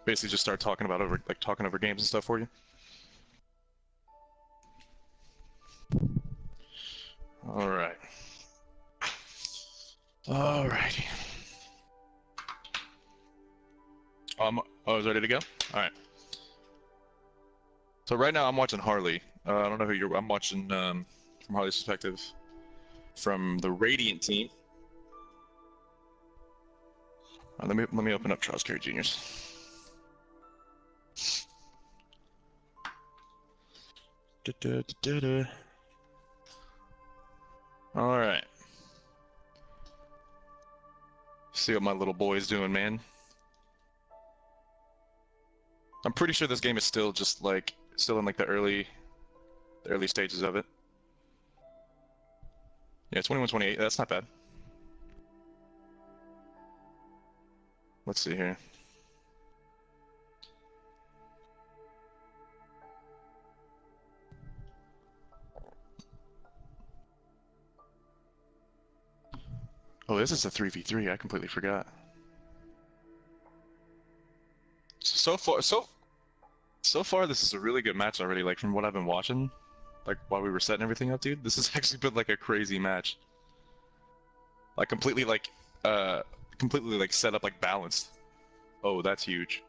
basically just start talking about talking over games and stuff for you. All right. Alrighty. Oh, I was ready to go? Alright. So right now I'm watching Harley. I don't know who you're... I'm watching, from Harley's perspective, from the Radiant team. Let me open up ItsTrialsCarry Juniors. Alright. See what my little boy's doing, man. I'm pretty sure this game is still just like in like the early stages of it. Yeah, 21-28. That's not bad. Let's see here. Oh, this is a 3v3. I completely forgot. So far, this is a really good match already. Like from what I've been watching, like while we were setting everything up, dude. This has actually been like a crazy match. Like completely like set up like balanced. Oh, that's huge.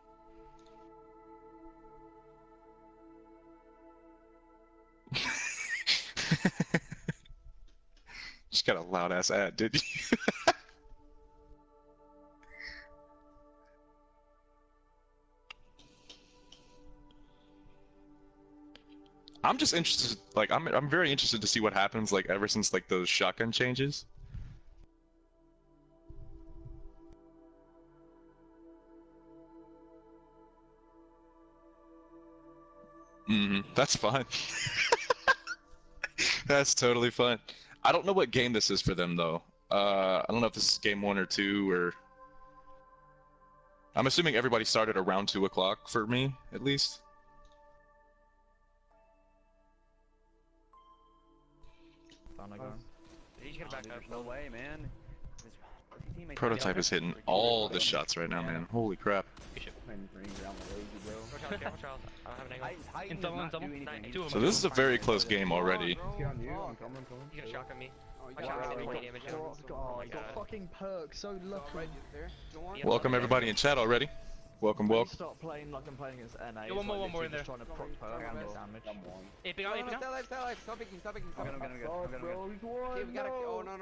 Just got a loud ass ad, did you? I'm just interested, like, I'm very interested to see what happens, like, ever since, like, those shotgun changes. That's fine. That's totally fine. I don't know what game this is for them, though. I don't know if this is game 1 or 2, or... I'm assuming everybody started around 2 o'clock for me, at least. No way, man. Prototype is hitting all the shots right now, man. Holy crap. So this is a very close game already. He's gonna shotgun me. Fucking perk, so lucky. Welcome everybody in chat already. Welcome, welcome. Stop playing like I'm playing against NA. Yo, one more in there. Trying to proc perk and damage. Aping out. Stop picking. I'm gonna go.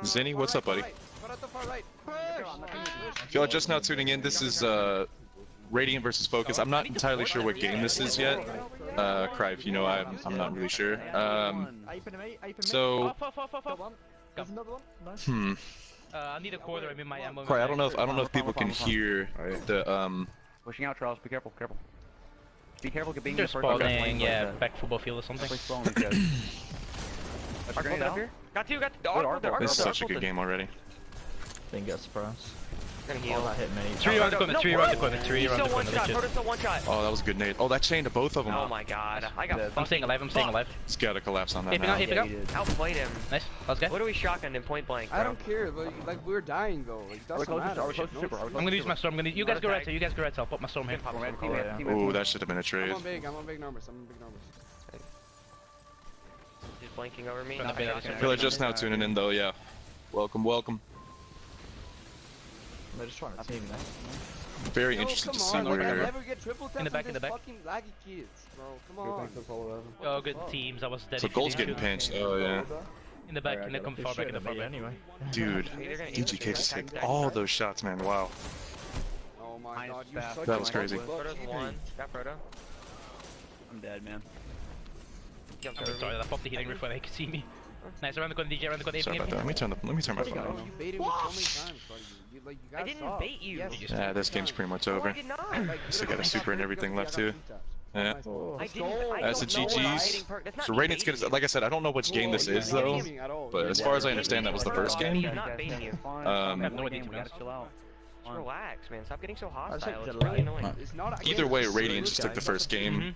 Zinni, what's up, buddy? If y'all are just now tuning in, this is Radiant versus Focus. I'm not entirely sure what game this is yet. Cry, if you know, I'm not really sure. So, There's another one. Nice. I need a quarter. I'm in my ammo. Cry, I don't know if people can hear the Pushing out, Charles. Be careful. Be careful. Get being They're the first. spawning, yeah, back football field or something. Got two. This is such a good game already. Didn't get a surprise. Gonna heal. That hit me. 3 around the corner. 3 around the corner. 3 around the corner. Still one shot. Oh, that was a good nade. Oh, that chained to both of them. Oh my god. I'm staying alive. He's gotta collapse on that Aping now. out. Outplayed him. Nice. Let's go. What are we shotgunned in point blank, bro? I don't care, like we're dying though. Like doesn't matter. I'm gonna use my storm. You guys go right side. I'll put my storm here. Ooh, that should have been a trade. I'm on big numbers. He's blanking over me. People are just now tuning in though, yeah. Welcome. They're just trying to team that. Very interested to see where... I never get triple taps In the back. fucking laggy kids, bro. Come on. Oh, good teams. I was dead. So Gold's getting pinched. Oh, yeah. In the back. Come far back. In the far back. Anyway. Dude, DGK just hit all those shots, man. Wow. Oh my god, you such That was crazy. Proto's one. Got Proto. I'm dead, man. I'm sorry, I popped the healing before they could see me. Nice, around the corner, DJ, around the corner. Sorry about that. Let me turn my phone off. You baited me so many times, buddy. You I didn't bait you. Yeah, this game's pretty much over. I did not. Still got a super and everything left too. Yeah. I didn't. As the GG's. So Radiant's gonna, like I said, I don't know which game this is though, but as far as I understand, that was the first game. I'm not baiting you. Relax, man. Stop getting so hostile. It's really annoying. Either way, Radiant just took the first game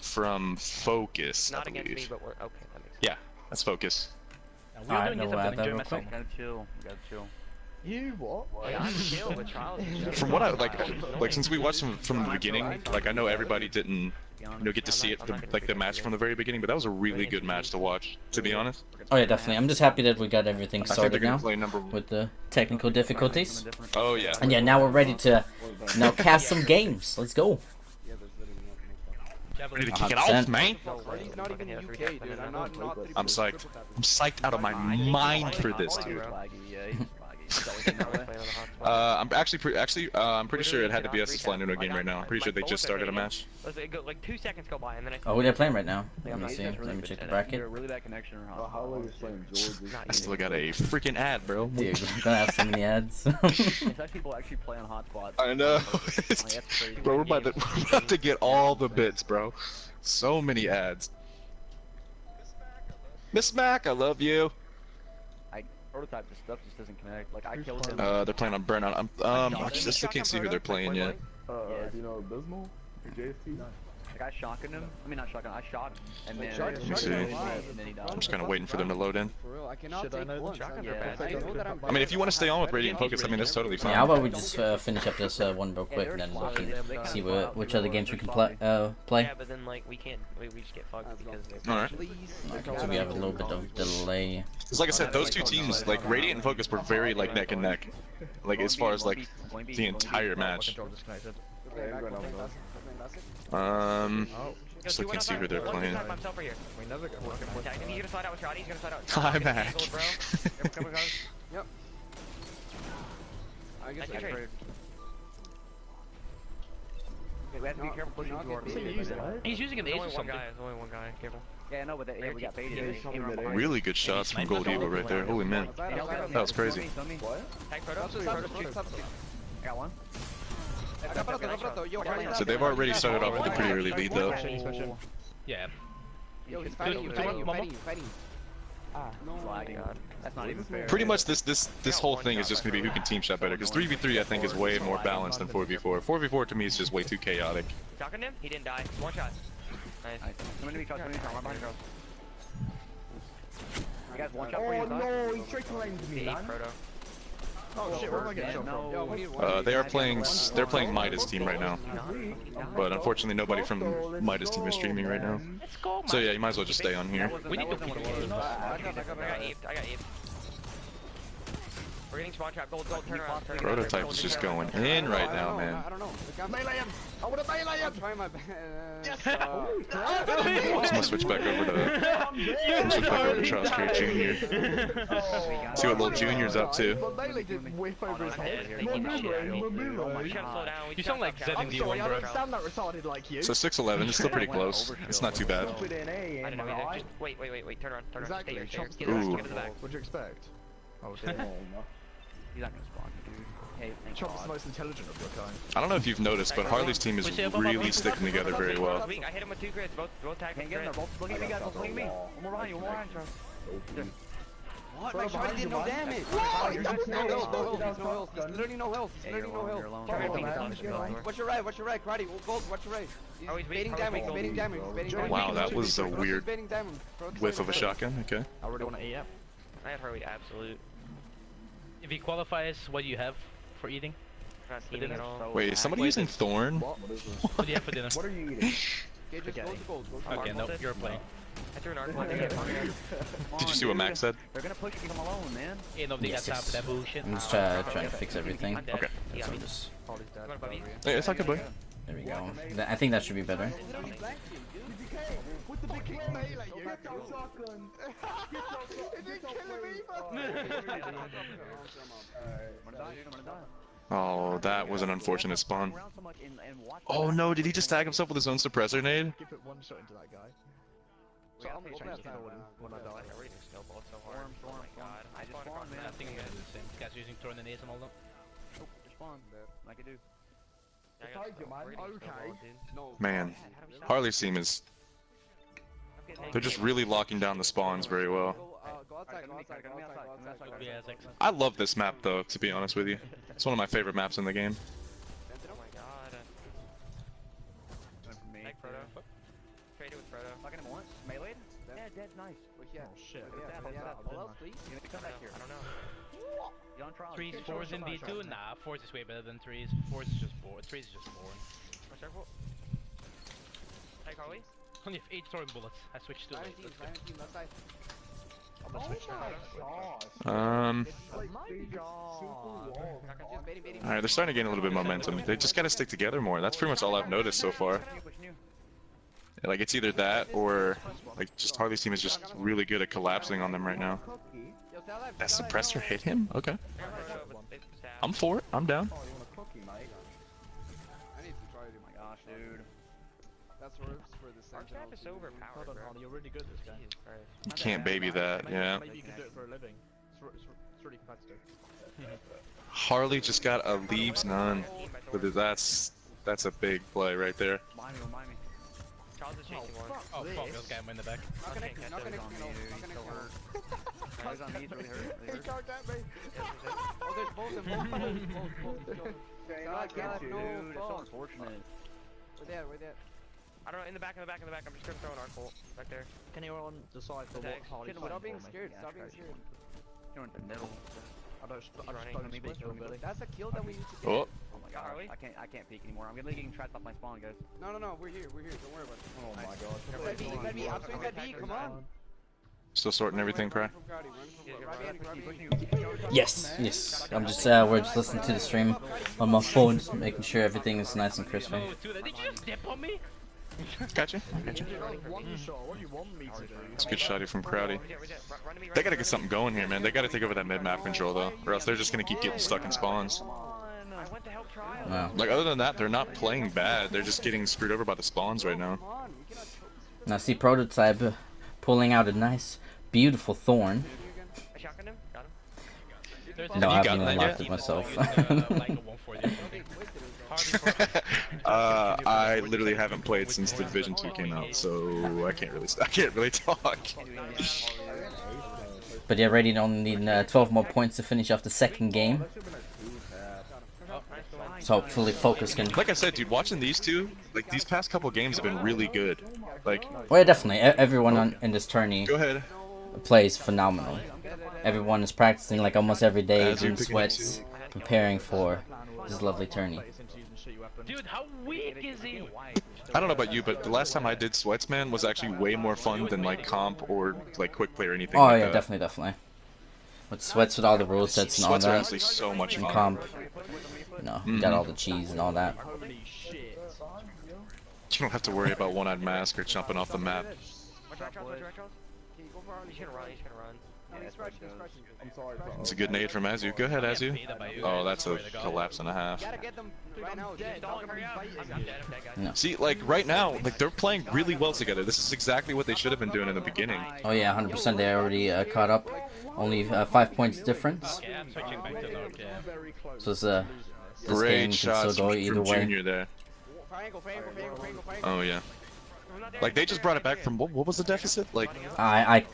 from Focus, I Not against me, believe. but we're okay. That makes sense. Yeah, that's Focus. We're doing this. I'm gonna enjoy myself. Gotta chill. You what? I'm chill with Trials. From what I like since we watched them from the beginning, like I know everybody didn't, get to see it the match from the very beginning, but that was a really good match to watch, to be honest. Oh yeah, definitely. I'm just happy that we got everything I think sorted they're gonna now play number 1. with the technical difficulties. Oh yeah. And yeah, now we're ready to now cast some games. Let's go. Ready to kick it off, man. He's not even UK, dude. I'm psyched. I'm psyched out of my mind for this, dude. I'm pretty sure it had to be us flying into a game right now. I'm pretty sure they just started a match. Like 2 seconds go by and then Oh, they're playing right now. Let me see. Let me check the bracket. Really bad connection or I still got a freaking ad, bro. Dude, we're gonna have so many ads. It's like people actually play on hotspots. I know. Bro, we're about to get all the bits, bro. So many ads. Miss Mac, I love you. Prototype, this stuff just doesn't connect. Like I killed him. They're playing on Burnout. I just can't see who they're playing yet. Do you know Abysmal? JST? Like I shotgunned him. I mean not shotgun. I shot him. And then. Let me see. I'm just kind of waiting for them to load in. For real, I cannot take one. Shotguns are bad. I know that I'm I mean, if you want to stay on with Radiant Focus, I mean, that's totally fine. Yeah, how about we just finish up this one real quick, and then we can see which other games we can play. Yeah, but then like we can't. We just get fucked because. Alright. So we have a little bit of delay. Because like I said, those two teams, like Radiant and Focus, were very like neck and neck. Like as far as like the entire match. Just looking to see who they're playing. Hi, Mac. Yep. I guess I heard. We have to be careful pushing through. He's using an ace or something. There's only one guy. Careful. Yeah, no, but we got baited. Really good shots from Gold Eagle right there. Holy man. That was crazy. Tag Proto. I got one. So they've already started off with a pretty early lead though. Yeah. Yo, he's fighting you, fighting you. No, that's not even fair. Pretty much this whole thing is just gonna be who can team shot better. Because 3v3 I think is way more balanced than 4v4. 4v4 to me is just way too chaotic. Shotgun him. He didn't die. One shot. Nice. Somebody be shot. Right behind girls. You guys one shot for you. No, he straight to me, man. Proto. Oh shit, where am I getting shot from? Yo, we need one. They're playing Midas team right now. But unfortunately nobody from Midas team is streaming right now. So yeah, you might as well just stay on here. We need to beat the I got Eve. We're getting spawn trap. Gold, turn around. Prototype is just going in right now, man. I don't know. Melee him! I wanna melee him! I'm trying my best. Yes! I'm gonna switch back over to ItsTrialsCarry Jr. See what little Junior's up to. Melee did whip over his head. You sound like Zed in I'm D1, sorry, I bro. don't sound that retarded like you. So 6'11", it's still pretty close. It's not too bad. I didn't know either. Just wait. Turn around. Exactly. Stay here. Chomps Get the Ooh. to the back. What'd you expect? Oh shit. He's not gonna spawn, dude. Hey, thank Chomp's the God. most intelligent of your kind. I don't know if you've noticed, but Harley's team is really sticking together very well. I hit him with 2 grids. Both tags. Can't get him, they're both looking at me, guys. Both looking at me. One more behind you, Charles. What? My shot did no damage. No health. He's literally no health. What's your right? Karate. Gold. What's your right? He's baiting damage. Wow, that was a weird whiff of a shotgun. Okay. I really want to eat up. I had Harley absolute. If he qualifies, what do you have for eating? Not eating at all. Wait, is somebody using Thorn? What do you have for dinner? What are you eating? Okay, just gold. Okay, no, you're playing. I threw an arc one. Did you see what Max said? They're gonna push you alone, man. Ain't nobody got time for that bullshit. I'm just trying to fix everything. Okay. Yeah, So just, Hey, it's not good, boy. there we go. I think that should be better. With the big kick melee, you get your shotgun. It didn't kill him either. Oh, that was an unfortunate spawn. Oh no, did he just tag himself with his own suppressor nade? Give it one shot into that guy. So I'm gonna change that when I die. I really snowballed so hard. Oh my god. I just spawned, man. I think you guys are the same. You guys using Thorn and Ace and all that? Oh, just spawn. Like I do. Man, Harley's team is... They're just really locking down the spawns very well. I love this map though, to be honest with you. It's one of my favorite maps in the game. Oh my god. Tag Proto. Traded with Proto. Fucking him once. Melee? Yeah, dead, nice. Oh shit. Come back here. I don't know. Threes, fours in B2? Nah, fours is way better than threes. Fours is just boring. Threes is just boring. Circle. Hey, Carly. Only have 8 throwing bullets. I switched to 8. Left side. Alright, they're starting to gain a little bit of momentum. They just gotta stick together more. That's pretty much all I've noticed so far. Yeah, like, it's either that or, like, just Harley's team is just really good at collapsing on them right now. That suppressor hit him? Okay. I'm for it. I'm down. I need to try to do my gosh, dude. That's worse for the Our Sentinel. trap is so overpowered, bro. You're really good this game. Jesus Christ. You can't baby that, yeah. Maybe you can do it for a living. It's really competitive. Harley just got a leaves none. But that's a big play right there. Remind me. Charles is chasing one. Oh fuck, this guy went in the back. Not connecting, not connecting, no, not connecting. He's on me, he's really hurt. He charged at me. Oh, there's both of them, both. God, Dude, no, it's so fuck. unfortunate. Where they? I don't know, in the back. I'm just gonna throw an arc bolt back there. Can anyone decide for what Harley's Stop playing being for me? scared, Yeah, stop being that's scared. You're in the middle. I just running. don't split for a bit. That's a kill that we need to get. Oh, Oh my god, Harley? I can't peek anymore. I'm gonna getting trapped off my spawn, guys. No, we're here, don't worry about it. Oh my god. That B, I'm swinging that B, come on. still sorting everything, Cry. Run from Crowdy. Yes, yes. I'm just we're just listening to the stream on my phone, just making sure everything is nice and crispy. Oh, dude, did you just dip on me? Gotcha. One shot, what do you want me to do? It's a good shotty from Crowdy. Run to me, They gotta get something going here, man. They gotta take over that mid-map control, though, or else they're just gonna keep getting stuck in spawns. I went to help Trial. No. Like, other than that, they're not playing bad. They're just getting screwed over by the spawns right now. Come on, we cannot choke this. Now see Prototype pulling out a nice, beautiful thorn. I shotgunned him. Got him. There's No, I You got haven't that unlocked yet? it myself. like a 140. I literally haven't played since the Division 2 came out, so I can't really talk. But yeah, Radiant only need 12 more points to finish off the second game. So hopefully Focus can... Like I said, dude, watching these two, like, these past couple games have been really good. Like, Well, yeah, definitely. Everyone in this tourney go ahead. plays phenomenal. Everyone is practicing like almost every day, As you're doing picking sweats, preparing for this lovely tourney. Dude, how weak is he? I don't know about you, but the last time I did sweats, man, was actually way more fun than, like, comp or, like, quick play or anything Oh like yeah, that. definitely. With sweats, with all the rule sets and all Sweats are that, honestly so much and fun. comp, you know, you got all the cheese and all that. Holy shit. You don't have to worry about One-Eyed Mask or jumping off the map. Watch out, Charles. Can you go for He's gonna run. He's scratching. I'm sorry, It's a good nade from Azu. Go ahead, Azu. Oh, that's a collapse and a half. Gotta get them right now. Don't hurry up. I'm dead, guys. No. See, like, right now, like, they're playing really well together. This is exactly what they should have been doing in the beginning. Oh yeah, 100%. They already caught up. Only 5 points difference. Yeah, I'm switching back to Loki. So it's, this game Great can shots still go from either way. Junior there. Triangle. Oh, yeah. Like, they just brought it back from, what was the deficit? Like, I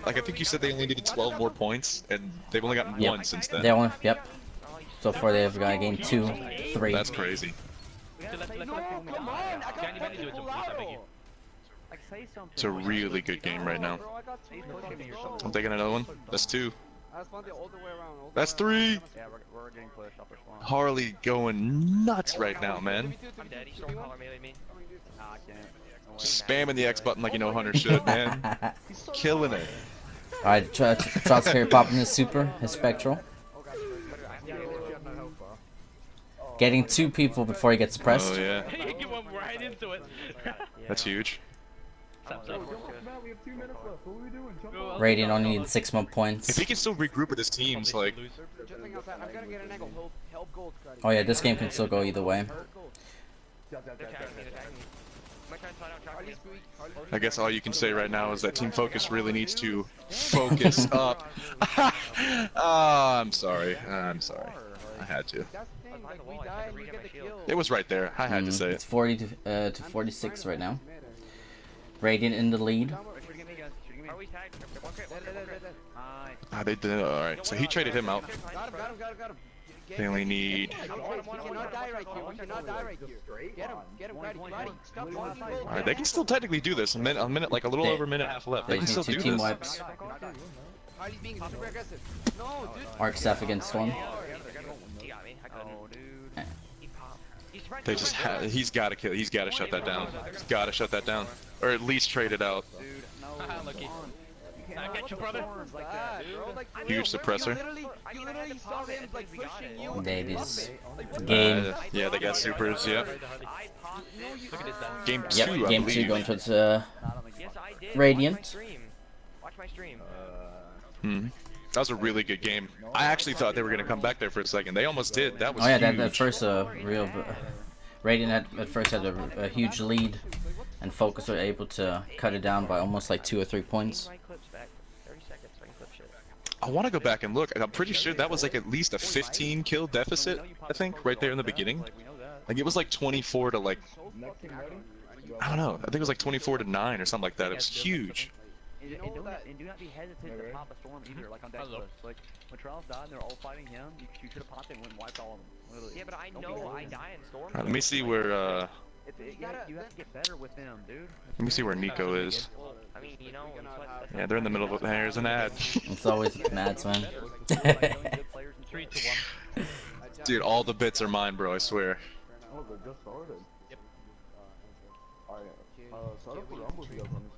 like, I think you said they only needed 12 more points, and they've only gotten Yep. one since then. they only, yep. So far they've got game 2, 3. That's crazy. Come on, I got Can you maybe do it to please, I beg you? Like, say something. It's a really good game right now. Bro, I got 2 I'm taking another one. That's 2. I spawned it all the way around. That's 3. Yeah, we're getting pushed off our spawn. Harley going nuts right now, man. I'm dead. He's throwing collar melee me. Nah, I can't. Just spamming the X button like you know Hunter should, man. Killing it. Alright, ItsTrialsCarry popping his super, his spectral. Getting 2 people before he gets suppressed. Oh, yeah. You get one right into it. That's huge. Stop, stop. We have 2 minutes left. What are we doing? Radiant only needs 6 more If points. he can still regroup with his teams, like, Jumping outside. I'm gonna get an angle. Help gold, Scotty. Oh yeah, this game can still go either way. They're tagging me. Am I trying to slide out Harley's Charlie? weak. I guess all you can say right now is that Team Focus really needs to focus up. I'm sorry. I'm sorry. I had to. That's the thing. Like, we die and you get the kill. It was right there. I had to say It's it. 40 to 46 right now. Radiant in the lead. Shooting at me, guys. Shooting at me. Are we tagged? One crit. Nice. Ah, they did it. Alright. So he traded him out. Got him. They only need. We cannot die right here. We cannot die right here. Get him, Roddy. Stop walking gold. Alright, they can still technically do this. A minute, like a little They- over a minute and a half left. They They can just still need 2 do team this. wipes. Cardi's being super aggressive. No, dude. Arc staff against Storm. He got me. I couldn't. Oh, dude. He popped. He's right They just he's got to kill. He's got to shut that down. He's got to shut that down, or at least trade it out. Dude, no. Lucky. come on. You I can't get let you, the brother. storms like that, dude. Huge suppressor. You literally saw him like pushing you. Babies. Game. Yeah, they got supers. Yep. I popped it. Look at this then. Game Yep. 2, I Game 2 believe. going towards Yes, I did. Radiant. Watch my stream. That was a really good game. I actually thought they were gonna come back there for a second. They almost did. That was Oh yeah, huge. that first real Radiant at first had a huge lead, and Focus were able to cut it down by almost like 2 or 3 points. My clips back. 30 seconds. So I can clip shit. I want to go back and look. I'm pretty sure that was like at least a 15 kill deficit. I think right there in the beginning. Like it was like 24 to like I don't know. I think it was like 24 to 9 or something like that. It was huge. And do not be hesitant to pop a storm either, like on Dexter. Like, when Trials died and they're all fighting him, you should have popped it and went and wiped all of them. Literally. Yeah, but I know I die in storm. Let me see where You have to get better with them, dude. let me see where Nico is. I mean, you know, that's Yeah, they're in the middle of it. There's an ad. It's always the Mads, man. 3 to 1. Dude, all the bits are mine, bro. I swear. Oh, they just started. Yep.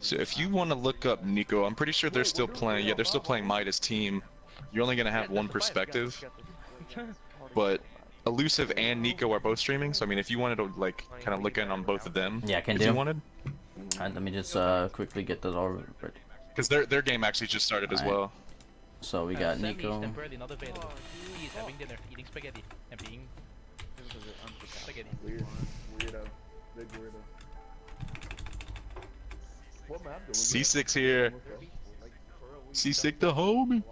So if you want to look up Nico, I'm pretty sure they're still playing. Yeah, they're still playing Midas team. You're only gonna have one perspective, but Elusive and Nico are both streaming. So I mean, if you wanted to like kind of look in on both of them, Yeah, can if do. you wanted, Alright, let me just quickly get that all ready. because their game actually just started as Alright. well. So we got Sammy is Nico. temporarily not available. He is having dinner, eating spaghetti, and being spaghetti. Weirdo. Big weirdo. What map do we C6 here. C6 the homie.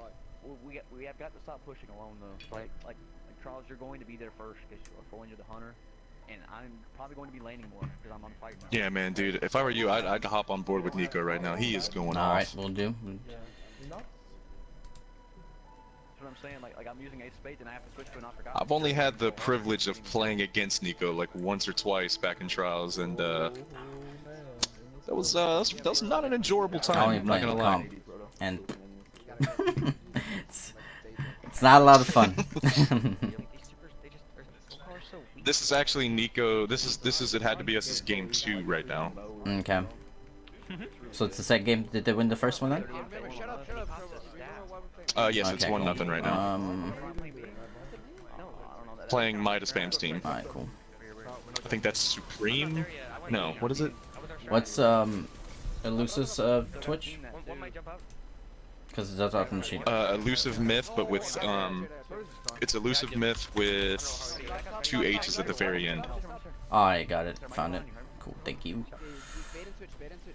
We have got to stop pushing alone though. Like Charles, you're going to be there first because you're the hunter, and I'm probably going to be laning more because I'm on fight now. Yeah, man, dude. If I were you, I'd hop on board with Nico right now. He is going Alright, off. we'll do. That's what I'm saying. Like I'm using ace spades and I have to switch to an uppercut. I've only had the privilege of playing against Nico like once or twice back in trials, and that was not an enjoyable I time. only I'm play not in gonna lie. comp, and it's not a lot of fun. This is actually Nico. This is it had to be us. This game 2 right now. Okay. So it's the second game. Did they win the first one then? Shut up, Trevor. Yes, it's Okay, 1-0 cool. right now. Playing Midas Spam's team. Alright, cool. I think that's Supreme. No, what is it? What's Elusive's Twitch? One might jump out. Because it does off the machine. Elusive Myth, but with it's Elusive Myth with 2 H's at the very end. Alright, got it. Found it. Cool, thank you.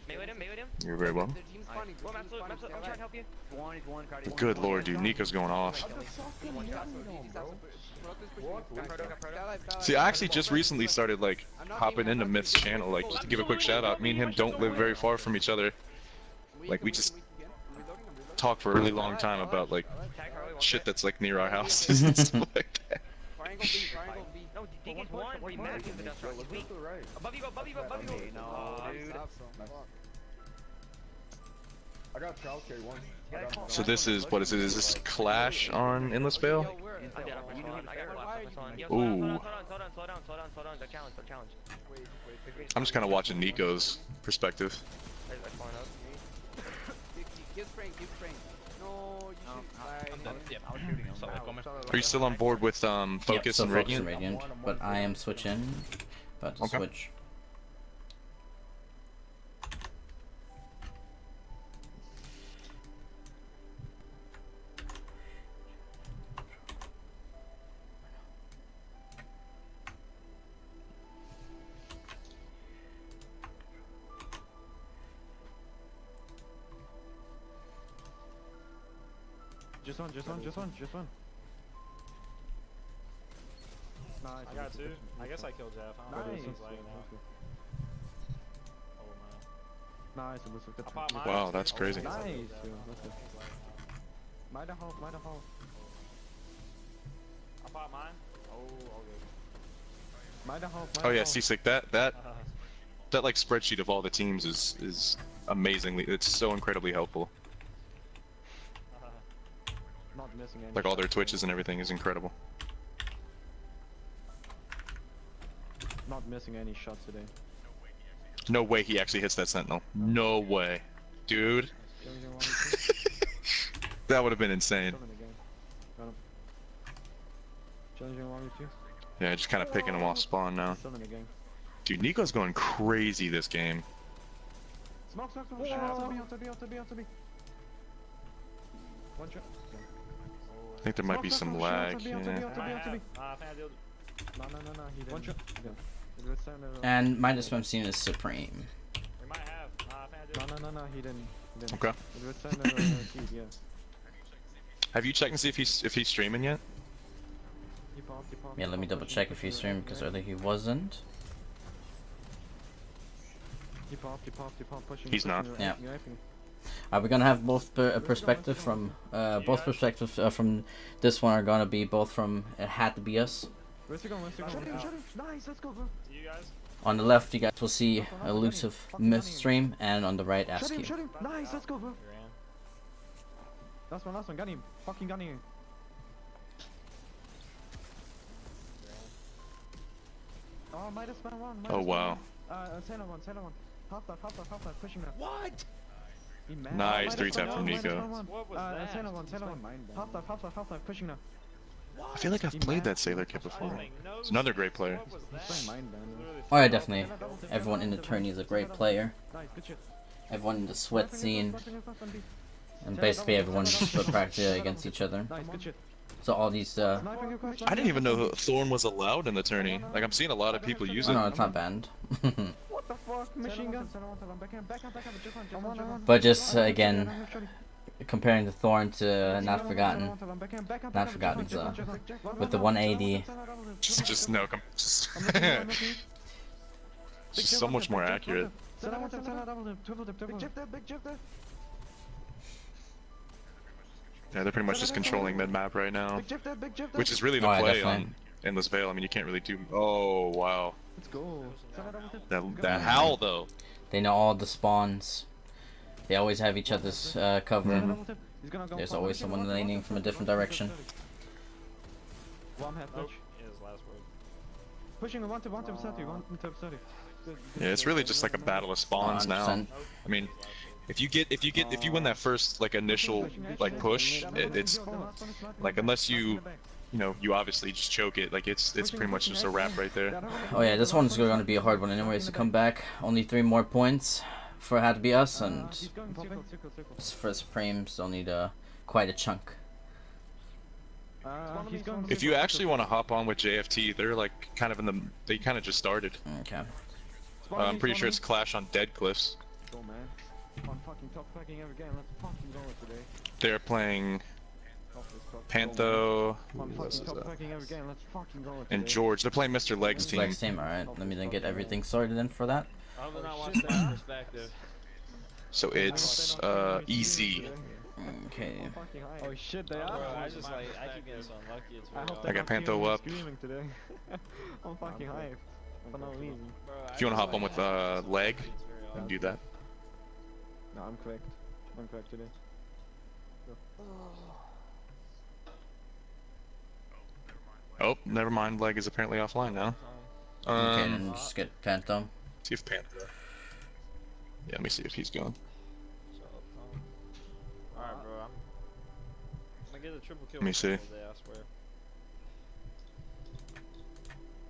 Melee him. You're very welcome. Well, I'm trying to help you. Good lord, dude, Nico's going off. See, I actually just recently started like hopping into Myth's channel, like just to give a quick shout out. Me and him don't live very far from each other. Like we just talk for a really long time about like shit that's like near our houses and stuff like that. No, DK's one. What are you mad at? He's weak. Above you, above you, above you. No, dude. I got CharlesCarry once. So this is what is it? Is this Clash on Endless Veil? Ooh. Slow down. Don't challenge. I'm just kind of watching Nico's perspective. Give Frank. No, you should. I'm dead. Yep. Solid comment. Are you still on board with Focus so and Focus Radiant? and Radiant, but I am switching. About to Okay. switch. Just one. Nice. I got 2. I guess I killed Jeff. I don't know if he's lagging out. Oh man. Nice, Elusive. Good I popped mine. Wow, that's crazy. Nice. Might have hold. I popped mine. Oh, all good. Might have hold. Oh yeah, C6. That like spreadsheet of all the teams is amazingly. It's so incredibly helpful. missing any Like all their shots twitches and everything is incredible. today. Not missing any shots today. No way he actually hits that sentinel. No way. Dude. Challenging 1v2. That would have been insane. Still in the game. Got him. Challenging 1v2. Yeah, just kind of picking him off spawn now. Still in the game. Dude, Nico's going crazy this game. Smoke, smoke, smoke. On to B. One shot. I think there might be some lag. Yeah. No, he didn't. One shot. And minus I'm seeing is Supreme. We might have. No, he didn't. Okay. It was sent as a feed, yeah. Have you checked and see if he's streaming yet? He popped. Yeah, let me double check if he's streaming because earlier he wasn't. He popped. Pushing. He's not. Yeah. We're gonna have both perspective from both perspectives from this one are gonna be both from it had to be us. Where's he going? Shut him. Nice, let's go, bro. See you guys. On the left, you guys will see elusive stream, and on the right, ask you. Shut him. Nice, let's go, bro. Last one. Gun him. Fucking gun him. Oh, minus one. Oh wow. Center one. Half life, pushing that. What? Nice 3-tap from Nico. What was that? Center one. Half life, pushing now. I feel like I've played that Sailor kit before. He's another great player. What was He's that? playing Mindband. Oh yeah, definitely. Everyone in the tourney is a great player. Nice, good shit. Everyone in the sweat scene, and basically everyone just practice against each other. Nice, good shit. So all these, Sniping your question. I didn't even know Thorn was allowed in the tourney. Like I'm seeing a lot of people use oh it. no, it's not banned. What the fuck? Machine gun. Back up. But just again, comparing the Thorn to Not Forgotten. Not Forgotten's with the 180. Just no. Just so much more accurate. Big chip there. Yeah, they're pretty much just controlling mid map right now, Big chip there. which is really the Oh, yeah, play definitely. on Endless Veil. I mean, you can't really do. Oh wow. Let's go. That howl though. They know all the spawns. They always have each other's cover. There's always someone laning from a different direction. One half Oh, touch. his last word. Pushing one to 30. Yeah, it's really just like a battle of spawns now. 100%. I mean, if you win that first like initial like push, it's like unless you you obviously just choke it, like it's pretty much just a wrap right there. Oh yeah, this one's going to be a hard one anyways to come back. Only 3 more points for it had to be us, and for Supreme still need quite a chunk. If you actually want to hop on with JFT, they're like kind of they kind of just started. Okay. I'm pretty sure it's Clash on Dead Cliffs. Go, man. I'm fucking top fucking every game. Let's fucking go today. They're playing I'm Pantho fucking top fucking every game. Let's fucking go today. and George. They're playing Mr. Legs team. Legs team, alright. Let me then get everything sorted in for that. I will not watch that perspective. So it's easy. Okay. Oh shit, they are. Bro, I keep getting so unlucky. It's really I got Pantho up. Screaming today. I'm fucking hyped. For no reason. If you want to hop on with Leg, you can do that. No, I'm correct. I'm correct today. Oh, never mind. Leg is apparently offline now. Okay, then just get Phantom. See if Panther. Yeah, let me see if he's going. Alright, bro. I'm gonna get a triple kill. Let me see. Day, I swear.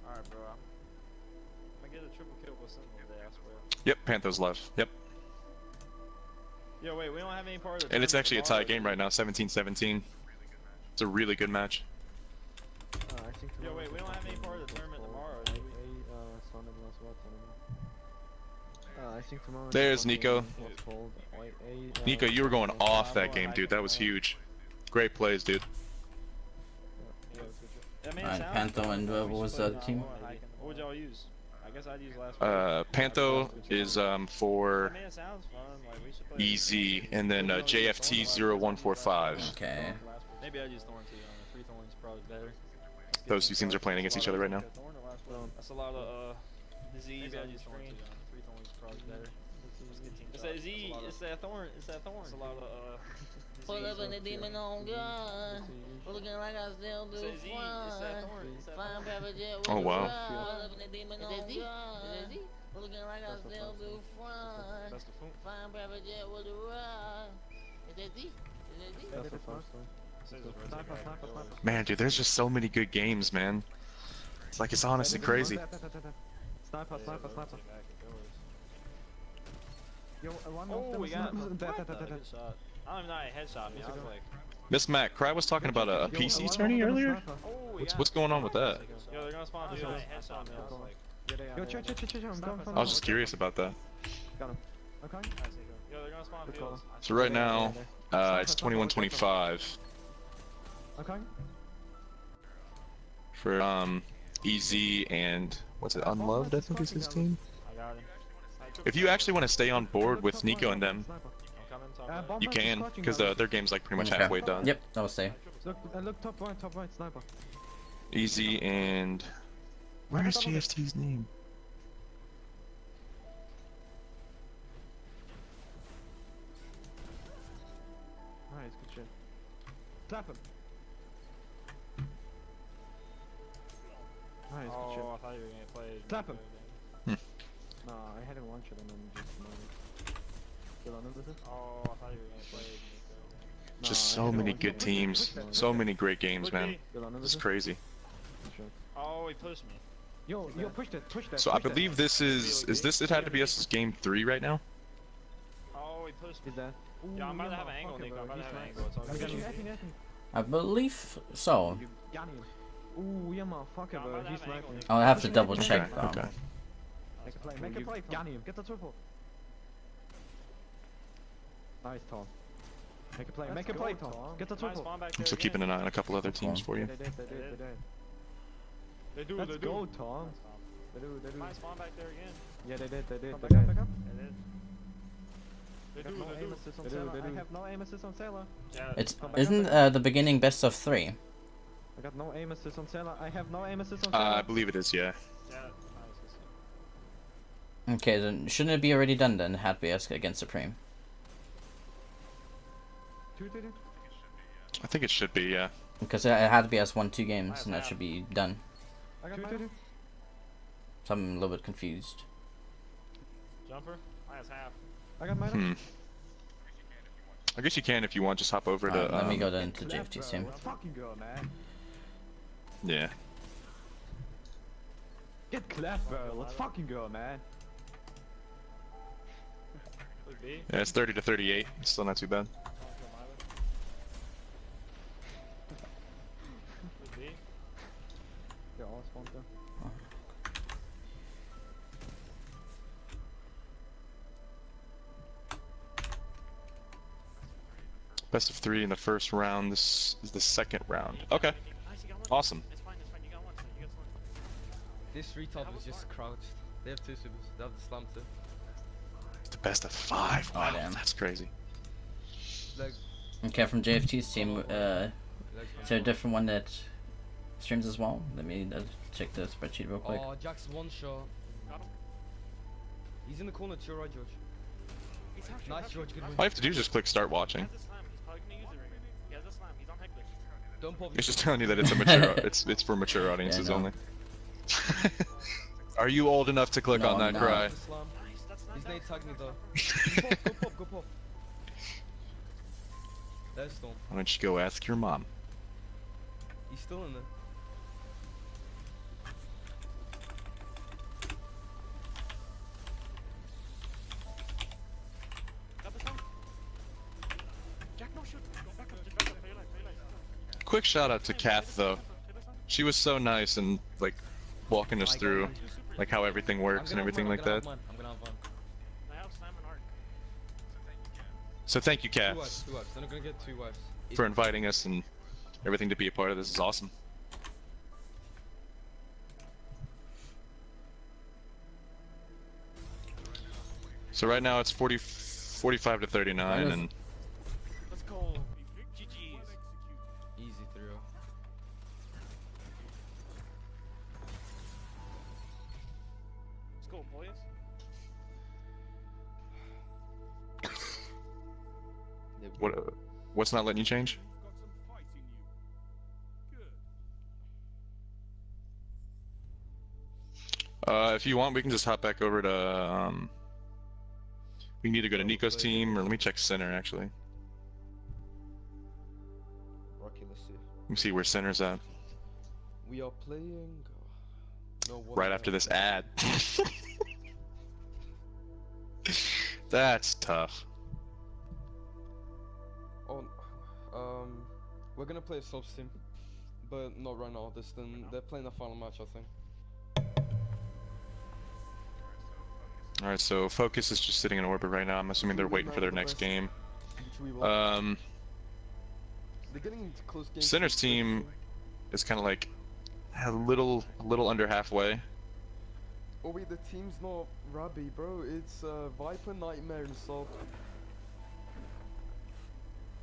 Alright, bro. I'm gonna get a triple kill with Sentinel today, I swear. Yep, Panther's left. Yep. Yo, wait, we don't have any part of the And it's tournament actually a tomorrow, tie game right now, 17-17. It's a really good match. Yo, wait, we don't have any part of the tournament tomorrow, do we? I think tomorrow. There's Nico. Nico, you were going off that game, dude. That was huge. Great plays, dude. I mean, it Alright, sounds Pantho fun, and but we what was should the play other team? What would y'all use? I guess I'd use last week. Pantho is for I mean, it sounds fun. Like, we should play Easy, and then JFT 0145. Okay. Maybe I'd use Thorn too. Three Thorns probably better. Those two teams are playing against each other right now. That's a lot of disease on the screen. Three Thorns probably better. It's that Z. It's that Thorn. It's that Thorn. It's a lot of Pull up in the demon on gun. Looking like I still do it's that Z. It's that fun. Thorn. It's that Fine Thorn. private jet with Oh, a wow. ride. Pull up in the demon on gun. Looking like I still do fun. That's the phone. Fine private jet with a ride. Is that Z? Is that Z? Says it's red tag back and doors. Man, dude, there's just so many good games, man. It's like, it's honestly crazy. Sniper, sniper, sniper. Red tag back and doors. Yo, one Oh, of them we is got not- good shot. I don't even know how he headshot me. I was like, Miss Mac, Cry was talking about a Yo, PC one of tourney them is earlier? sniper. oh, What's going on with that? Yo, they're gonna spawn field. Headshot me. I was like, Yo, check, I'm going for I was just curious about that. Got him. Okay. yo, they're gonna spawn Good field. call. So right now, it's 21-25 Okay. for EZ and what's it, Unloved? I think is his team. I got him. If you actually want to stay on board with Nico and them, I'm coming. Top right. you can, because their game's like pretty much Okay. halfway done. Yep, that was safe. Look, top right, sniper. EZ and where is JFT's name? Nice, good shit. Slap him. Nice, good shit. Oh, I thought you were gonna play. Slap him. Nico. Nah, I had him one shot and then just still on with it. Oh, I thought you were gonna play. Nico. Just I so had him many one good shot. teams, so many great games, man. Still on with It's it. crazy. Good shot. Oh, he pushed me. Yo, push that. So I believe this is this it had to be us game 3 right now? Oh, he pushed me. Is that? Yeah, I'm about to have an angle, Nico. I'm about to have an angle. It's all I got you. good. I believe so. You got him. Ooh, yeah, motherfucker, Yeah, I'm bro. about to He's have an angle, sniping. Nico. I'll have to Okay, double okay, check Okay, though. okay. Make a play. Got him. Get the triple. Nice, Tom. Make a play, Tom. Get the Might triple. spawn back I'm there still keeping again. an eye on a couple other teams for you. They did. They do. Let's They do. go, Tom. They do. Might spawn back there again. Yeah, they did. They did. They They do. do. They do. I have no aim assist on Sailor. Yeah. It's isn't the beginning best of 3. I got no aim assist on Sailor. I have no aim assist on I Sailor. believe it is, yeah. Yeah. Nice. Okay, then shouldn't it be already done then? Had be us against Supreme. Two. I think it should be, yeah. Because it had to be us won 2 games and that should be done. I got two. So I'm a little bit confused. Jumper. Minus half. I got mine. Hmm. I guess you can if you want, just hop over to Let me go then to JFT's team. Let's fucking go, man. yeah. Get clapped, bro. Let's fucking go, man. Could be. Yeah, it's 30-38. Still not too bad. Could be. They're all spawned there. Best of 3 in the first round. This is the second round. Okay. Awesome. It's fine. You got one. You got one. This retard was just crouched. They have 2 supers. They have the slam too. It's the best of 5. Wow, damn. that's crazy. Legs. Okay, from JFT's team, Legs. is there a different one that streams as well? Let me check the spreadsheet real quick. Oh, Jack's one shot. Got him. He's in the corner to your right, George. Nice, George. Good All you win. have to do is just click start watching. He has the slam. He's probably gonna use it right here. He has the slam. He's on Hector. Don't pop. It's just telling you that it's a mature. it's for mature audiences no. only. Are you old enough to click No, on that, I'm Cry? not. The slam. Nice. That's nice. His name tagged me though. Go pop. There's Storm. Why don't you go ask your mom? He's still in there. Got the slam. Jack, no shoot. Go back up. Just back up. Play your life. Quick shout out to Kath though. She was so nice and like walking us through like how everything works and everything like that. I'm gonna have one. I have slam and arc. So thank you, 2 Kath, wives. They're not gonna get 2 wives. for inviting us and everything to be a part of this. Is awesome. So right now it's 45 to 39 and Let's go. GG's. Easy 3-0. Let's go, boys. What's not letting you change? If you want, we can just hop back over to. We need to go to Nico's team, or let me check center actually. Okay, let's see. Let me see where center's at. We are playing. No, what Right after this ad. That's tough. Oh, we're gonna play a subs team, but not right now. They're playing the final match, I think. Alright, so Focus is just sitting in orbit right now. I'm assuming they're waiting for their next game. They're getting into close games. Center's team is kind of like a little under halfway. Oh wait, the team's not Rabbi, bro. It's Viper, Nightmare, and Salt.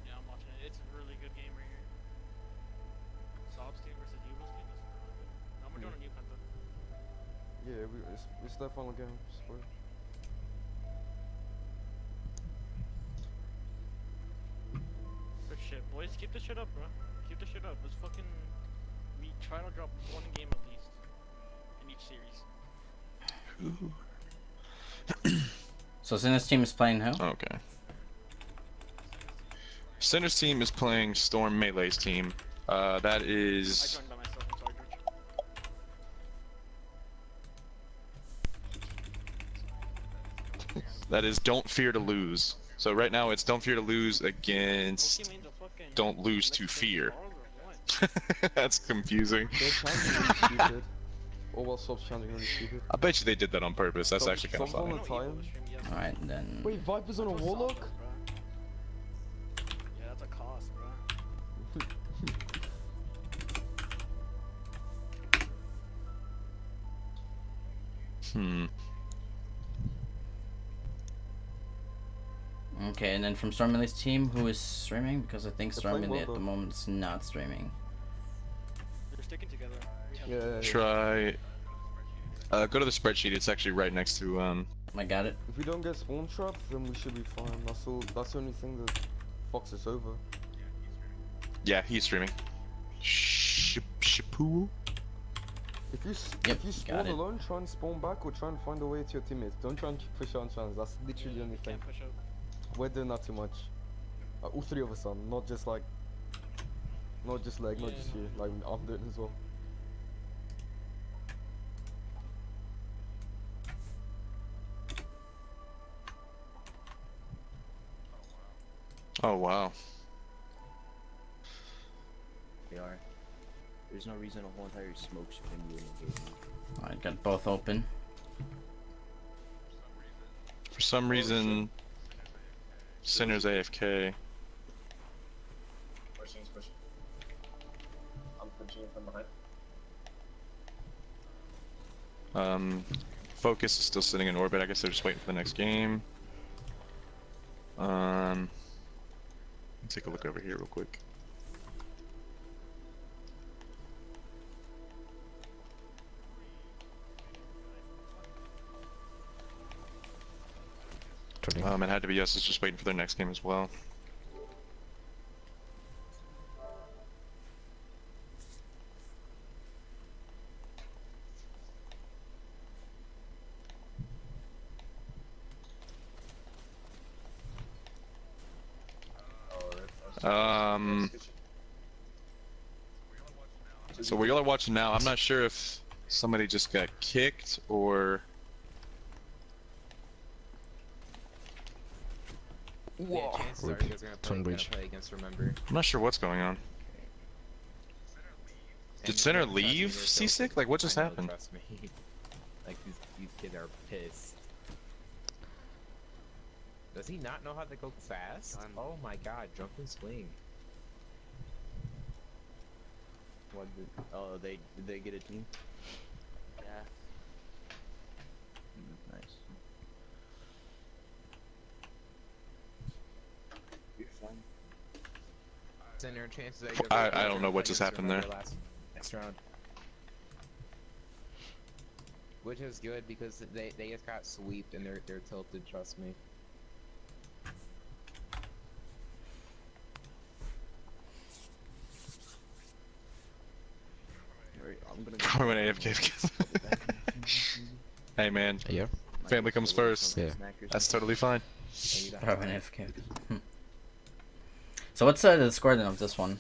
Yeah, I'm watching it. It's a really good game right here. Sob's team versus Evil's team is really good. Now we're doing a new penta. Yeah, it's their final game. Spoil. Good shit, boys. Keep the shit up, bro. Keep the shit up. Let's fucking. We try to drop one game at least in each series. So Sinner's team is playing who? Okay. Center's team is playing Storm Melee's team. That I is. joined by myself. I'm sorry, George. That is Don't Fear to Lose. So right now it's Don't Fear to Lose against Don't Lose to Fear. That's confusing. They're challenging really stupid. Oh well, Sub's challenging really stupid. I bet you they did that on purpose. That's actually kind of Sub's funny. on the time. Alright, then. Wait, Viper's on a Warlock? Yeah, that's a cost, bro. Okay, and then from Storm Melee's team, who is streaming? Because I think They're Storm playing Melee at well, the though. moment is not streaming. They're sticking together. Yeah. Try. Go to the spreadsheet. It's actually right next to I got it. If we don't get spawn trapped, then we should be fine. That's the only thing that fucks us over. Yeah, he's streaming. Shapoo. If you Yep, if you spawn got it. alone, try and spawn back or try and find a way to your teammates. Don't try and push out on chance. That's literally the only thing. Can't push up. We're doing that too much. All three of us are, not just like, not just like, not just you. Like I'm doing as well. Oh wow. They are. There's no reason a whole entire smoke should be engaging. I got both open. For some reason, Sinner's AFK. Pushing. I'm pushing from behind. Focus is still sitting in orbit. I guess they're just waiting for the next game. Let's take a look over here real quick. It had to be us. Is just waiting for their next game as well. So what y'all are watching now, I'm not sure if somebody just got kicked or. Whoa. Yeah, chances are you guys are gonna play against Remember. I'm not sure what's going on. Did Center leave Seasick? Like, what just happened? Trust me. Like, these kids are pissed. Does he not know how to go fast? Oh my god, jump and swing. What did, oh, did they get a team? Yeah. Nice. You're fine. Center chances that I don't know what just happened there. Next round. Which is good because they just got sweeped and they're tilted, trust me. AFK. Hey man, Yeah. family comes first. Yeah. That's totally fine. Probably an AFK. So what's the score then of this one?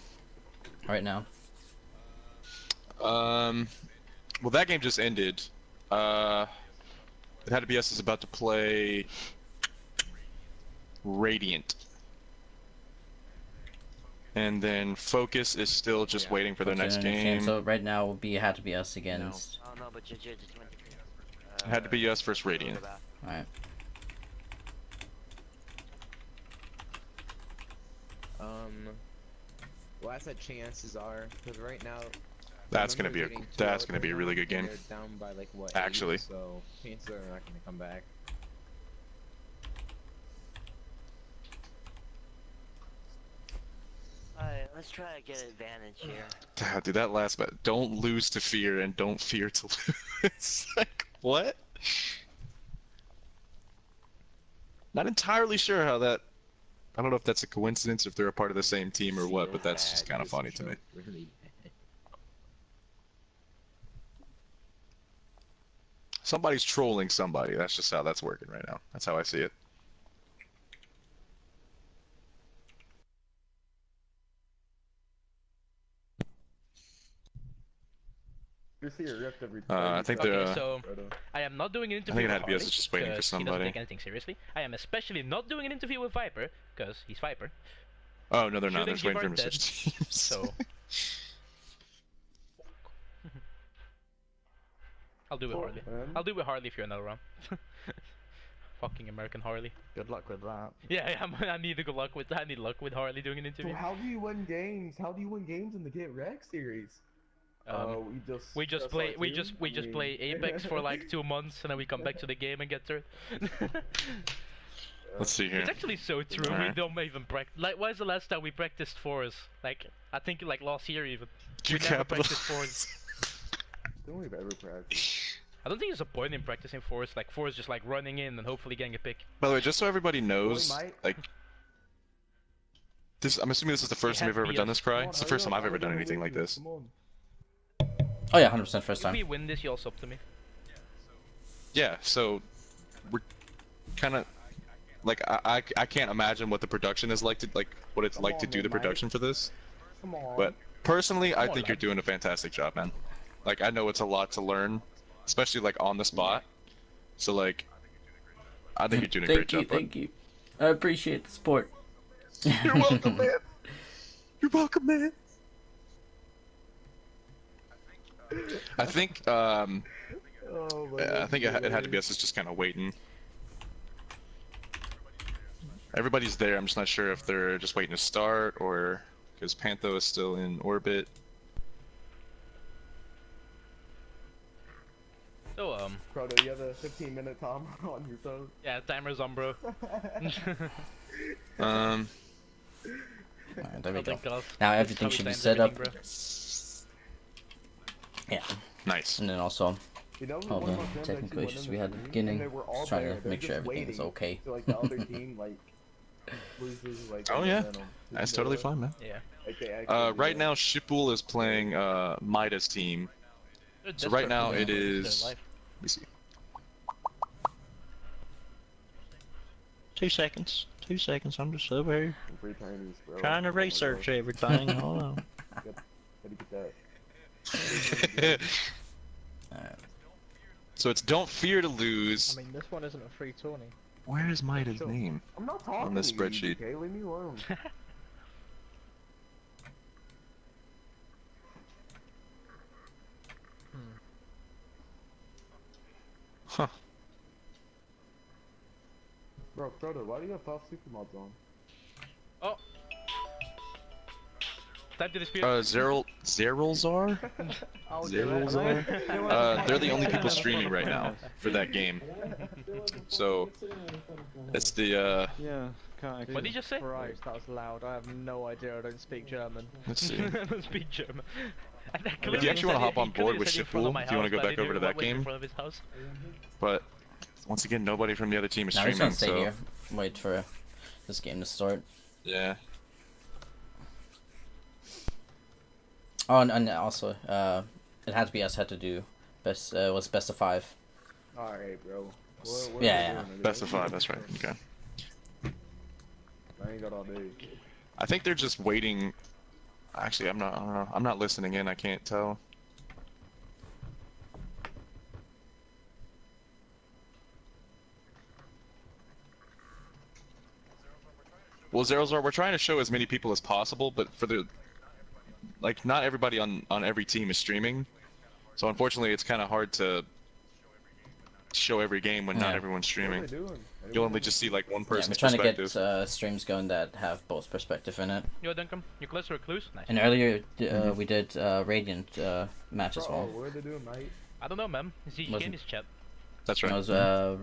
Right now. Well, that game just ended. It had to be us is about to play Radiant. And then Focus is still just waiting for their next game. So right now will be had to be us against. Oh no, but just went It had to be us versus Radiant. Alright. Well, I said chances are, because right now. That's gonna be a really good game. They're down by like what? Actually. 8, so chances are not gonna come back. Alright, let's try to get advantage here. Dude, that last bet. Don't lose to fear and don't fear to lose. Like, what? Not entirely sure how that. I don't know if that's a coincidence, if they're a part of the same team or what, but that's just kind of funny to me. Really bad. Somebody's trolling somebody. That's just how that's working right now. That's how I see it. I think Okay, so I am not doing an interview I think it with had to be us Harley, just waiting for 'cause he doesn't somebody. take anything seriously. I am especially not doing an interview with Viper, because he's Viper. Oh no, they're not. They're Shooting just waiting for him keyboard to switch teams. So I'll do it with Harley. I'll do it with Harley if you're another round. Fucking American Harley. Good luck with that. Yeah, I need good luck with. I need luck with Harley doing an interview. So how do you win games? How do you win games in the Get Wrecked series? We just play Apex for like 2 months and then we come back to the game and get through. Let's see here. It's actually so true. We Alright. don't even practice. Like, when's the last time we practiced fours? Like, I think like last year even. You We never capital. practiced fours. Don't we've ever practiced. I don't think there's a point in practicing fours. Like fours just like running in and hopefully getting a pick. By the way, just so everybody knows, might. like, this. I'm assuming this is the first time we've ever done this, Cry. It's the first time I've ever done anything like this. Come on. Oh yeah, 100% first If time. we win this, you'll sub to me. Yeah, so we're kind of like I can't imagine what the production is like to what it's like to do the production for this. Come on. But personally, I on, think you're lad. doing a fantastic job, man. Like I know it's a lot to learn, especially like on the spot. So like, I think you're doing a great job. bud. Thank you. I appreciate the support. You're welcome, man. You're welcome, man. I think Oh my I think it had to be us just kind of waiting. Everybody's there. I'm just not sure if they're just waiting to start or because Pantho is still in orbit. So Proto, you have a 15-minute timer on your phone. yeah, timer's on, bro. Alright, there we Oh, go. thank God. Now everything That's should how be we set timed up. everything, bro. Yeah, Nice. and then also You know, all one the of my friends technical actually went issues in we the had at the stream, beginning. and they were all Just trying there. to They're make sure just everything is waiting okay. So like the other team like loses like. Oh yeah, momentum. that's totally fine, man. Yeah. Like, they actually, Right now, Shipul is playing Maida's team. Dude, So that's right now perfect. it It's is. their Let life. me see. 2 seconds. 2 seconds. I'm just over here free Chinese, bro. trying to Oh my research God. everything. Hold on. Gotta get that. So it's don't fear to lose. I mean, this one isn't a free tourney. Where is Maida's Sure. name? I'm not talking On this to you, spreadsheet. Okay, leave me alone. Huh. Bro, Proto, why do you have 5 super mods on? Oh. Time to dispute. Zeralzar? Oh, Zeralzar? They're the only people streaming right now for that game. So, it's the, Yeah, can't What did you just say? Christ, that was loud. I have no idea. I don't speak German. let's see. I don't speak German. If you actually want to hop on board with Shipul, if you want to go back over to that game, In front of his house. but once again, nobody from the other team is Now we're just streaming, gonna stay so here, wait for this game to start. yeah. Oh, and also, it had to be us had to do Best was best of 5. Alright, bro. Yeah. Best of 5. That's right. Okay. I ain't got all day. I think they're just waiting. Actually, I don't know. I'm not listening in. I can't tell. Well, Zerozar, we're trying to show as many people as possible, but for the like, not everybody on every team is streaming, so unfortunately, it's kind of hard to show every game when not everyone's streaming. You'll only just see like one person's we're trying perspective. to get streams going that have both perspective in it. Yo, Duncan, you close or clues? Nice. And earlier we did Radiant match as well. What are they doing, mate? I don't know, man. He came his chat. That's right. It was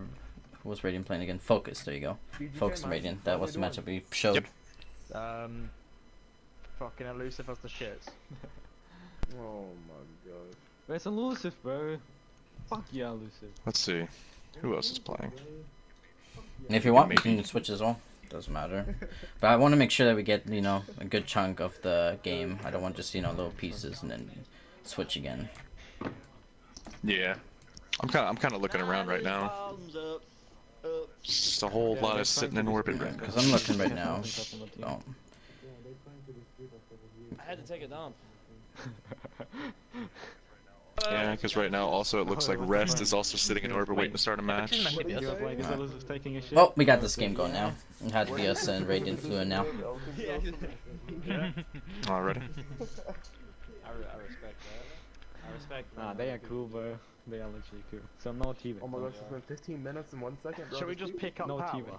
who was Radiant playing again? Focus. There you go. Focus and Radiant. That was the matchup we showed. Yep. Fucking elusive as the shits. Oh my god. Where's elusive, bro? Fuck yeah, elusive. Let's see. Who else is playing? And if you want, you can switch as well. Doesn't matter. But I want to make sure that we get, you know, a good chunk of the game. I don't want just, you know, little pieces and then switch again. Yeah. I'm kind of looking around right now. Just a whole lot of sitting in orbit right now. Because I'm looking right now. Oh. I had to take a dump. Yeah, because right now also it looks like Rest is also sitting in orbit waiting to start a match. Oh, we got this game going now. It had to be us and Radiant flew in now. Already. I respect that. I respect that. Nah, they are cool, bro. They are literally cool. So no TV. Oh my gosh, it's been 15 minutes and 1 second, bro. Should we just pick up No power? teabag.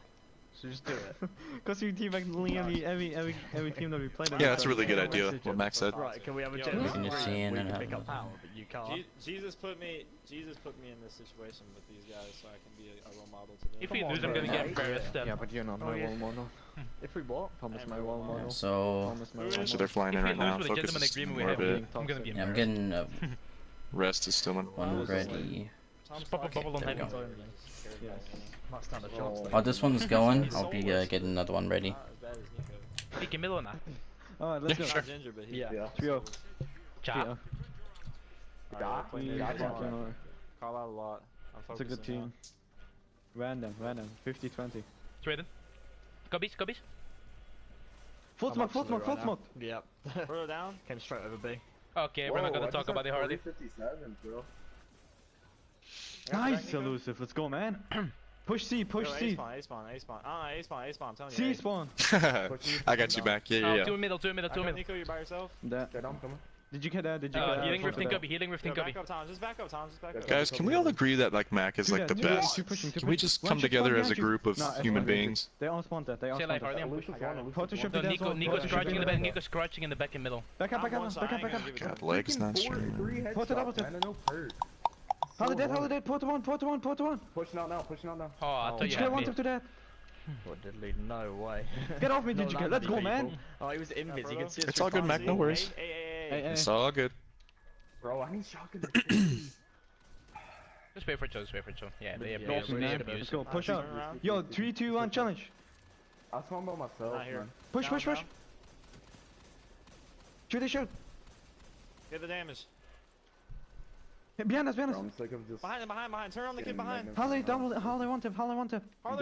Should we just do it? Cause you teabag every team that we played. Yeah, that's a really good idea, what Max said. Right, can we have a Yo, chat? we can just see in We and can have pick up a- power, but you can't. Jesus put me in this situation with these guys so I can be a role model to them. If we lose, I'm gonna get embarrassed. Yeah, but you're not my role model. If we what? Thomas, my role model. So, Thomas, my role model. So they're flying in If we right now. lose with a Focus gentleman is agreement in we have, orbit. I'm gonna be yeah, I'm embarrassed. getting Rest is still in. one ready. Just pop a bubble on there we heavy. go. Yes. Might stand a chance. While this one's going, I'll be getting another one ready. Not as bad as Nico. Pick in middle or not? Alright, let's Yeah, go. sure. Ginger, but he. Yeah. Trio. Chop. Alright, we're playing Yeah, this game. alright. Call out a lot. I'm It's a good focusing team. Random. 50-20. Traden. Cubbies. Full smoke, full smoke. Yep. now. Further down. Came straight over B. Okay, we're not gonna talk about it hardly. 57, bro. Nice, elusive. Let's go, man. Push C, push Yo, C. A spawn. A spawn, I'm telling you. C hey. spawn. I got you back. Yeah. Two in middle. I got Nico, you're by yourself. That. Okay, I'm coming. Did you get that? Did you get that? Healing rifting Fuck it cubby. Healing rifting Yo, cubby. back up, Tom. Just back up, Tom. Just back up. Guys, can we all agree that like Mac is Do like the that, do that, best? keep pushing, keep Can we pushing. just One come shoot, together one as a shoot. group of No, human beings? They all spawned that. They all Say spawned life, that. Harley. Photo should be No, there. Nico's crouching in the back. Nico's crouching in the back and middle. Back up. God, legs not streaming. Headshots, Put it up, man, and no hurt. Holiday, port one. Pushing out now. Oh, I thought you Did you had get one me. to that? What did lead? No way. Get off me, did you get? Let's go, man. Oh, he was invis. You can see his It's all good, Mac. No worries. Hey, It's all good. Bro, I need shotgun. Just wait for it, Yeah, they Go off me, man. abuse. Let's go, push up. Yo, 3, 2, 1, challenge. I spawned by myself, Not here. man. Push. Shoot. Get the damage. Hey, behind us. Bro, I'm sick of just... Behind. Turn on the kid behind. Harley one tip. Harley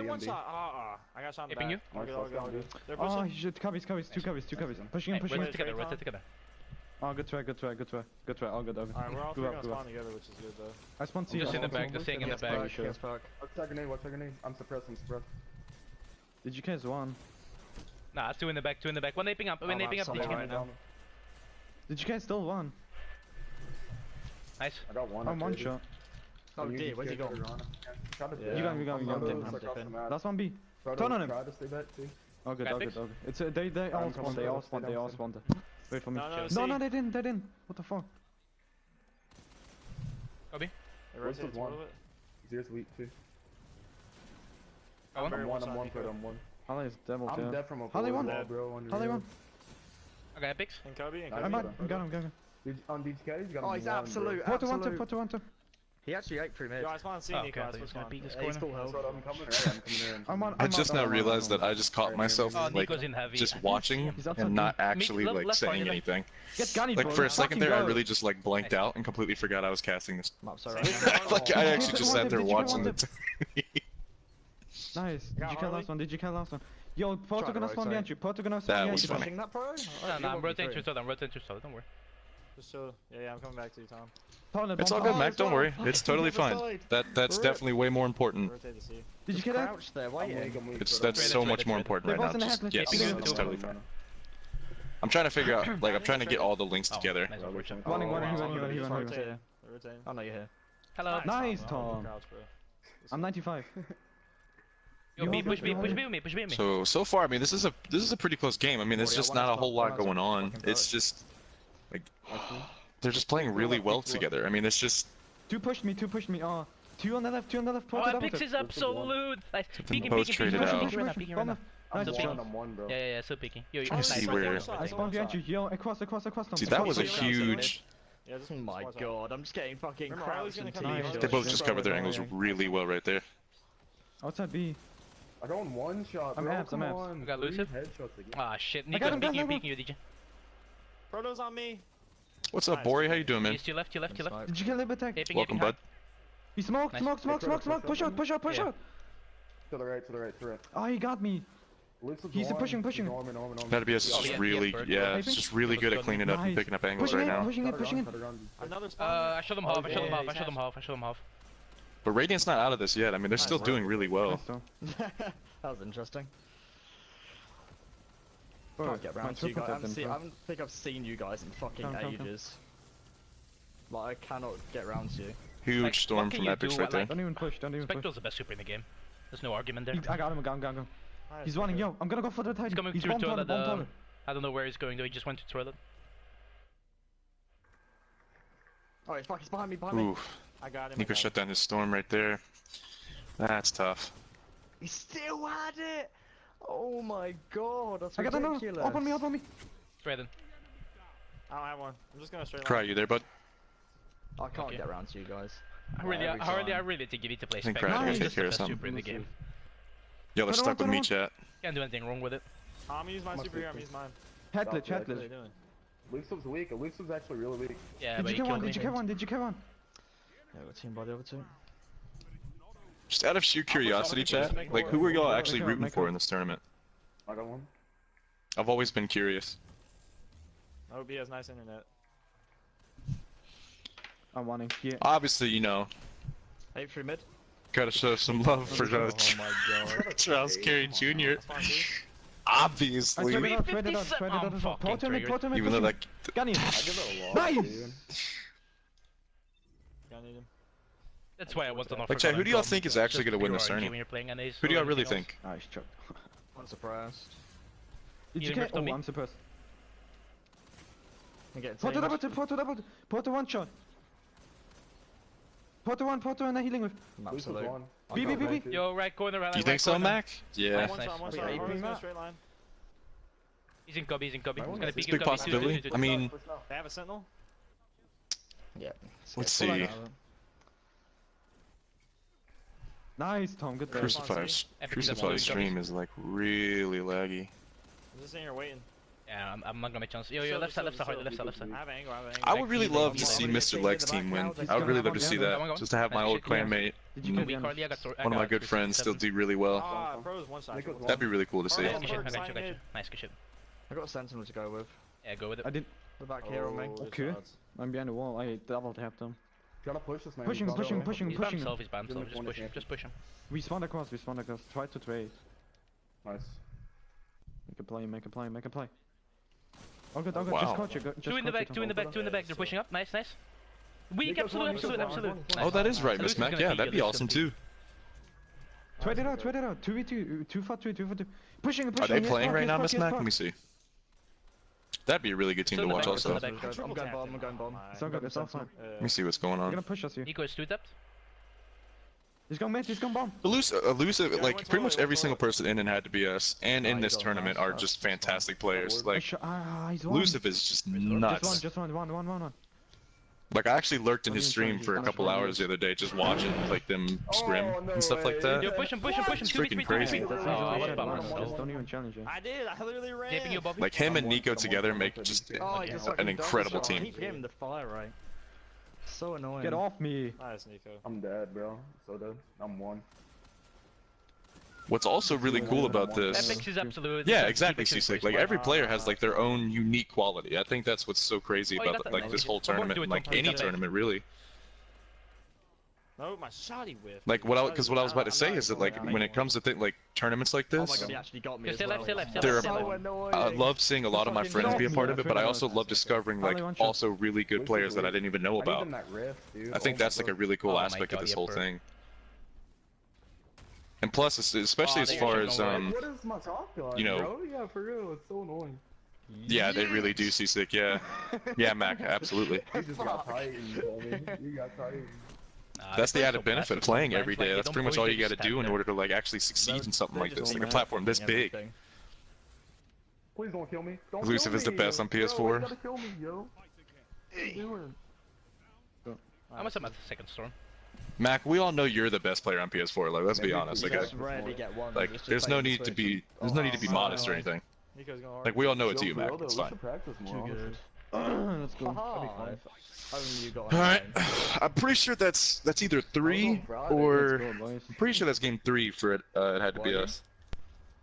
DMD. one shot. I got shot in the Aping back. you? All good. They're Oh, pushing. he should cubbies. Two cubbies. Pushing Hey, in. we're together. Oh, good try. All good. Alright, we're all three Go gonna up. spawn together, which is good though. I spawned C. Just in the back, just staying in the back. What's that grenade? I'm suppressed. Did you catch one? Nah, two in the back. One aping up. Did you right now. Did you catch still one? Nice. I got one. Oh, one shot. Oh, D, where's he going? You got him. Last one B. Turn on him. Try to stay back, too. All good. Graphics? It's they all spawned. Wait for me. No, No, they didn't. What the fuck? Copy. They rotated one. a little bit. Zero's weak, too. Got one? Very I'm one one, shot, I'm one. Holly is double I'm kill. dead from a Holly forward won. wall, bro. On your Holly real. won. Okay, epics. And Kobe. I I'm out. Got him. On DTK, he's got him. Oh, he's one, absolute. Put one tip. He actually ate pretty mid. Yo, I spawned C, Oh, Nico. okay, I I thought he was gonna spawned. peek this Yeah, he's corner. full health. I'm coming in. I'm on. I just now realized that I just caught myself Oh, like Nico's in heavy. just watching He's outside and not me. actually Left- like left saying corner. anything. Get Gunny, Like bro. for a second Fucking there, I go. really just like blanked out and completely forgot I was casting this. Map, sorry. Like I actually just sat there Did you get watching one it. Nice. Did Got you kill Harley? last one? Did you kill last one? Yo, Porto Try to gonna spawn rotate. behind you. Porto gonna That spawn was behind funny. you. That, bro? No, I'm rotating to solid. I'm rotating to solid. Don't worry. Just chill. Yeah, I'm coming back to you, Tom. Toilet It's all bomb. good, Mac. Don't worry. It's totally fine. Side. That's Rip. definitely way more important. Rotate to C. Did you Just kill that? crouch there, waiting. That's so much more important They're right now. both in the Just, headless. yes, Keeping it's it totally fine. I'm trying to figure out, like, I'm trying to get all the links together. Nice one. Running, running, Just running, running, running. rotate. Rotate. Oh no, you're here. Hello. Nice, Tom. Tom. Crouch, bro. I'm 95. Yo, B, push B, push B with me, push B with me. So far, I mean, this is a pretty close game. I mean, there's just not a whole lot going on. It's just like they're just playing really well together. I mean, it's just Two pushed me. Oh, two on the left. Oh, Porto double Pix tip. is absolute. Nice. Peeking, both peeking, traded peeking, out. peeking right now, peeking right now. Nice still one. peeking. Yeah, still peeking. Yo, trying to see where. I spawned behind you. Yo, across, Tom. See, that was a Across. huge. Yeah, just Oh my watch out. god, I'm just getting fucking Remember, Harley's crouched gonna and come teased. behind They us. both just covered their angles really well right there. Outside B. I got one shot, I'm bro. abs, I'm Come abs. on. We got Lucid? Headshots again. Ah, shit. I got Nico's him, peeking you, got him. peeking you, DJ. Proto's on me. What's up, Bori? How you doing, man? He's to your left, to your left, to your left. Did you kill him attack? Aping, Welcome, aping bud. hard. He smoked, Nice. smoke. Push out. Yeah. To the right. Oh, he got me. Lucid He's on. pushing. He's on me. That'd be us Oh, just yeah, really, yeah, it's just really good at cleaning up and Nice. picking up angles Pushing right now. pushing in. Another spawn. I shot him half, I shot him yeah, half, I he's shot him half, I shot him half. But Radiant's not out of this yet. I mean, they're still doing really well. Nice, Tom. That was interesting. Bro, Can't get my round to you triple guys. tapped him, I bro. don't think I've seen you guys in fucking Come. ages. Like, I cannot get round to you. Huge Like, storm what can from you Epics do? right there. Don't even push. Spectre's the best super in the game. There's no argument there. I got him. Nice, He's running. okay. Yo, I'm gonna go for the Titan. He's coming He's through bomb toilet, toilet. I don't know where he's going though, he just went to toilet. Oh, he's behind me. Oof. I got him. Nico shut down his storm right there. That's tough. He still had it! Oh my god, that's I got another. ridiculous. Up on me. Straight in. I don't have one. I'm just gonna straight Cry, line. you there, bud? I can't Okay. get round to you guys. I really think you need to play think Spectre. Crash He's can just take care the of best something. super in the game. Yo, let's Put it stuck on, with put it me, on. chat. Can't do anything wrong with it. I'm gonna use my super here. I'm gonna use mine. Headlet. What are you doing? Lucid's weak. Lucid's actually really weak. Yeah, Did but you he kill one? killed me. Did you kill one? Yeah, we're team by the other two. Just out of sheer curiosity, chat, like, who are y'all actually rooting for in this tournament? I got one. I've always been curious. I hope he has nice internet. I'm wanting. Yeah. Obviously, you know, 8-3 mid. gotta show some love for Oh my god. CharlesCarry Jr. Spawn C. Obviously. Trade it out. Porto mid. Even though, like, Gunny. I give it a loss, Nice! dude. Gotta need him. That's why I want to know. Like, chat, who do y'all think is actually gonna win this tournament? When you're playing NAs Who do or y'all really anything else. think? Nice chop. I'm surprised. Did you You kill? ripped on me? Oh, I'm surprised. I'm getting Porto teamed. double. Porto one shot. Porto and a healing with. Lucid's Absolute. one. B, B, B, B. Yo, right corner, right Do you right think so, corner. Mac? Yeah. One shot, one Wait, shot. are you Harley's doing going that? straight line. He's in cubby, He's gonna It's peek a big in cubby. possibility. I mean, They have a sentinel. Yeah. let's Pull see. out. Nice, Tom. Good play. Crucify's Epic is absolute stream is like really laggy. I'm just sitting here waiting. Yeah, I'm not gonna make chance. Yo, Chill, left side, chill, hard, chill. left side. I have angle. I would really love to healing. see Mr. Leg's team win. I would really love to see that, just to have my old clanmate, Did you One kill of Gunny? my good friends, still do really well. Ah, pro's one shot. Nico's That'd be really cool to see. Alright. Nice, good shit. Nice, good shit. I got a sentinel to go with. Yeah, go with it. I didn't. They're back here on me. Okay. I'm behind the wall. I double tapped him. Gotta push this man. Pushing. He's by Pushing. himself, he's by himself. Give him Just push him. We spawned across. Try to trade. Nice. Make a play. Oh good. Wow. Just coach it. Two in the back. They're pushing up. Nice. Weak, Nico's one, absolute. Oh, that is right, Miss Lucy's Mac. gonna Yeah, peek that'd be you, awesome too. Trade it out. 2v2. 2v3. Pushing. Are they Yes, playing Park, right yes, now, Park, Miss yes, Mac? Park. Let me see. That'd be a really good team to watch also. Still in the back. I'm going bomb. It's all good. It's all fine. Let me see what's going They're on. gonna push us here. Nico is 2 tapped. He's going mid. He's going bomb. Elusive, Yeah, like what's pretty much all- every what's single all- person in and had to be us, and in Oh, this you got tournament nice are shot. just fantastic players. Like He's one. Elusive is just nuts. Just one. Like I actually lurked in his stream for a couple hours the other day, just watching like them scrim and stuff like that. Yo, push him, push him, push him. It's freaking crazy. Oh, what about myself? Don't even challenge him. I did. I literally ran. Taping you, Bobby? Like him and Nico together make just an incredible team. Keep him the fire right. So annoying. Get off me. Nice, Nico. I'm dead, bro. So dead. I'm one. What's also really cool about this... Epics is absolute. Yeah, exactly, C6. Like every player has like their own unique quality. I think that's what's so crazy about like this whole tournament, like any tournament really. No, my shotty whiff. Like what I was about to say is that like when it comes to like tournaments like this, I love seeing a lot of my friends be a part of it, but I also love discovering like also really good players that I didn't even know about. I think that's like a really cool aspect of this whole thing. And plus, especially as far as what is my talk like, you know, bro? Yeah, for real, it's so annoying. Yeah, they really do see sick. Yeah, yeah, Mac, absolutely. You just got Titans, homie. You got Titans. That's the added benefit of playing every day. That's pretty much all you got to do in order to like actually succeed in something like this, like a platform this big. Please don't kill me. Elusive is the best on PS4. Bro, you gotta kill me, yo. What are you doing? I must have my second storm. Mac, we all know you're the best player on PS4. Like, let's be honest. Like, there's no need to be modest or anything. Like, we all know it's you, Mac. It's fine. Let's go. Alright, I'm pretty sure that's either 3 or I'm pretty sure that's game 3 for it. It had to be us.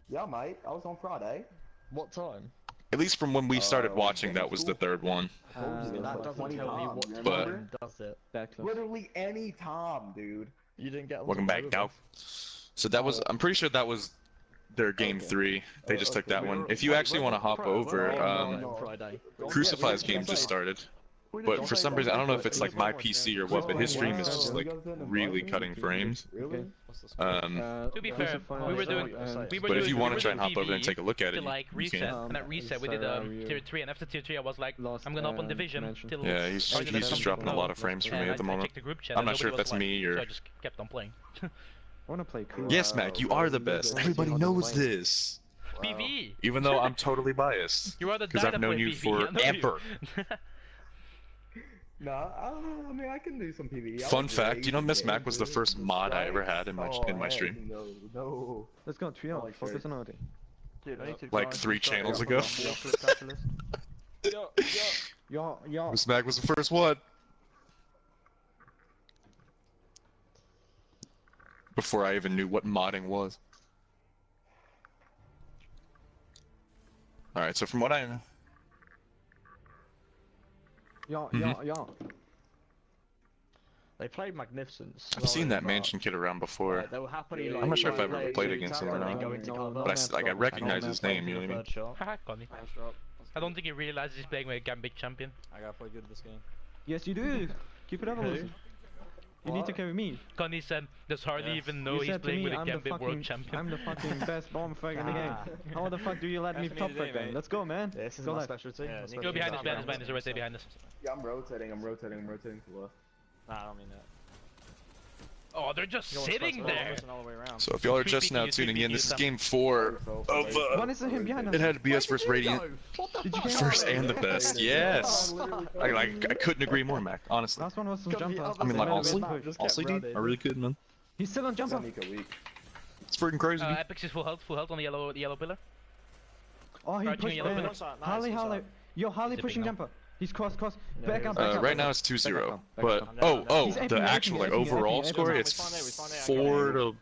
Yeah, mate. I was on Friday. What time? At least from when we started watching, that was the third one. That doesn't tell me what But time does it. Literally any time, dude. You didn't get. Welcome back, Dow. So that was, I'm pretty sure that was their game 3. They just took that one. If you actually want to hop over, Crucify's game just started. But for some reason, I don't know if it's like my PC or what, but his stream is just like really cutting frames. To be fair, we were doing. But if you want to try and hop over there and take a look at it, like you reset, can. and at reset we did tier 3, and after tier 3 I was like, I'm gonna up on division till. Yeah, he's just dropping a lot of frames for me at the moment. I'm not sure if that's me or. So I just kept on playing. I wanna play cool. Yes, Mac, you are the best. Everybody knows this. PV. Even though I'm totally biased. You are the because I've known you forever. Nah, I mean I can do some PvE. Fun fact, you know Miss Mac was the first mod I ever had in my stream. No. Let's go trio. Focus on OD. Like 3 channels ago. Yo. Miss Mac was the first one. Before I even knew what modding was. Alright, so from what I... Yeah. They played magnificent. I've seen that mansion kid around before. I'm not sure if I've ever played against him or not. But I recognize his name, you know what I mean? Connie. I don't think he realizes he's playing with a Gambit champion. I gotta play good this game. Yes, you do. Keep it up, Wilson. You need to carry me. Connie said, does hardly even know he's playing with a Gambit world champion. I'm the fucking best bomb frag in the game. How the fuck do you let me top frag then? Let's go, man. This is my specialty. Go behind us, there's right there behind us. Yeah, I'm rotating to the left. Nah, I don't mean that. Oh, they're just sitting there! So if y'all are just now tuning in, this is game 4 of it had to be us versus Radiant. First and the best, yes! I couldn't agree more, Mac, honestly. Last one was some jumper. I mean, like, honestly, dude, I really could, man. He's still on jumper. It's freaking crazy. Epic is full health on the yellow pillar. Oh, he pushed there. Harley. Yo, Harley pushing jumper. He's cross. Back up. Right now it's 2-0. But the actual like overall score, it's 4 to.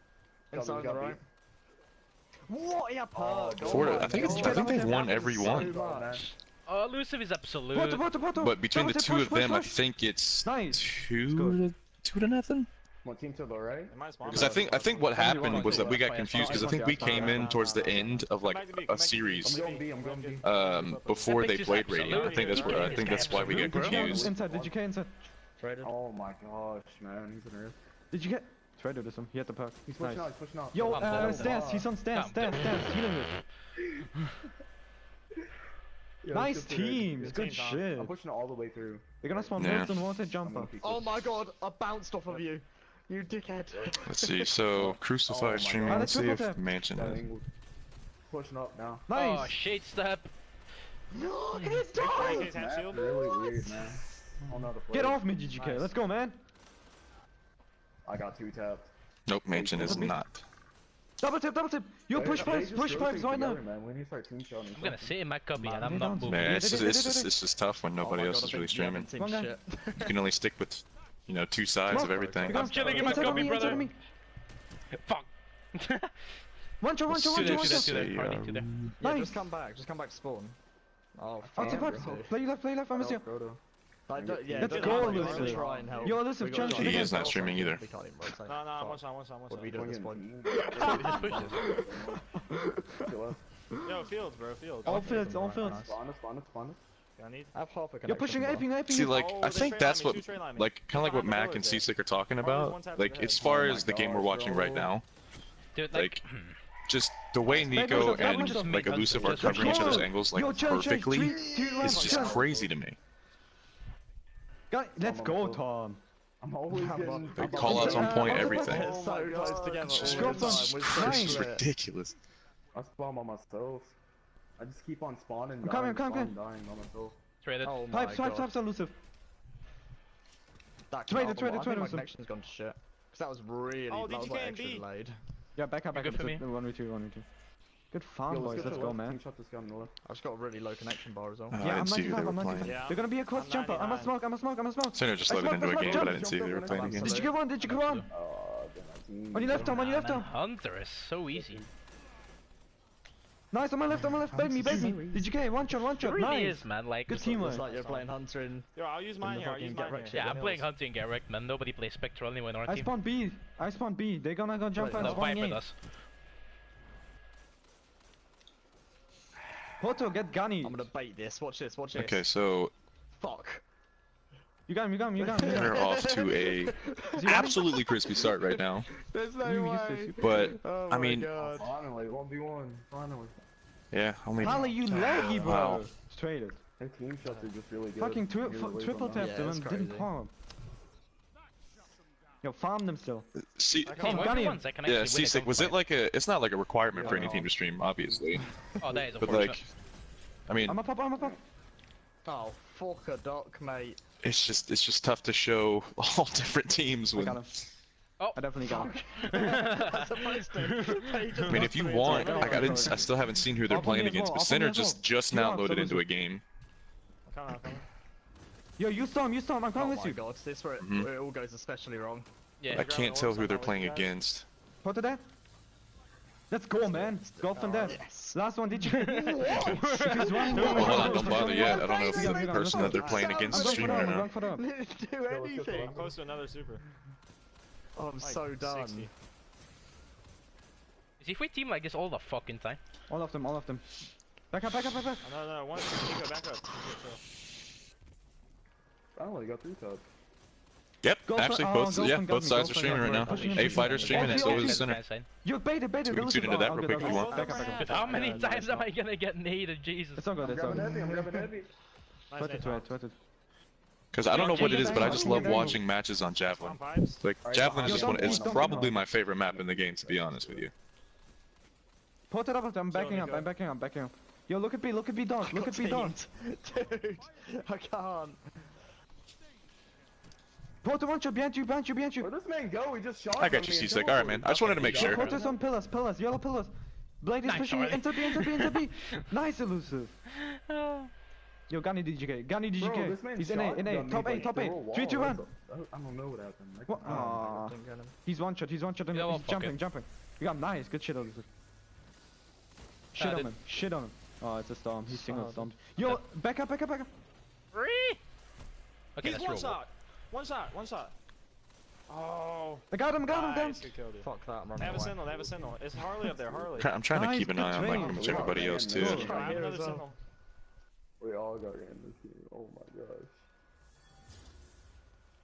What? Yeah, 4 to. I think they've won every one. Elusive is absolute. But between the two of them, I think it's 2 to nothing. What team to the right? Because I think what happened was that we got confused because I think we came in towards the end of like a series before they played Radiant. I think that's why we got confused. Inside, did you get inside? Oh my gosh, man, he's an earth. Did you get? Trader this him. He had the perk. He's pushing out. Yo, stairs. He's on stairs. Healing it. Nice teams. Good shit. I'm pushing it all the way through. They're gonna spawn most unwanted jumper. Oh my god, I bounced off of you. You dickhead. Let's see, so Crucify streaming, let's see if Mansion is. Pushing up now. Nice! Oh, shade step! No, he's dying! Really weird, man. I don't know how to play. Get off me, DGK. Nice. Let's go, man. I got 2 tapped. Nope, Mansion is not. Double tip, double tip. Yo, push pipes right now. Man. We need to start team shouting. I'm gonna sit in my cubby and I'm not moving. Man, it's just tough when nobody else is really streaming. You can only stick with, you know, 2 sides of everything. I'm chilling in my cubby, brother. Fuck. One shot. Yeah, just come back to spawn. Oh, fuck. Play left, I'm here. Yeah, let's go, Lucid. Yo, Lucid, challenge He is not streaming either. No, one shot. What do we do at this point? Yo, fields, bro, fields. All fields. Spawn. I have half a connection. You're pushing aping. See, like, I think that's what, like, kind of like what Mac and Seasick are talking about. Like, as far as the game we're watching right now, like, just the way Nico and, like, Elusive are covering each other's angles, like, perfectly, is just crazy to me. Let's go, Tom. I'm always getting... Like, call-outs on point, everything. So close together. It's ridiculous. I spawn by myself. I just keep on spawning. I'm coming. Dying by myself. Traded. Oh my god. Pipes, Elusive. Traded. My connection's gone to shit. Because that was really, that was like extra delayed. Yeah, back up. Good for me. 1v2. Good farm, boys. Let's go, man. I've just got a really low connection bar as well. Yeah, I'm see who they were not playing. They're gonna be a cross jumper. I'm a smoke. Center just loaded into a game, but I didn't see who they were playing against. Did you get one? On your left, Tom. Hunter is so easy. Nice, on my left. Bait me. Did you get one shot? It really Nice. is, man. Like, good teamwork. It's like you're playing Hunter in... Yo, I'll use mine here. Yeah, I'm playing Hunter and get wrecked, man. Nobody plays Spectral anyway in our I team. spawn B. They're gonna go jump and No, spawn Viper A. does. Poto, get gunny. I'm gonna bait this. Watch this. Okay, so Fuck. You got him. they're off to a absolutely crispy start right now. There's no way. But Oh I mean, Finally, 1v1. Finally. yeah, only. Holly, you laggy, bro. Wow. Traded. Their team shots are just really good. Fucking triple tapped them and didn't palm. Yo, farm them still. See, Come, gunny him. yeah, Seasick, was it like a? It's not like a requirement for any team to stream, obviously. Oh, that is a But fortune. like, I mean, I'm a pop. Oh, fuck a doc, mate. it's just tough to show all different teams I when. got him. Oh, I definitely got him. That's supposed to. I mean, if you want, I still haven't seen who they're playing against, but Center just now loaded into a game. I'm coming. Yo, you storm. I'm coming with you. Oh my god, this is where it all goes especially wrong. yeah. I can't tell who they're playing against. Put it there. Let's go, man. Go from there. Yes. Last one, did you? Well, hold on, don't bother yet. I don't know if the person that they're playing against is streaming right now. Didn't do anything. I'm close to another super. Oh, I'm so done. 60. See, if we team like this all the fucking time. All of them. Back up. No, one super, back up. Finally, got 3 taps. Yep, Go for- actually, oh, both go yeah, from both Gummy, sides go are from streaming right Gummy. now. Pushing him, A pushing fighter him. streaming, and so is Center. You baited. We can tune into that real quick if you want. Back up. How many times am I gonna get naded, Jesus? It's all good. I'm grabbing heavy. Tweeted. Because I don't know what it is, but I just love watching matches on Javelin. Like, Javelin is just one. It's probably my favorite map in the game, to be honest with you. Put it up. I'm backing up. Yo, look at B, dog. Look at B, dog. Dude, I can't. Put the one shot behind you. Where'd this man go? He just shot I got you, me and Seasick. killed Alright, me. man. I just wanted to make sure. Put this on pillars, yellow pillars. Blade is Nice, pushing already. into B. Nice, Elusive. Yo, Gunny DGK. Bro, this man He's in A. shotgunned me, Top but 8. through a wall. 3, 2, 1. I don't know what happened. What? Aww. He's one shot. And Yeah, well, he's fuck jumping. You got him. Nice. Good shit, Elusive. Shit on him. Oh, it's a storm. He's single stormed. Yo, back up. Three. Okay, He's that's real. One shot. Oh. I got him. Nice, you killed it. Fuck that, I'm running They have a away. signal. It's Harley up there, Harley. I'm trying to Nice, keep an good eye on like trade. pretty much everybody else too. I have another signal. We all got in this game. Oh my gosh.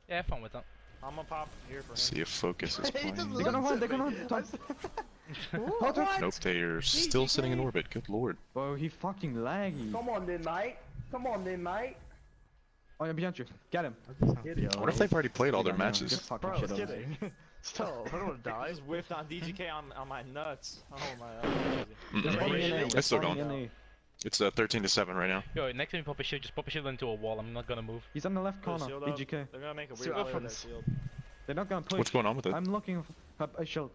Yeah, have fun with that. I'm gonna pop here for him. See if Focus is playing. They're gonna hunt. Nope, they are still sitting in orbit. Good lord. Bro, he fucking laggy. Come on then, mate. Oh, yeah, behind you. Get him. What if they've already played all their Good matches? fucking Bro, I shit was on kidding. Stop, I don't want to I die. just whiffed on DGK on my nuts. Oh my god. It's still going. It's 13-7 right now. Yo, next time you pop a shield, just pop a shield into a wall. I'm not gonna move. He's on the left corner. BGK. They're gonna make a weird Go play for with that this. shield. They're not gonna push. What's going on with it? I'm looking for a shield.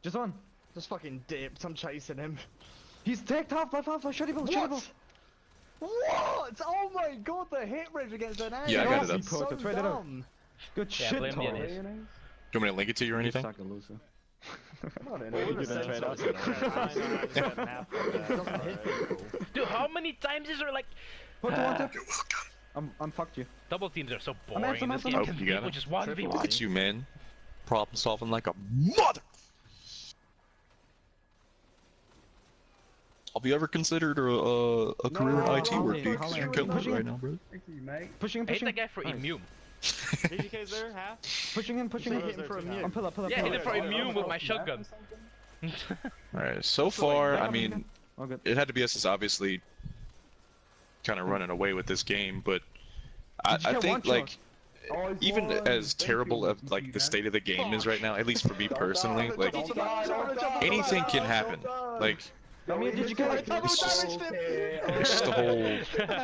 Just one. Just fucking dipped. I'm chasing him. He's tagged half. Shut him. What? What? Oh my god, the hit range against an angle. Yeah, I got it up. So dumb. Good Yeah, shit, blame the Tor. NAs. Do you want me to link it to you or anything? Suck a loser. Dude, how many times is there like... Put the one tip. I'm fucked you. Double teams are so I'm boring in this game. Oh, Because you got people it? just 1v1. Look at you, man. Problem solving like a mother. Have you ever considered a career in IT work, dude? Because you're killing it right now, bro. Thank you, mate. Pushing him. I hate that guy for immune. BGK's there, half. Pushing him. Hit him for immune. I'm pull up. Yeah, hit him for immune with my shotgun. Alright, so far, I mean, Oh, good. it had to be us is obviously kind of running away with this game, but I think, like, even as terrible of, like, the state of the game is right now, at least for me personally, like, anything can happen. Like, I mean, did you get it? it's just the whole,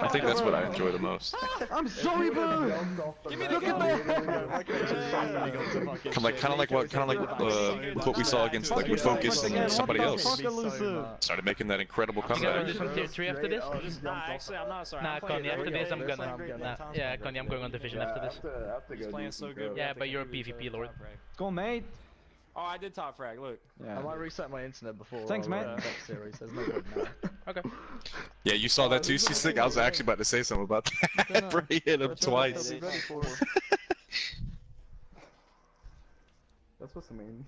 I think that's what I enjoy the most. I'm sorry, bro. Look at that. Kind of like what we saw against, like, with Focus and somebody else. Started making that incredible You gonna comeback. do some tier 3 after this? Nah, actually, I'm not sorry. Nah, I'm playing Connie, after very this I'm good. gonna... Playing Nah, great. yeah, Connie, I'm going on division after this. He's playing so good. Yeah, but you're a PvP lord. Go, mate. Oh, I did top frag, look. I might reset my internet before. Thanks, mate. Next series. There's no good now. Okay. Yeah, you saw that too, C-Stick? I was actually about to say something about that. Bro, he hit him twice. That's what's the main.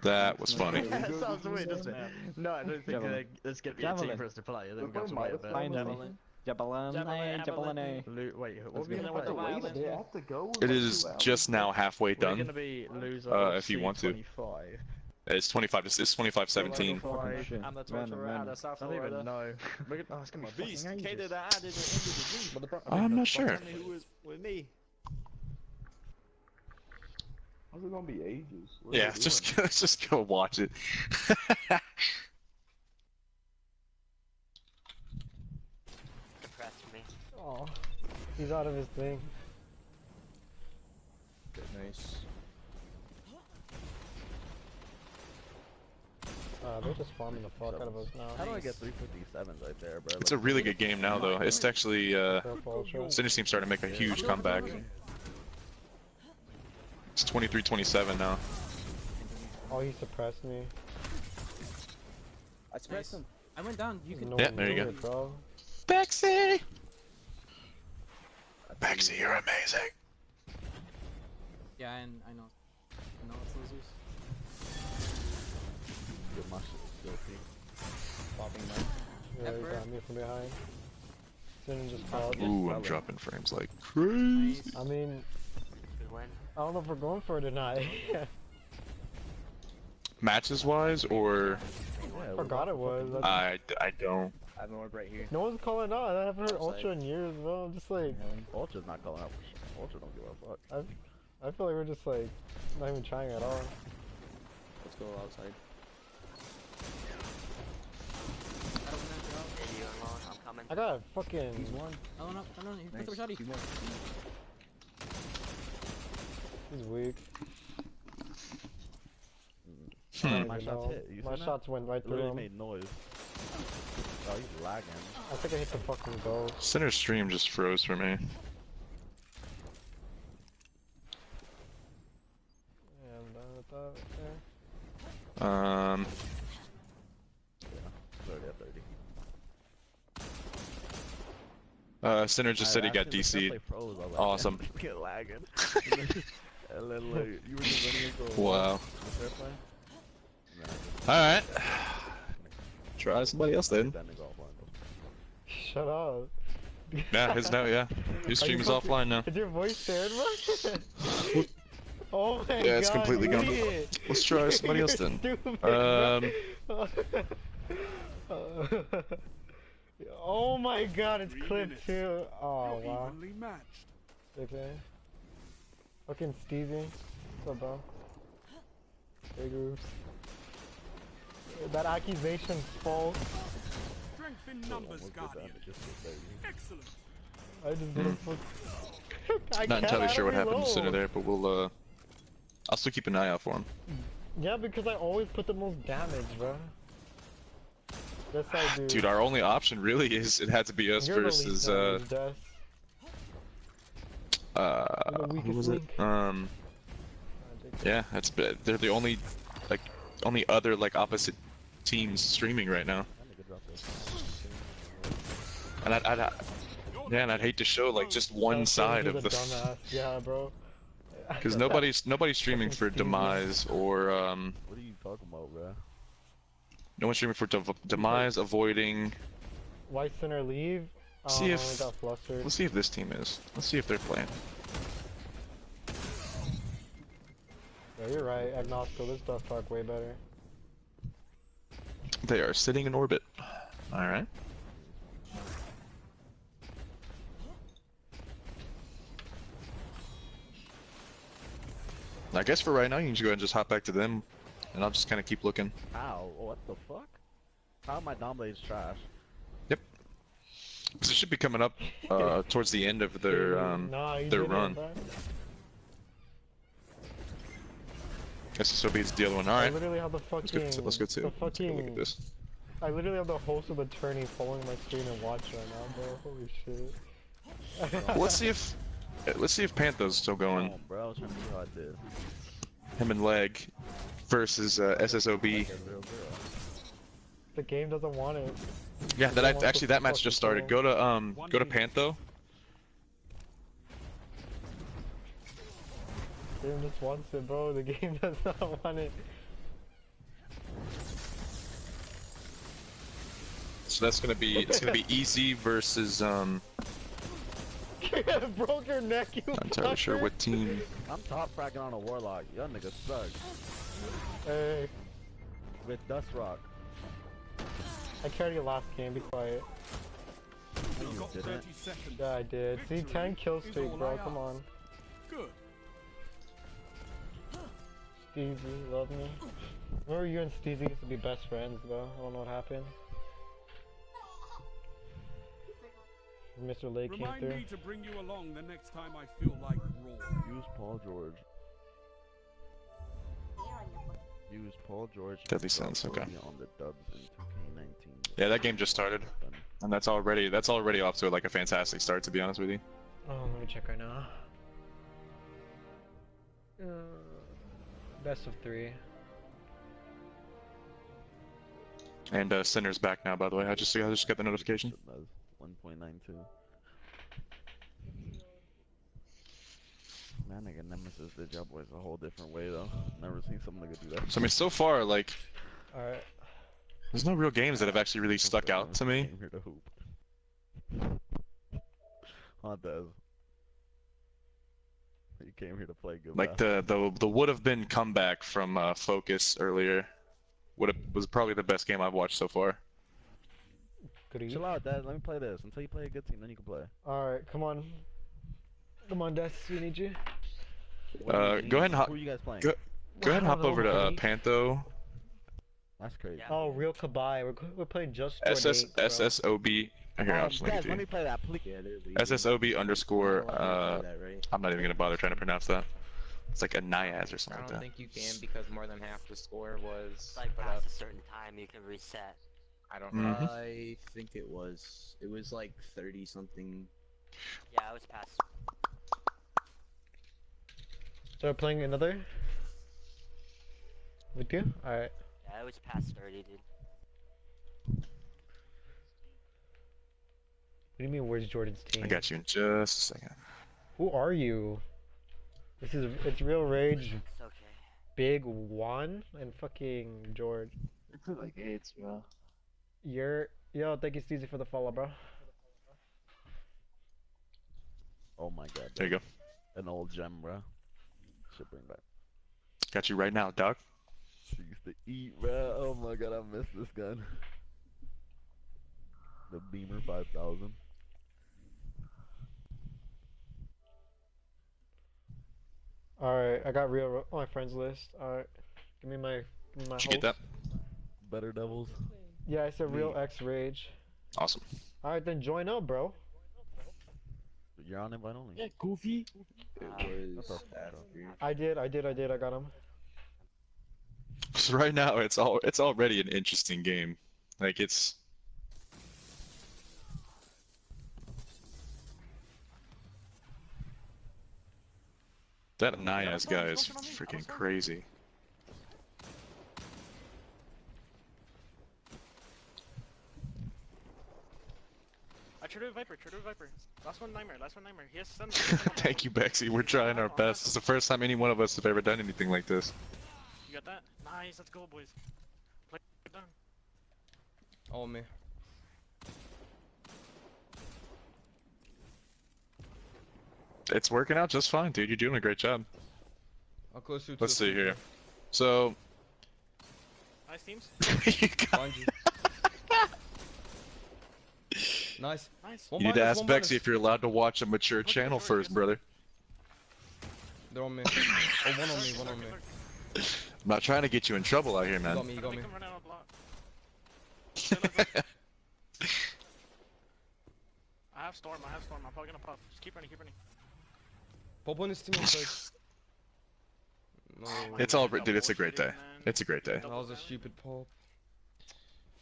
That was funny. That sounds weird, doesn't it? No, I don't think there's gonna be a team for us to play. I think we've got to wait a bit. Finally. Jabalane. Wait, what are we gonna play? They have to go. It is just now halfway We're gonna done. be loser. If you want to. 25. It's 25-17. I'm the torturer out of South I don't even Florida. know. Oh, it's gonna be Beast, fucking K ages. did that, I did the end of the beast. I'm not sure. Tell me who was with me. How's it gonna be ages? What are Yeah, they just go watch it. Depressed me. Oh, he's out of his thing. Nice. They're just farming the fuck out of us now. How do I get 357s right there, bro? It's a really good game now, though. It's actually, Sinner's team starting to make a huge comeback. It's 23-27 now. Oh, he suppressed me. I suppressed him. I went down. You can. No Yeah, one there you do go. it, bro. Bexy! Bexy, you're amazing. Yeah, and I know. I know it's losers. Good mush. Guilty. Popping Yeah, he got me from behind. Didn't just fall. Ooh, I'm dropping frames like crazy. I mean, I don't know if we're going for it or not. Matches wise, or I forgot it was. I don't. I have an orb right here. No one's calling out. I haven't heard Ultra in years, bro. I'm just like, Ultra's not calling out. Ultra don't give a fuck. I feel like we're just like not even trying at all. Let's go outside. I got a fucking. He's one. Oh no, he put the shotty. He's weak. My shots hit. You My seen shots went right that? through Literally him. made noise. Oh, he's lagging. I think I hit the fucking goal. Center stream just froze for me. Yeah, I'm done with that right there. Yeah, 30 at 30. Center just said he got DC'd. Awesome. Get lagging. And then like, you were just running into a Wow. fair play? Alright. Try somebody else then. Shut up. Yeah, yeah. His stream is offline now. Is your voice scared, bro? Oh my god. Yeah, it's completely gone. idiot. Let's try somebody else then. Stupid, oh my god, it's clipped too. Oh wow. Okay. Fucking Stevie. What's up, bro? Big groups. That accusation's false. Strength in numbers, Guardian. Excellent. I just did a fuck. Not entirely sure what happened to Center there, but we'll I'll still keep an eye out for him. Yeah, because I always put the most damage, bro. Yes, I do. Dude, our only option really is it had to be us You're versus who was it? Yeah, they're the only other like opposite teams streaming right now. And I'd hate to show like just one side of the. Dumbass. Yeah, bro. Because nobody's streaming for Demise or What are you talking about, bro? No one's streaming for Demise, avoiding. Why Center leave? Let's see if this team is. Let's see if they're playing. Yeah, you're right. Agnostical, this does talk way better. They are sitting in orbit. Alright. I guess for right now, you can just go ahead and just hop back to them, and I'll just kind of keep looking. Ow, what the fuck? How are my Dom blades trash? Yep. So it should be coming up towards the end of their run. SSOB is the other one. Alright. I literally have the fucking... Let's go too. Let's go look at this. I literally have the host of the tourney following my screen and watching right now, bro. Holy shit. Well, let's see if Panther's still going. Oh, bro, I was trying to see how I did. Him and Leg versus SSOB. The game doesn't want it. Yeah, that match just started. Go to Pantho. The game just wants it, bro. The game does not want it. So that's gonna be easy versus broke your neck, you Not entirely sure what team. I'm top fracking on a Warlock. Y'all niggas suck. Hey. With Dust Rock. I carried you last game, be quiet. You didn't. Yeah, I did. See, 10 kill streak, bro, come on. Good. Steezy, love me. Remember you and Steezy used to be best friends, bro? I don't know what happened. Mr. Lake came through. Remind me to bring you along the next time I feel like raw. Use Paul George. Use Paul George. Deadly Sense, okay. On the dubs in 2K19. Yeah, that game just started, and that's already off to like a fantastic start, to be honest with you. Oh, let me check right now. Best of 3. And Sinner's back now, by the way. I just got the notification. 1.92. Man, nigga, Nemesis did y'all boys a whole different way though. Never seen some nigga do that. So I mean, so far, like, alright. There's no real games that have actually really stuck out to me. Came here to hoop. Des. You came here to play good. Like the would have been comeback from Focus earlier. Was probably the best game I've watched so far. Chill out, Dad. Let me play this. Until you play a good team, then you can play. Alright, come on. Come on, Des. We need you. Go ahead and hop. Who are you guys playing? Go ahead and hop over to Pantho. That's crazy. Oh, Real Kabai. We're playing just SSOB. Here, I'll just link it to let me you. play that, please. SSOB underscore. I'm not even gonna bother trying to pronounce that. It's like a Niaz or something I like don't that. think you can because more than half the score was Like put past up. a certain time, you can reset. I don't know. I think it was like 30 something. Yeah, I was past. So we're playing another? With you? Alright. Yeah, it was past 30, dude. What do you mean, where's Jordan's team? I got you in just a second. Who are you? It's Real Rage, It's okay. Big One, and fucking George. Like AIDS, bro. Yo, thank you, Steezy, for the follow, bro. Oh my god. There you go. An old gem, bro. Should bring back. Got you right now, Doc. She used to eat, bro. Oh my god, I miss this gun. The Beamer 5000. Alright, I got my friends list. Alright. Give me my Did you get that? Better Devils. Yeah, I said Real X Rage. Awesome. Alright, then join up, bro. You're on invite only. Yeah, Goofy. It What's was up? I got him. So right now, it's already an interesting game. Like it's. That Nayas guy is freaking crazy. I tried to Viper, Last one Nightmare. He has stun. Thank you, Bexy. We're trying our best. It's the first time any one of us have ever done anything like this. You got that? Nice, let's go, boys. Play it done. Oh, me. It's working out just fine, dude. You're doing a great job. I'll close you to Let's the see super. here. So. Nice teams. You got- Find you. Nice. Nice. You need to ask Bexy if you're allowed to watch a mature channel first, brother. They're on me. Oh, one on me. I'm not trying to get you in trouble out here, man. You got me. I have storm. I'm probably gonna puff. Just keep running. Pop on his team first. No. It's all, dude. It's a great day. It's a great day. That was a stupid pop.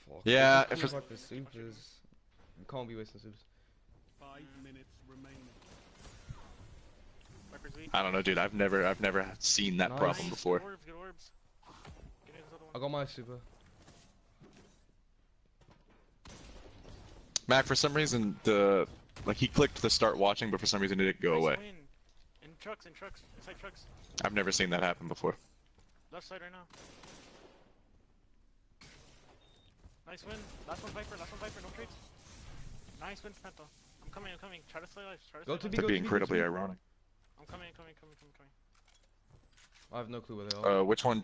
Fuck. Yeah, If it's like the supers. You can't be wasting supers. 5 minutes remaining. I don't know, dude. I've never seen that Nice. problem before. Good orbs. Get in this other one. I got my super. Mac, for some reason, he clicked the start watching, but for some reason it didn't go away. Win. In trucks. Inside trucks. I've never seen that happen before. Left side right now. Nice win. Last one Viper, no trades. Nice win, Penta. I'm coming. Try to slay life. That'd be incredibly ironic. I'm coming. I have no clue where they are. Which one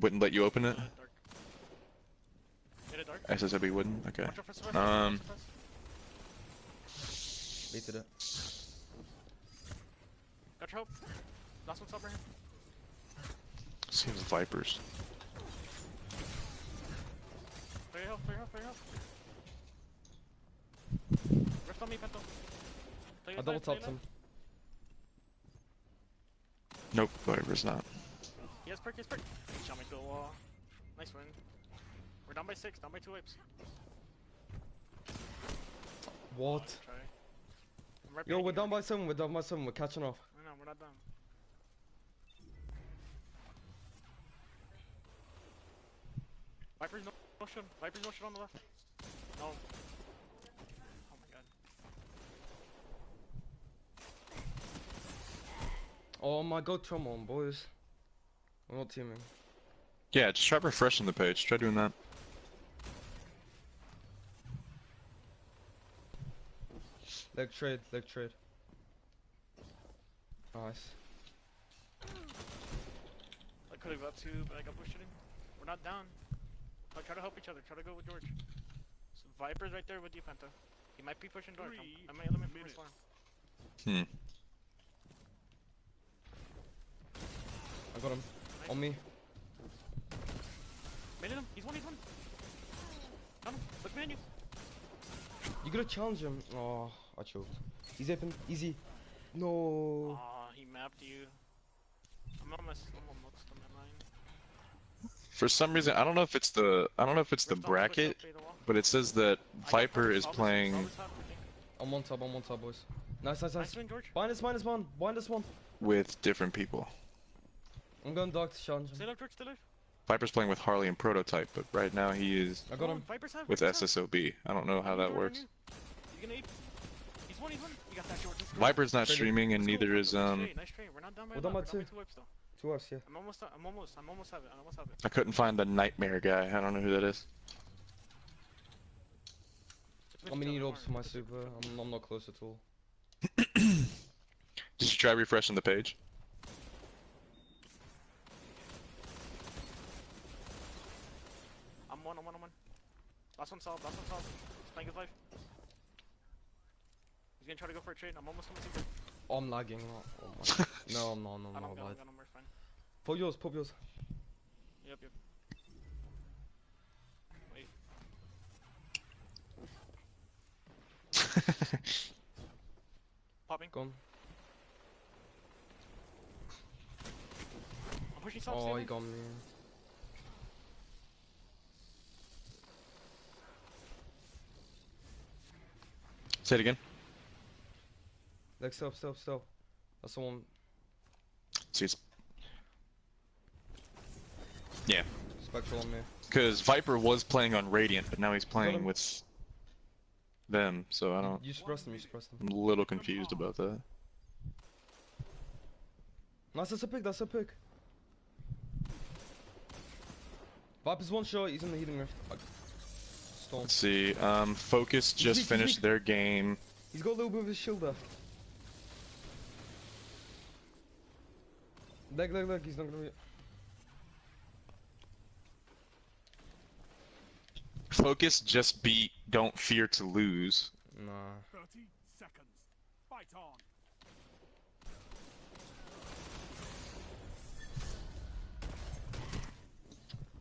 wouldn't let you open it? Dark. Hit it dark. SSB wouldn't? Okay. Watch out for suppress. Baited it. Got your help. Last one stop right here. Seems Vipers. Clear your health. Rift on me, Pento. I double tapped him. Nope, Vipers not. He has perk. Shot me to the wall. Nice win. We're down by 6, down by 2 wipes. What? Right Yo, we're down by 7. We're catching off. No, we're not done. Viper's no shot on the left. No. Oh my god. Oh my god, come on, boys. We're not teaming. Yeah, just try refreshing the page. Try doing that. Leg trade. Nice. I could have got 2, but I got pushed in. We're not down. I'll try to help each other. Try to go with George. So Viper's right there with you, Penta. He might be pushing George. I might eliminate from his farm. I got him. Nice. On me. Minute him. He's one. Got him. Look behind you. You gotta challenge him. Oh, I choked. He's open. Easy. No. Aw, he mapped you. I'm almost on that line. For some reason, I don't know if it's the bracket, but it says that Viper is playing I'm on top, boys. Nice. Nice win, George. Bind us one. with different people. I'm going dark to challenge him. Stay alive, George, stay alive. Viper's playing with Harley and Prototype, but right now he is I got him. with SSOB. I don't know how that works. He's gonna eat. He's one. You got that, George. Let's go. Viper's not streaming, and neither is Nice trade. We're not down by We're down by 2. 2 wipes though. 2 us, yeah. I'm almost have it. I couldn't find the Nightmare guy. I don't know who that is. I'm gonna need orbs for my super. I'm not close at all. Did you try refreshing the page? I'm one. Last one solved. He's playing his life. He's gonna try to go for a trade. I'm almost on the super. Oh, I'm lagging. Oh my. No, I'm not. I don't got him, we're fine. Pop yours. Yep. Wait. Popping. Gone. I'm pushing top. Oh, he got me. Say it again. Like, stop. That's the one. See, it's... Yeah. Spectral on me. Because Viper was playing on Radiant, but now he's playing with them, so I don't... You suppressed him. I'm a little confused about that. Nice, that's a pick. Viper's one shot, he's in the healing rift. Storm. Let's see, Focus just finished their game. He's got a little bit of his shield left. Leg, he's not gonna be... Focus just beat Don't Fear to Lose. Nah. 30 seconds. Fight on.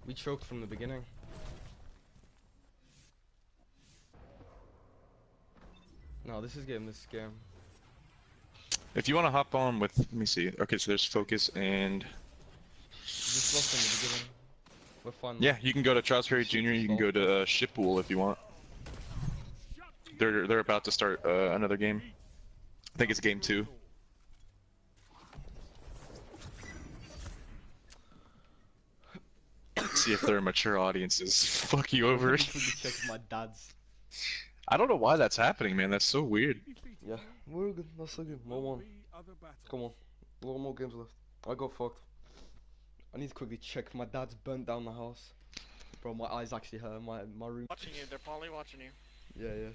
We choked from the beginning. No, this is game. If you want to hop on with, let me see. Okay, so there's Focus and... Just lost in the beginning. We're fine. Yeah, you can go to CharlesCarry Jr. You can go to Shippool if you want. They're about to start another game. I think it's game 2. See if they're mature audiences. Fuck you over. Check my dad's. I don't know why that's happening, man. That's so weird. Yeah, we're good. That's so good. More one. Come on. A lot more games left. I got fucked. I need to quickly check. My dad's burnt down the house. Bro, my eyes actually hurt. My room. Watching you. They're probably watching you. Yeah.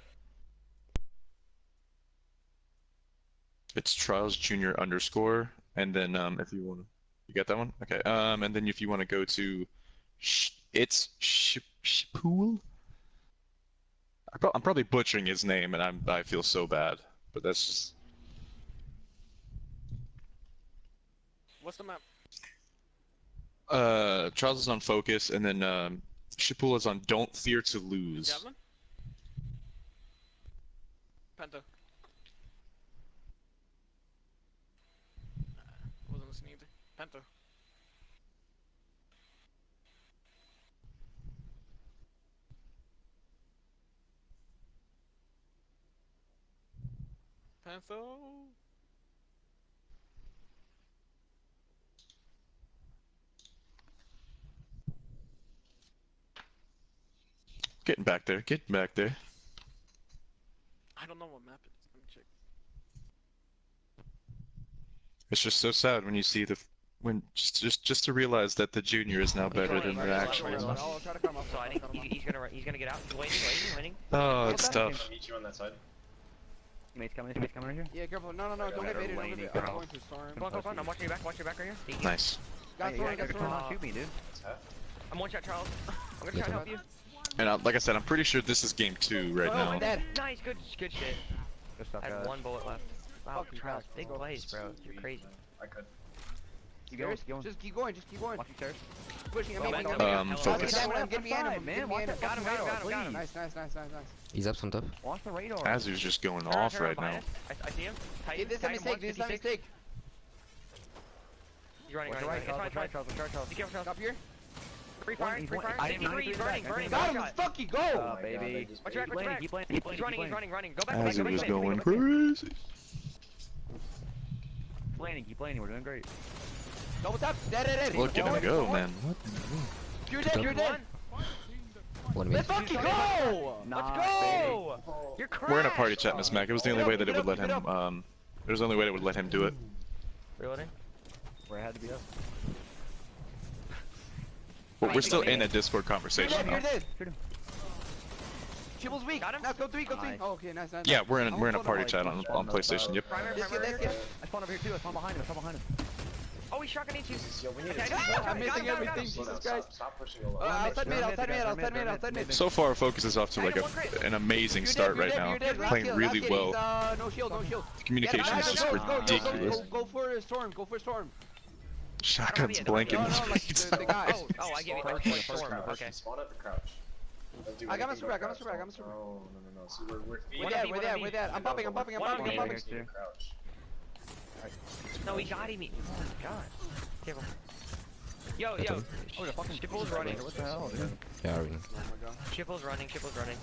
It's Trials Jr. _ and then if you want to, you get that one? Okay. And then if you want to go to Shippool. I'm probably butchering his name, and I feel so bad, but that's just... What's the map? Trials is on Focus, and then Shippool is on Don't Fear to Lose. Javelin? Penta. Wasn't listening either. Penta. Pantho. Getting back there. I don't know what map it is. Let me check. It's just so sad when you see just to realize that the junior is now better than the actual one. So I think he's gonna get out. He's waiting. Oh, it's tough. Meet you on that side. Mate's coming right here. Yeah, careful. No, don't get baited. Don't get baited. I'm going to storm. Come on. I'm watching your back. Watch your back right here. Nice. Got storm. Shoot me, dude. I'm one shot, Charles. I'm gonna try to help you. And like I said, I'm pretty sure this is game 2 right now. Nice, good shit. Good stuff, I had guys. one bullet left. Wow, Charles, big plays, bro. You're crazy. I could. Keep going. Just keep going. Watch your stairs. Pushing. Focus. Get me animal. Man, watch that Got him. Nice. He's up some tough. Watch the radar. Azu's just going off right now. I see him. This is a mistake. He's running. Right, Charles. Be careful, Charles. Up here. Free fire. He's burning. Got him. Let's fucking go. Baby. Watch your back. Keep playing. He's running. Go back. Azu is going crazy. Keep playing. We're doing great. Double tap. Dead. Look at him go, man. What? You're dead. Let's fucking go. Let's go. You're crazy. We're in a party chat, Miss Mac. It was the only way that it would let him. It was the only way that would let him do it. Reloading. Where it had to be up. But we're still in a Discord conversation. You're dead. Chibble's weak. Got him. Now go 3. Oh, okay, nice. Yeah, we're in a party chat on PlayStation. Yep. Primary. I spawned over here too. I spawned behind him. Oh, he's shotgunning you. Yo, we need I'm missing everything. Jesus Christ. Stop pushing a lot. Outside mid. So far, Focus is off to like an amazing start right now. Playing really well. No shield. The communication is just ridiculous. Go for storm. Shotgun's blanking. The guy. Oh, I get it. Storm. Okay. Spawn at the crouch. I got my super back, I got my super back, I got my super back. No. See, We're there. I'm popping. No, he got him. God. Careful. Yo. Oh, the fucking Chipple's running. What the hell, dude? Yeah, I already. Chipple's running.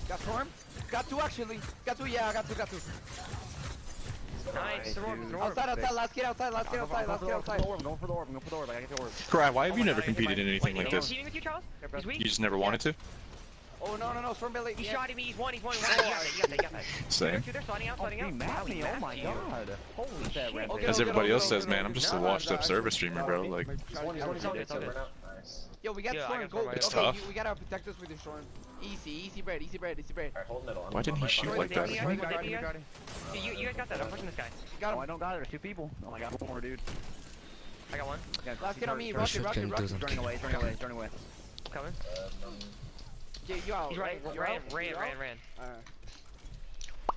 Got Storm? Got two actually. Got two, I got two. Nice. Outside. Let's get outside. I'm going for the orb. I gotta get the orb. Cry, why have you never competed in anything like this? Cheating with you, Charles? He's weak. You just never wanted to? Oh, no. Storm belly. He shot him. He's one. You got that. Same. They're starting out. Oh my god. Holy shit. As everybody else says, man, I'm just a washed up service streamer, bro. Like, It's all good. Yo, we got Storm. Go. It's tough. We gotta protect us with your Storm. Easy bread. Why didn't he shoot like that? You guys got that. I'm pushing this guy. Got him. I don't got it. There's two people. Oh my god, one more, dude. I got one. Last get on me. Rocket. Running away. Coming. Yeah, you out. He's running. Ran.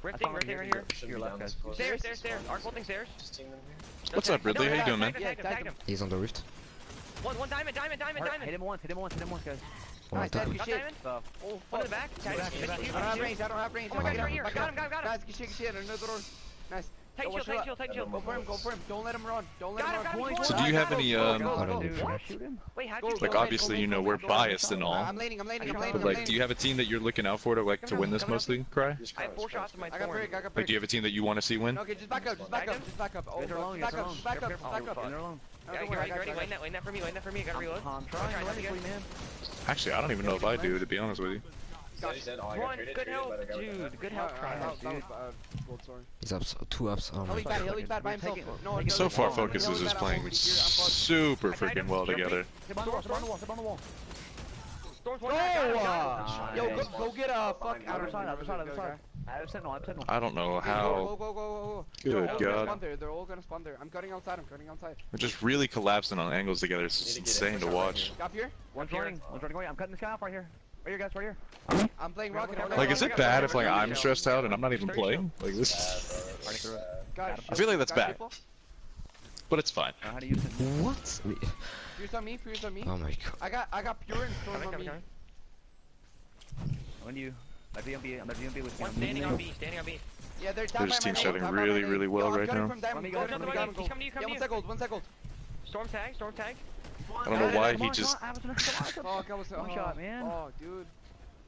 Rifting right here. Your left, guys. Stairs. Arc bolting stairs. What's up, Ridley? How you doing, man? Tag him. He's on the rift. One diamond. Hit him once, guys. Nice, One good shit. Oh, one in the back. I don't have range. Oh my god, right here. Got him. Nice, good shit. Another door. Nice. Take shield. Go for him. Don't let him run. So do you have any, Wait, how'd you like, obviously, you know, we're biased and all. I'm laning. But, like, do you have a team that you're looking out for to, like, to win this mostly, Cry? I have 4 shots in my I got brick. Like, do you have a team that you want to see win? Okay, just back up. Oh, back up. Yeah, get ready. Wait that for me. I gotta reload. I'm trying, man. Actually, I don't even know if I do, to be honest with you. One, good help, dude. Good help, dude. He's up, 2 ups. Oh my god. He'll be bad by himself. So far, Focus is just playing super freaking well together. Step on the wall. Yo, go get a fuck. Other side. I have sentinel. I don't know how. Go. Good god. They're all gonna spawn there. I'm cutting outside. We're just really collapsing on angles together. It's just insane to watch. Got here? One's running away. I'm cutting this guy off right here. Right here, guys. I'm playing rocket. Like, is it bad if, like, I'm stressed out and I'm not even playing? Like, this. I feel like that's bad. But it's fine. How do you use it? What? Fuse on me. Oh my god. I got pure and storm on me. When you... I'm at BMB with one standing on B. Yeah, they're just team shotting really well right now. He's coming to you. 1 second. Storm tag. I don't know why he just... Fuck, I was... One shot, man. Oh, dude.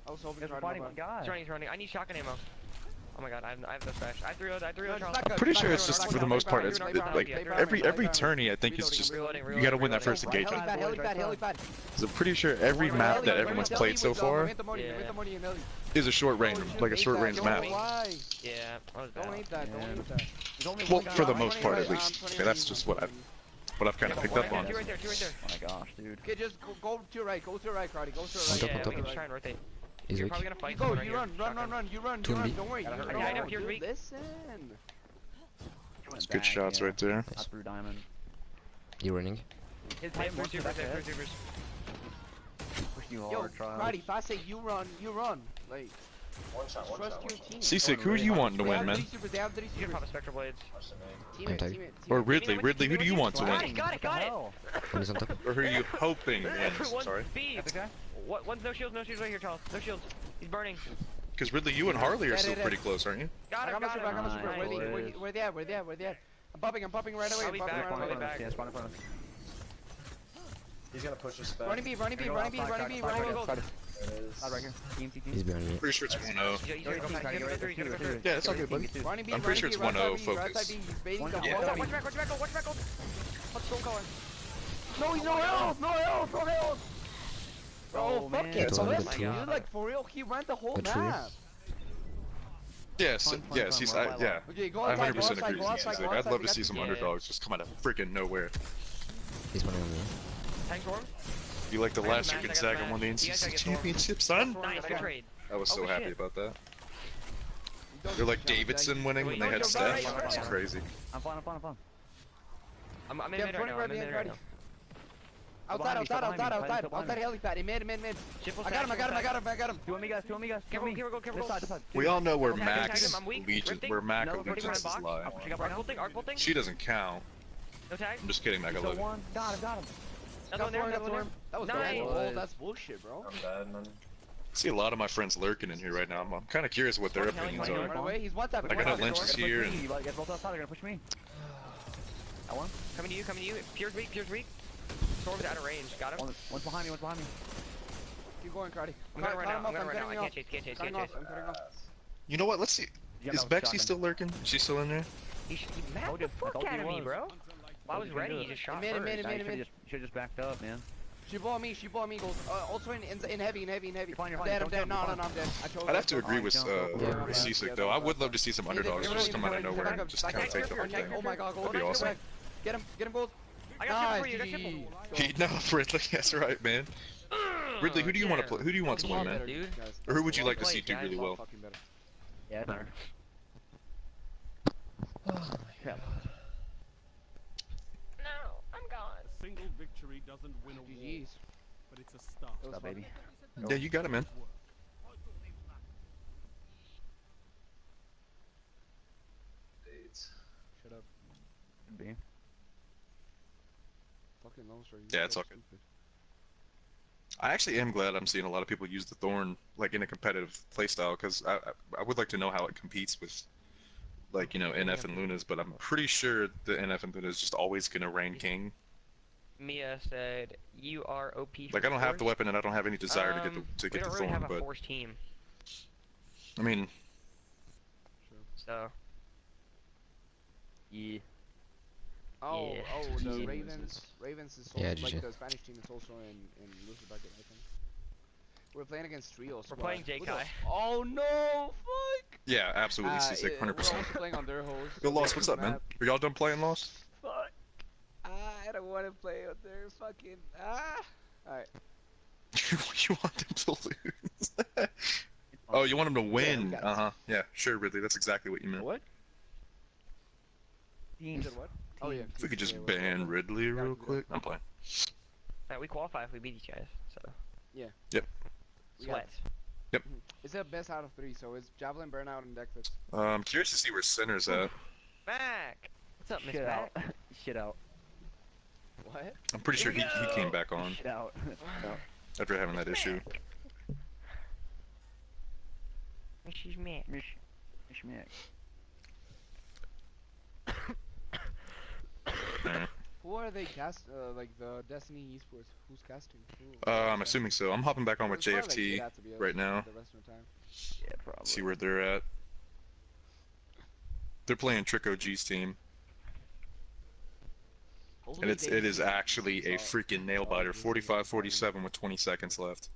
I was hoping to fighting one guy. He's running. I need shotgun ammo. Oh my god, I have no smash. I have 3 reload, Charles. I'm pretty sure it's just, for the most part, it's like, every tourney, I think is just, you gotta win that first engagement. So I'm pretty sure every map that everyone's played so far is a short range, like a short range map. Yeah, don't hate that. Well, for the most part, at least. I mean, that's just what I've kind of picked up on. Two right there. Oh my gosh, dude. Okay, just go to your right, Cardi. Go to your right. Yeah, we can try and rotate. He's You're weak. probably gonna fight Go, someone you run. Don't worry. I know, here's weak. Listen. It's good shots right there. I threw diamond. You running? His pipe, first supers. Pushing you Yo, hard, Trials. Cardi, if I say you run. Like, trust your team. Seasick, who are you wanting to win, man? They have 3 You can pop a Spectral Blades. Teammate. Or Ridley, who do you want to win? Got it! One is on top. Or who are you hoping wins? Sorry. One's no shields right here, Charles. No shields. He's burning. Because Ridley, you and Harley are still pretty close, aren't you? Got him. Where they at? I'm popping right away. He's gonna push us back. Running B. Right here. He's behind me. Pretty sure it's 1-0. Yeah, it's all good, buddy. I'm pretty sure it's 1-0 Focus. Watch back. What's storm color? No, he's no health. Bro, fuck it. Dude, like, for real, he ran the whole map. Yes, he's, yeah. Okay, go I outside, 100% agree with you. I'd love to see some underdogs just come out of freaking nowhere. He's running on me. Tank storm? You like the last year Gonzaga won the NCC championship, son? Nice, good trade. I was so happy about that. They're like Davidson winning when they had Steph. That's crazy. I'm fine. I'm in mid right now. Outside helipad, in mid. I got him. Two on me, guys. Careful. This side. We all know where Max Allegiance lie. Arc bolting. She doesn't count. No tag? I'm just kidding, Mega Loaded. Got him. Another one there. That was nice. Oh, that's bullshit, bro. I'm bad, man. see a lot of my friends lurking in here right now. I'm kind of curious what their opinions are. Run away. He's one tapping. Like, I know Lynch is here. You guys both outside. They're gonna push me. That one. Coming to you, coming to you. Pier's weak, Pier's weak. Storm's out of range. Got him. One's behind me, one's behind me. Keep going, Cardi. I'm gonna run out. I'm gonna run out. I can't chase, can't chase, can't chase. I'm cutting off. You know what? Let's see. Is Bexy still lurking? Is she still in there? He mapped the fuck out of me, bro. Well, I was ready. He just shot first. Should've just backed up, man. She bought me, goes. Also in heavy. You're fine, I'm dead, I'm dead. No, I'm dead. I'd have to agree with Seasick though. I would love to see some underdogs just come out of nowhere and just kind of take the whole thing. Oh my god, That'd be awesome. Get him, Gold. I got triple for you, I got triple. No, Ridley, that's right, man. Ridley, who do you want to play? Who do you want to win, man? Or who would you like to see do really well? Yeah, better. A single victory doesn't win a war, but it's a start. What's up, baby? Yeah, you got it, man. Shut up. B. Fucking Lone Yeah, it's all good. I actually am glad I'm seeing a lot of people use the Thorn like in a competitive playstyle because I would like to know how it competes with like, you know, NF and Luna's, but I'm pretty sure the NF and Luna is just always gonna reign king. Mia said, "You are OP." Like I don't have the weapon and I don't have any desire to get the we don't really Thorn, have a but force team. I mean, so. Yeah. Oh, Yeah. oh, the Ravens is also, Yeah, like GG. the Spanish team is also in loser bracket, I think. We're playing against Trios. We're playing J-Kai. Oh no, fuck! yeah, absolutely, Seasick, We're 100%. also playing on their host. Yo, Lost, what's up, man? Are y'all done playing Lost? Fuck. I don't want to play on their fucking Alright. You want them to lose? Oh, you want them to win? Yeah, Yeah, sure, Ridley. That's exactly what you meant. What? Teams and what? Oh yeah. If we could just ban Ridley real quick. I'm playing. Right, we qualify if we beat each guys. So. Yeah. Yep. Sweat. Yep. It's a best out of 3, so it's Javelin, Burnout, and Dexter. I'm curious to see where Center's at. Mac! What's up, Miss Shit Mac? out. Shit out. What? I'm pretty sure he came back on Shit out. after having that issue. She's Mac. Mish Mac. Alright. Who are they like the Destiny Esports? Who's casting? Who? I'm assuming so. I'm hopping back on with It's probably, like, JFT Jada, to be honest, right now. The rest of the time. Yeah, probably. See where they're at. They're playing Trick OG's team. And it is actually a freaking nail biter. 45-47 with 20 seconds left.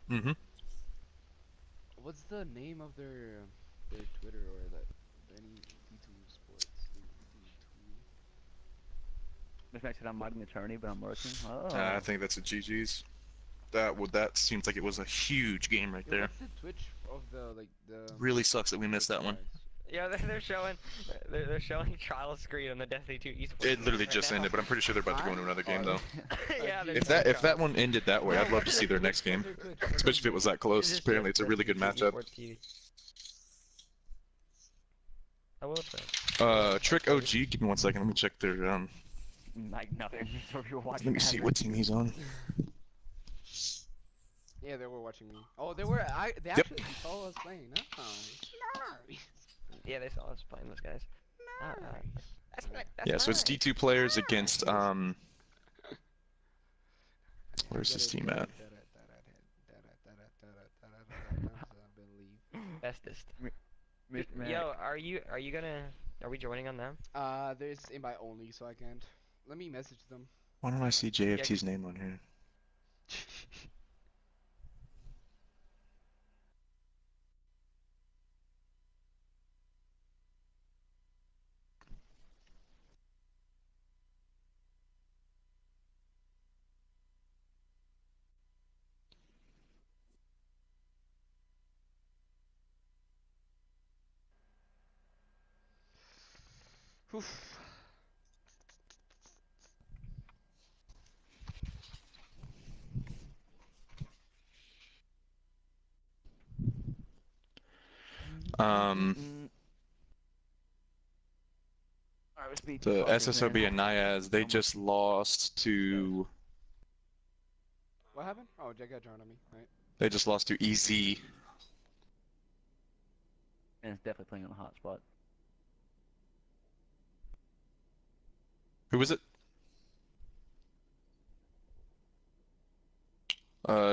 Mm-hmm. What's the name of their Twitter or that any D2 Sports? Miss Mac said I'm not an attorney, but I'm working. Oh. I think that's a GG's. That seems like it was a huge game right there. What's the Twitch of the Really sucks that we missed that one. Yeah, they're showing trial screen on the Destiny 2 esports. It literally just ended, but I'm pretty sure they're about to go into another game though. Yeah, If that one ended that way, I'd love to see their next game, especially if it was that close. Apparently, it's a really good matchup. I will say. Trick OG. Give me 1 second. Let me check their Like nothing. So if you're watching. Let me see what team he's on. Yeah, they were watching me. Oh, they were. They actually saw us playing. No. Yeah, they saw us playing those guys. That's Yeah, so it's D2 players against Where's this team at? Bestest. Yo, are we joining on them? There's invite only, so I can't. Let me message them. Why don't I see JFT's name on here? Oof. Alright, The SSOB and Niaz, they just lost to. What happened? Oh, Jack got drawn on me, right? They just lost to EZ. And it's definitely playing on a hot spot. Who was it?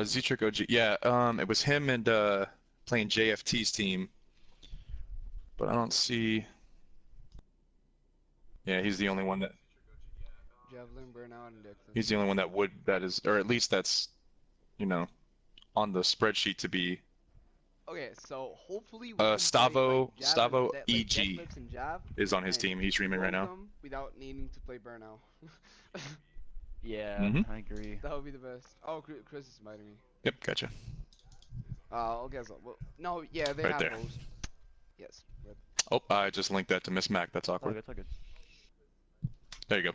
Z-Trick OG. Yeah, it was him and playing JFT's team. But I don't see. Yeah, he's the only one that. Javelin, Burnout, and Dixon. He's the only one that is, or at least that's, you know, on the spreadsheet to be. Okay, so hopefully we can Stavo play, like, Stavo like EG deckflips and jab, is on his team. He's streaming right now. Without needing to play Burnout. Yeah, I agree. That would be the best. Oh, Chris is smiting me. Yep, gotcha. Okay, so well, no, yeah, they Right have there. host. Yes. Rip. Oh, I just linked that to Miss Mac. That's awkward. It's all good. There you go.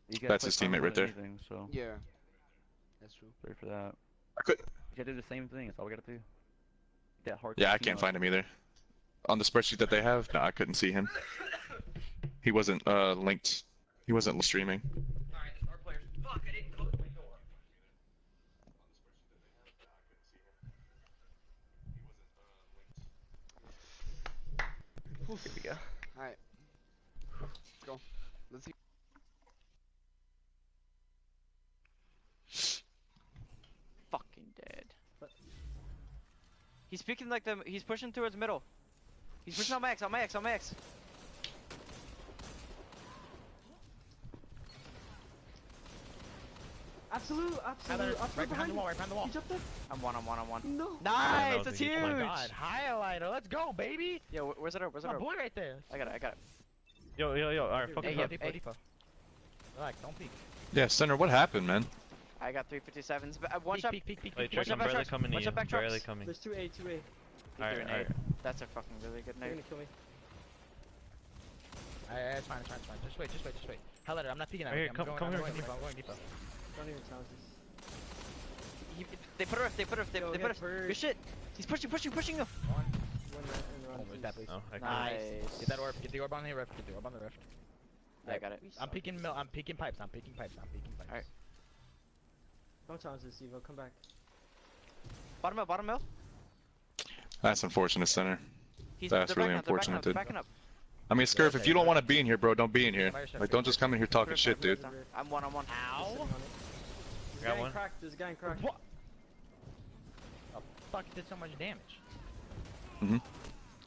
You guys That's play his teammate farm right there. anything, so Yeah. That's true. sorry for that. I could. You gotta do the same thing. That's all we gotta do. That hard. Yeah, I can't find him either. On the spreadsheet that they have, no, I couldn't see him. He wasn't linked. He wasn't streaming. Alright, the star players. Fuck, I didn't close my door. Here we go. Alright. Let's go. Let's see. Fucking dead. He's picking like he's pushing towards middle. He's pushing on my X, on my X, on my X. Absolute. Right behind the wall, right behind the wall. He jumped in. I'm one. No. Nice, that's huge. Oh my god, highlighter, let's go, baby. Yo, where's it? Where's it? My boy right there. I got it. Yo, alright, focus Hey, on hey. Deepo. Relax, don't peek. Yeah, Center, what happened, man? I got 357s. But one shot. Peek. Wait, One Trick, shot I'm back barely shots. coming to One you. shot back Barely drops. coming. There's 2A. Alright. That's a fucking really good They're nade. gonna kill me. It's fine. Just wait. Highlighter, I'm not peeking at Right you. here, come here. I'm going deeper. Don't even challenge this. They put a rift. They put a rift. Good shit. He's pushing him. Win that and run, That, please. Oh, I can't. Nice. Get that orb. Get the orb on the rift. Yeah, I got it. I'm peeking pipes. Alright. Don't challenge this, Evo. Come back. Bottom mill. That's unfortunate, Center. That's really unfortunate, dude. Backing up. I mean, Scurf, if you don't want to be in here, bro, don't be in here. Like, don't just come in here talking shit, dude. I'm one. Ow. Got one. There's a guy in crack. What? Oh, fuck, it did so much damage.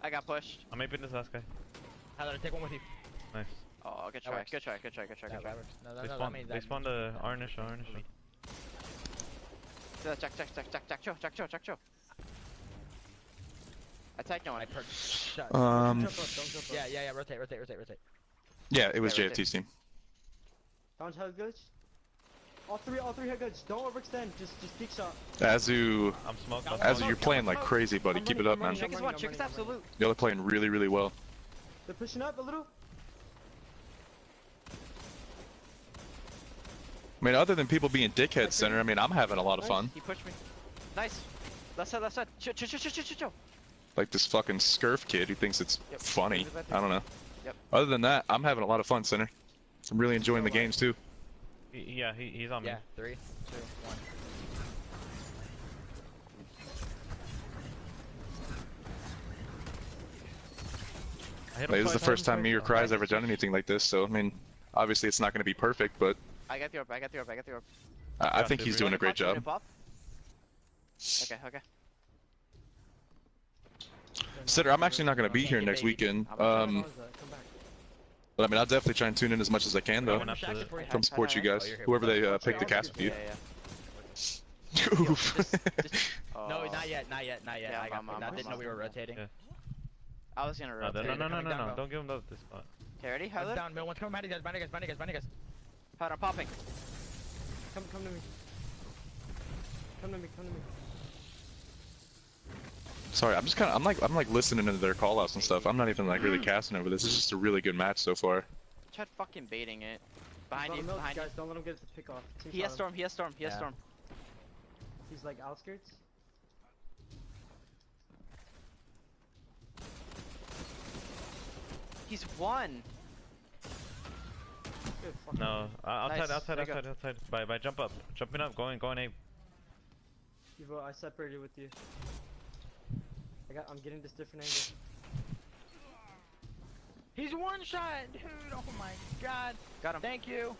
I got pushed. I'm aping this last guy. Highlighter, take one with you. Nice. Oh, good try. Good try. They spawned a Arnish. Jack. I tagged no one. Yeah, rotate. Yeah, it was Yeah, JFT's team. Don't head goods. All three head goods. Don't overextend. Just peek shot. Azu, I'm smoked. you're playing like crazy, buddy. Keep it up, man. Trick is one. Trick is absolute. Y'all are playing really, really well. They're pushing up a little. I mean, other than people being dickheads, Center, I mean, I'm having a lot of fun. He pushed me. Nice. Left side. Chill. Like this fucking Scurf kid who thinks it's funny. I don't know. Yep. Other than that, I'm having a lot of fun, Center. I'm really enjoying the games too. Yeah, he's on me. Yeah, 3, 2, 1. Like, this is the first time me or Cry's ever done anything like this, so I mean, obviously it's not going to be perfect, but I got the orb. I think he's doing a great job. Okay. Center, I'm actually not going to be here next weekend. But I mean, I'll definitely try and tune in as much as I can, though. Come support you guys, whoever they pick to cast with you. Oof. No, not yet. I didn't know we were rotating. Yeah. I was gonna rotate. No. Don't give him this spot. Okay, ready? How One's down, mill. One's coming behind you guys. Hold on, popping. Come to me. Come to me. Sorry, I'm just kind of, I'm like listening to their callouts and stuff. I'm not even like really casting over this. It's just a really good match so far. Tried fucking baiting it. Behind you. Guys, don't let him get the pick off. He has storm. He has storm. He's like outskirts. He's one. No, outside, Nice. outside, There you outside, outside. By jump up, jumping up, going A. Evo, I separated with you. I'm getting this different angle. He's one shot, dude. Oh my god. Got him. Thank you.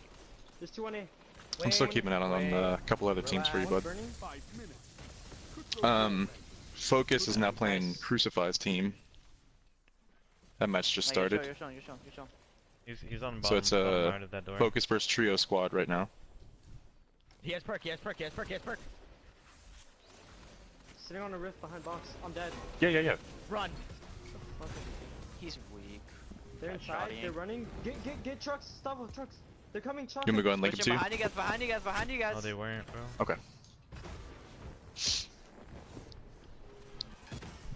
There's 2 on A. I'm still keeping an eye on a couple other teams for you, bud. Focus is now playing Crucify's team. That match just started. You're showing. He's on bottom. So it's bottom a right of that door. Focus versus Trio squad right now. He has perk, he has perk. Sitting on a rift behind box. I'm dead. Yeah. Run. He's weak. They're inside. They're running. Get trucks. Stop trucks. They're coming. Trucks. You want me to go ahead and link him Pushing too? behind you guys. Oh, they weren't, bro. Okay.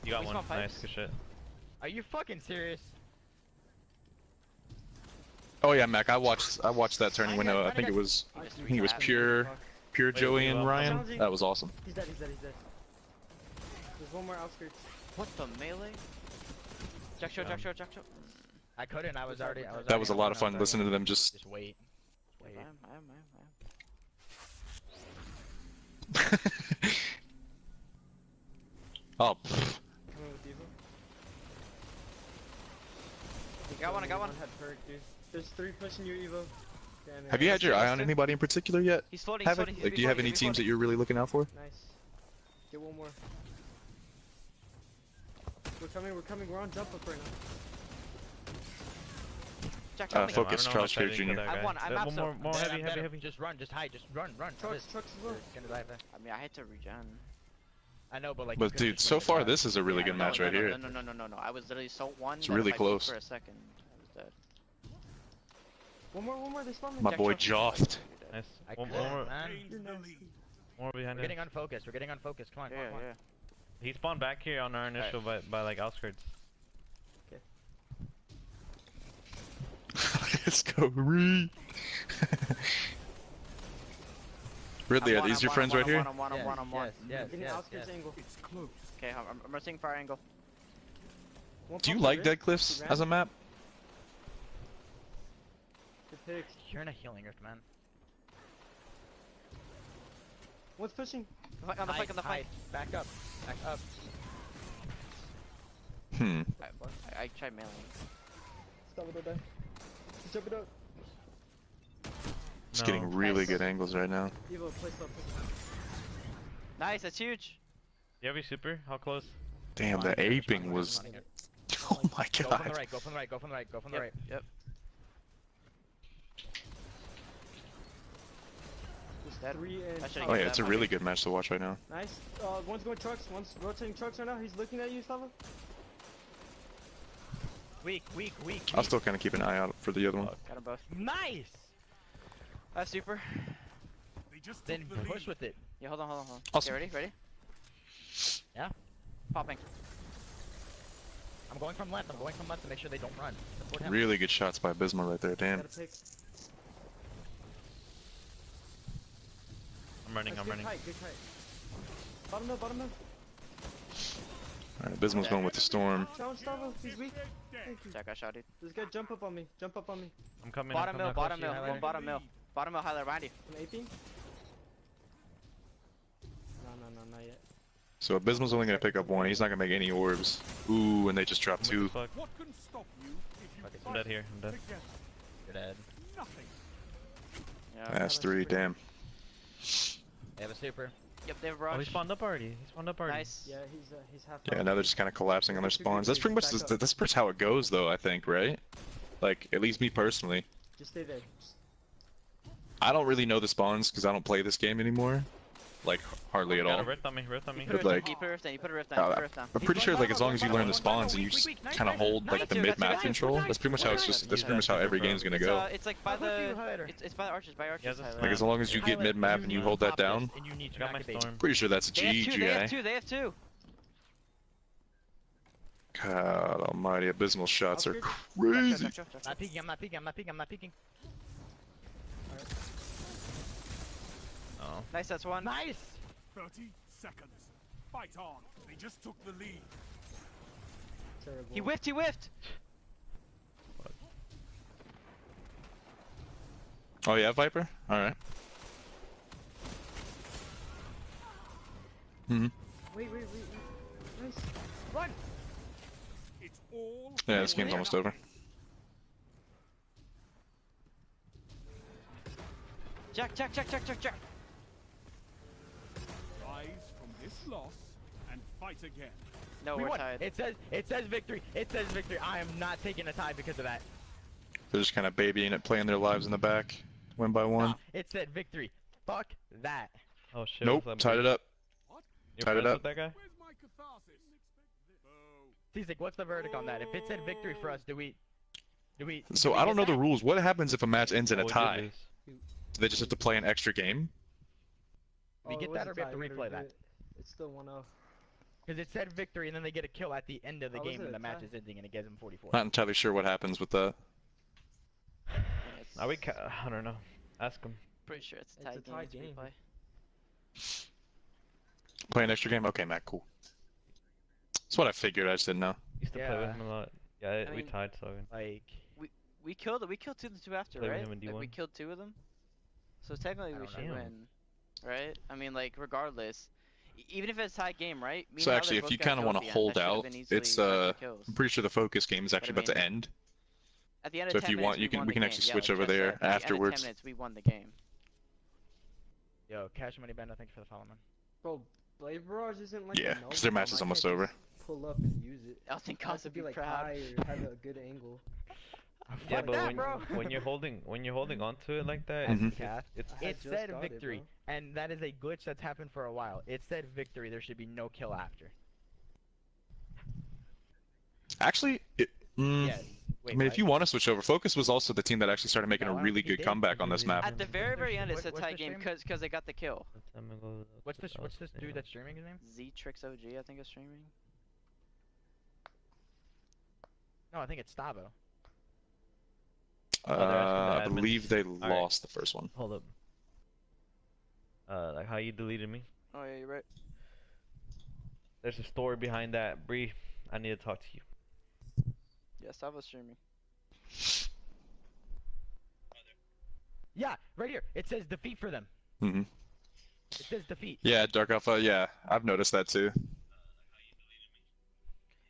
You got We one. smell pipes. Nice, good shit. Are you fucking serious? Oh yeah, Mac. I watched that turning window. I think it was pure Joey and Ryan. That was awesome. He's dead. There's one more outskirts. What the melee? Jack show. I couldn't, I was already. That was a lot of fun listening to them just. Just wait. Oh. Coming with Evo. I got one. There's 3 pushing you, Evo. Have you had your eye on anybody in particular yet? He's floating. Like, do you have any teams that you're really looking out for? Nice. Get one more. We're coming. We're on jump up right now. Jack, Focus, Charles Carey Jr. I won. I'm One more heavy. Just run, just hide, just run. Trucks as well. Gonna dive there. I mean, I had to regen. I know, but like. But dude, so far this is a really good match right here. No. I was literally so one. It's really close. For a second, I was dead. One more. They spawned me. My boy Joft. Nice. I One could, more. man. More behind We're us. getting unfocused. Come on. Yeah. He spawned back here on our initial by like outskirts. Let's go, Ree. Ridley, are these your friends right here? I'm one. Yes. Angle. It's close. Okay, I'm rushing fire angle. Do you like Dead Cliffs as a map? Good pick. You're in a healing rift, man. What's pushing? On the flank. Back up. I tried mailing. Stop with that. Just jump it up. Just getting really good angles right now. Evo, place up. Nice, that's huge. You have your super? How close? Damn, the aping was. Oh my Go god. from the right. Yep. Oh yeah, it's a really good match to watch right now. Nice. One's going trucks. One's rotating trucks right now. He's looking at you, Slava. Weak. I'll still kind of keep an eye out for the other one. Got them both. Nice! That's super. Then push with it. Yeah, hold on. Awesome. Okay, ready? Yeah. Popping. I'm going from left to make sure they don't run. Support him. Really good shots by Abysmal right there, damn. I'm running. Good kite. Bottom mill. Alright, Abysmal's going with the storm. Challenge Slava. He's weak. Jack, I shot it. This guy jump up on me. I'm coming. Bottom mill. Bottom mill, highlight behind you. An AP? No, not yet. So Abysmal's only gonna pick up one. He's not gonna make any orbs. Ooh, and they just dropped 2. What can stop you if you I'm dead here. I'm dead. You're dead. Nothing. Yeah, That's 3, damn. They have a super. Yep, they have Oh, rush. he spawned up already. Nice. Yeah, he's half. Yeah, now they're just kind of collapsing on their spawns. That's pretty much how it goes, though. I think, right? Like, at least me personally. Just stay there. I don't really know the spawns because I don't play this game anymore. Like, hardly at all. Rift on me. But like, You put a rift down. I'm pretty sure like as long as you learn the spawns and you just kind of hold like the mid-map control, that's pretty much how that's pretty much how every game's gonna go. It's like by the it's by the archers, Like as long as you get mid-map and you hold that down, Got my storm. pretty sure that's a They have GG. two. They have two. God almighty, Abysmal shots are crazy. I'm not peeking. Oh. Nice, that's one. Nice! 30 seconds. Fight on. They just took the lead. He whiffed. Oh yeah, Viper? Alright. Wait. Nice. Run! It's all Yeah, this game's almost over. Jack. rise from this loss and fight again. No, we're tied. It says victory. It says victory. I am not taking a tie because of that. They're just kind of babying it, playing their lives in the back, one by one. Nah, it said victory. Fuck that. Oh shit. Nope, tied it up. Tied it up. That guy? T-Sick, what's the verdict on that? If it said victory for us, do we? So I don't know the rules. What happens if a match ends in a tie? Do they just have to play an extra game? We get that or we have to replay that? It's still 1-0. Because it said victory and then they get a kill at the end of the game when the match is ending and it gives them 44. Not entirely sure what happens with that. Are we? I don't know. Ask him. Pretty sure it's a tie game. Play an extra game? Okay, Matt, cool. That's what I figured, I just didn't know. Used to play with him a lot. Yeah, we tied, so like we killed 2 after, Play with right? him in Like, we D1. killed 2 of them. So technically we should win, right? I mean, like regardless, even if it's a tie game, right? So actually, if you kind of want to hold out, it's I'm pretty sure the focus game is actually about to end. At the end So of 10 if you minutes, want, we can actually switch like over Jeff there said, at the end of 10 afterwards. minutes, we won the game. Yo, Cash Money Bando, thank you for the follow, man. Bro, Blade Barrage isn't like Yeah, a no 'cause their match bomb. is I almost can't over. just pull up and use it. I think it has to be like high or have a good angle. Yeah, but that, when you're holding onto it like that, Mhm. It said victory, and that is a glitch that's happened for a while. It said victory. There should be no kill after. Actually, Yes. I mean, if you want to switch over, Focus was also the team that actually started making a really good comeback on this map. At the very end, it's a What's tie the game stream? because they got the kill. What's this dude that's streaming his name? Z-Trix-OG, I think is streaming. No, I think it's Stavo. I believe they lost the first one. Hold up. Like how you deleted me? Oh yeah, you're right. There's a story behind that, Bree. I need to talk to you. Yeah, Stavo's streaming. Yeah, right here. It says defeat for them. Mhm. It says defeat. Yeah, Dark Alpha. Yeah, I've noticed that too.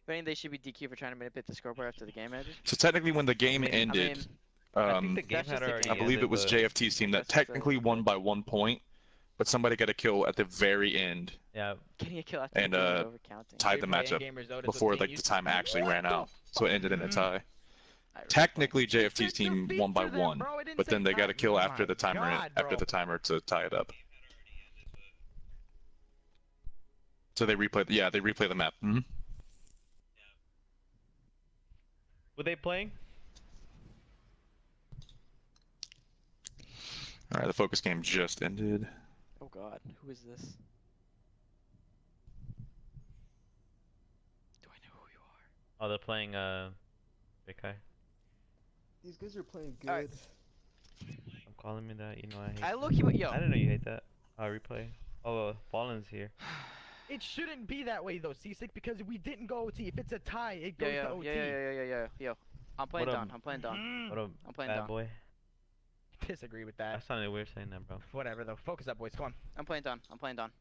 I mean, they should be DQ for trying to manipulate the scoreboard after the game ended. So technically, when the game ended, I think the game that's had just a already I believe it ended, was but- JFT's team that technically won by 1 point, but somebody got a kill at the very end Yeah. Getting a kill after and the game is over counting. tied the match up before like the time actually ran out, so it ended in a tie. Technically, JFT's team won by 1, but then they got a kill after the timer to tie it up. So they replay. Yeah, they replay the map. Mhm. Were they playing? All right, the focus game just ended. Oh god, who is this? Do I know who you are? Oh, they're playing Big Guy. These guys are playing good. Alright. I'm calling me that. You know I hate. I look you, yo. I didn't know you hate that. Replay. Oh, Fallen's here. It shouldn't be that way though, C6, because we didn't go OT. If it's a tie, it goes to OT. Yo. I'm playing What Dawn. I'm playing Dawn. What a I'm playing bad Dawn. boy. Disagree with that. That sounded weird saying that, bro. Whatever though. Focus up, boys. Come on. I'm playing Dawn. I'm playing Dawn.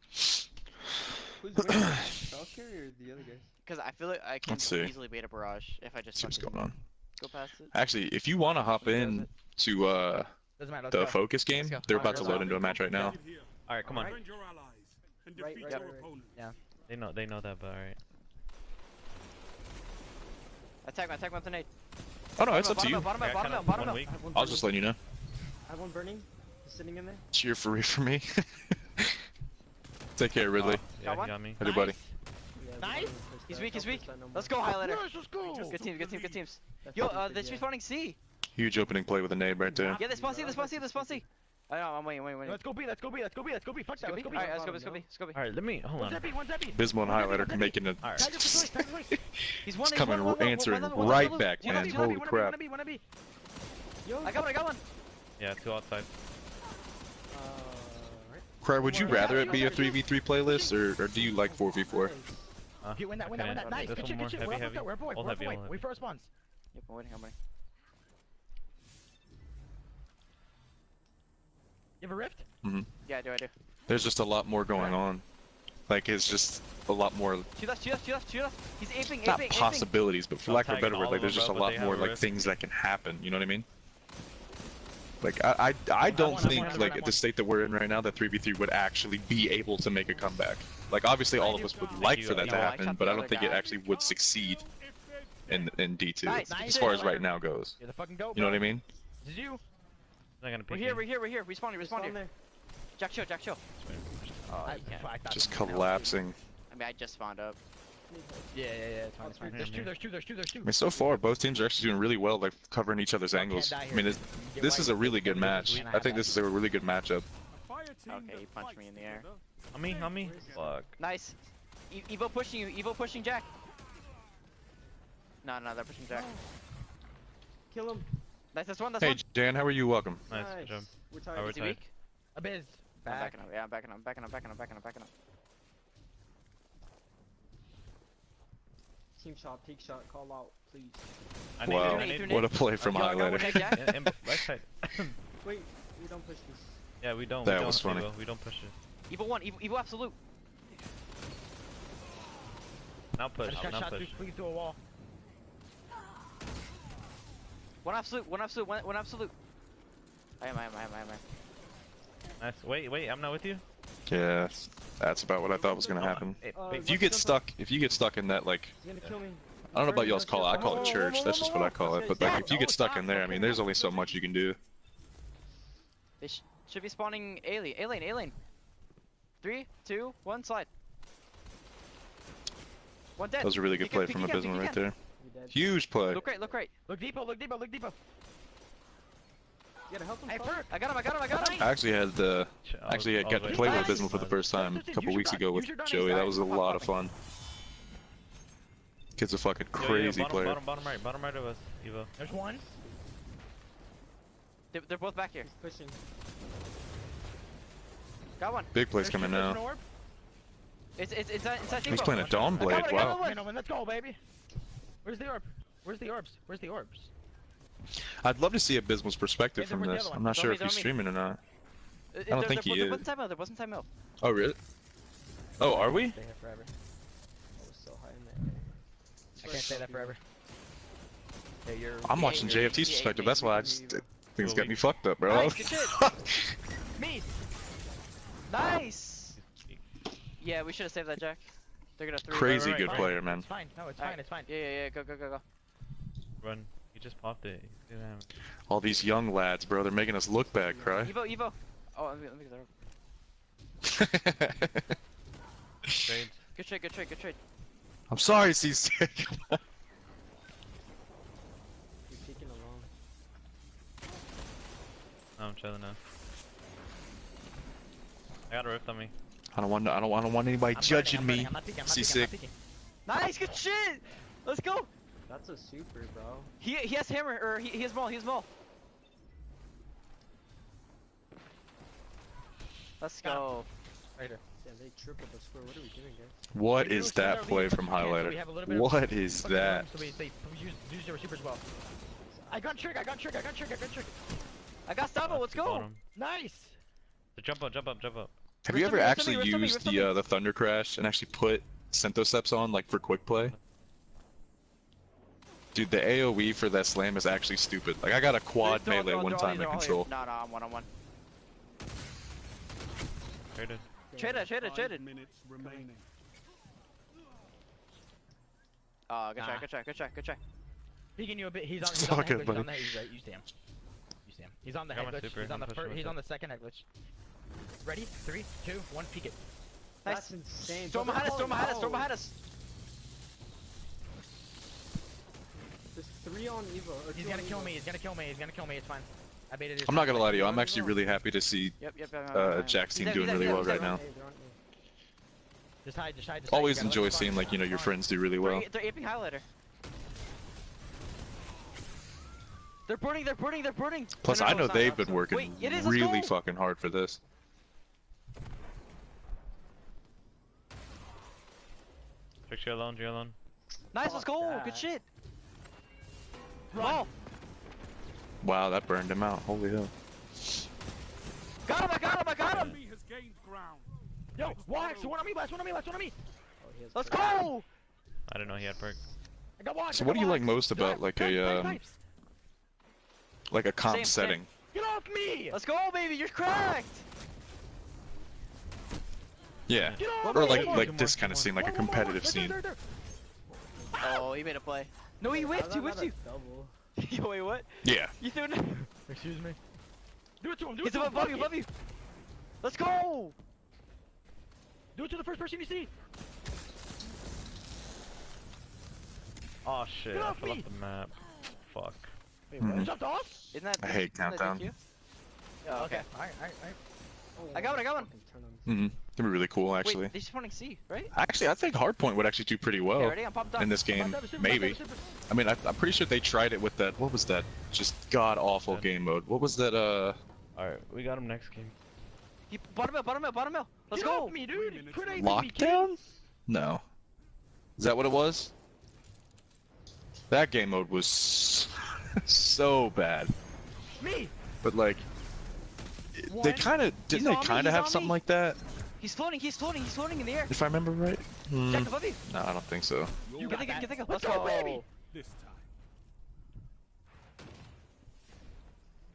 Who's winning? ItsTrialsCarry or the other guys? Because I feel like I can Let's see. easily beat a barrage if I just See what's fucking going on. go past it. Actually, if you want to hop in to Doesn't matter. the Let's go. focus game, go. they're Alright, about to let's load go. into a match right now. All right, come on. Defend your allies and Right, defeat right, your right. opponent. Yeah. They know that, but all right. Attack me with the nade. Oh no, it's up to you. Bottom Yeah, up, bottom kinda up, bottom one up. week. I was just letting you know. I have one burning. He's sitting in there. Cheer for me. Take care, Ridley. Yeah, Got he one? got me. Howdy, buddy. Yeah, Nice. He's weak. Let's go, highlighter. Let's go. Good teams. Yo, they're respawning C. Huge opening play with a nade right there. Yeah, they spawn C. I know, I'm waiting. Let's go B. Fuck that. Let's go B. Alright, let's go B. All right, let me hold on. One's Epi. Bismo and Highlighter making it. All right. Tiger for choice. He's one. Coming answering right back, man. Holy crap. I got one. Yeah, 2 outside. Cry, would you rather it be a 3v3 playlist or do you like 4v4? Okay, win that. Okay. Nice. This Good one more shit. heavy. We're a boy. All heavy. Wait for response. Yep, I'm waiting. You have a rift? Mm-hmm. Yeah, I do. There's just a lot more going on. Like, it's just a lot more. Two left. He's aping. Not possibilities, but for lack of a better word, like there's just a lot more like rift. things that can happen. You know what I mean? Like I don't think like at the state that we're in right now that 3v3 would actually be able to make a comeback. Like obviously all of us would like for that to happen, but I don't think it actually would succeed in D2 as far as right now goes. You're the fucking goat, You know what I mean? Did you? We're here. Respawn here. Jack chill. Oh, Just collapsing. I mean, I just spawned up. Yeah, it's fine. There's two. I mean, so far both teams are actually doing really well, like covering each other's angles. I mean, this is a really good match. I think this is a really good matchup. Okay, he punched me in the air. On me. Fuck. Nice. Evo pushing you. Evo pushing Jack. No, they're pushing Jack. Kill him. Nice, that's one. Hey, Dan, how are you? Welcome. Nice, good job. We're tired. Is he weak? Abiz. I'm backing up. Yeah, I'm backing up. Team shot, take shot, call out, please. Wow, what a play from Highlighter. Wait, we don't push this. Yeah, we don't. That was funny. Evo. We don't push it. Evo 1, Evo absolute. Now push. I just got shot through a wall. One absolute. I am. Nice. Wait, I'm not with you. Yeah, that's about what I thought was gonna happen. If you get stuck in that like, I don't know about y'all's call it. I call it church. That's just what I call it. But like, if you get stuck in there, I mean, there's only so much you can do. They should be spawning A-lane. 3, 2, 1, slide. One dead. That was a really good play from Abysmal right there. Huge play. Look right. Look deeper. You gotta help him. Hey, I got him. I actually had got to play with Abysmal for the first time a couple weeks ago with Joey. That was a lot of fun. Kid's a fucking crazy player. Bottom right of us, Evo. There's one. They're both back here. He's pushing. Got one. Big plays coming now. It's inside He's playing a Dawn Blade. Wow. Let's go, baby. Where's the orb? Where's the orbs? I'd love to see Abysmal's perspective from this. I'm not sure if he's streaming or not. I don't think he is. There wasn't time out. Oh really? Oh, are we? Stay here forever. I was so high in there. I can't say that forever. Yeah, I'm watching JFT's perspective. That's why I just things got me fucked up, bro. Nice, good shit. Me. Nice. Yeah, we should have saved that, Jack. They're gonna 3. Crazy good player, man. It's fine. No, it's fine. It's fine. Yeah. Go. Run. He just popped it. All these young lads, bro, they're making us look bad, Cry. Evo. Oh, let me get that. Trade. Good trade. I'm sorry, CC. You're taking along. No, I'm chilling now. I got a rift on me. I don't want anybody judging me. C6. Nice, good shit. Let's go. That's a super, bro. He has hammer, or he has maul. Let's go. Right here. Yeah, they tripled the score. What are we doing, guys? What is that play from Highlighter? What is that? So we use your super as well. I got trick. I got Stavo, let's go. Bottom. Nice. So jump up. Have you ever actually used the Thunder Crash and actually put Centoceps on, like, for quick play? Dude, the AoE for that slam is actually stupid. Like, I got a quad melee one time in control. No, I'm 1-on-1. Traded. Minutes remaining. Good try. Peeking you a bit. He's on the head glitch. Use him. He's on the head glitch. He's on the second head glitch. Ready? 3, 2, 1, peek it. Nice. That's insane. Storm behind us. There's 3 on Evo. He's gonna kill me. It's fine. I baited his. I'm not gonna lie to you, I'm actually really happy to see Yep. Jack's team doing really well right now. Just hide. Always enjoy seeing, like, you know, your friends do really well. They're aping Highlighter. They're burning. Plus, I know they've been working really fucking hard for this. Fix you alone. Nice, let's go. Good shit. Run. Wow, that burned him out. Holy hell. got him, I got him, I got him! Enemy has gained ground. Yo, wax, one on me, last one on me, last one on me! Let's go! I didn't know he had perk. I got wax, So what do you like most about like a comp Same. setting? Get off me! Let's go, baby, you're cracked! Yeah. Or like this kind of scene, like a competitive scene. Oh, he made a play. No, he whiffed you. Yo, wait, what? Yeah. You threw it. Excuse me. Do it to him, do it He's to him! above you, above you! Let's go! Do it to the first person you see! Oh shit, Get I off fell me! off the map. Fuck. Wait, what? Jumped off? Isn't that I hate countdown. Oh, okay. Alright. I got one. Mm-hmm. That'd be really cool, actually. Wait, they spawning C, right? Actually, I think Hardpoint would actually do pretty well ready? I'm popped up. in this game. Maybe. I mean, I'm pretty sure they tried it with that. What was that? Just god awful game mode. What was that? Alright, we got him next game. He, bottom mill. Let's Get go. off me, dude! Lockdown? No. Is that what it was? That game mode was so bad. Me! But like, they kind of didn't they kind of have something like that? He's floating in the air. If I remember right. Jack above you. No, I don't think so. You can think of. Let's go, baby! This time.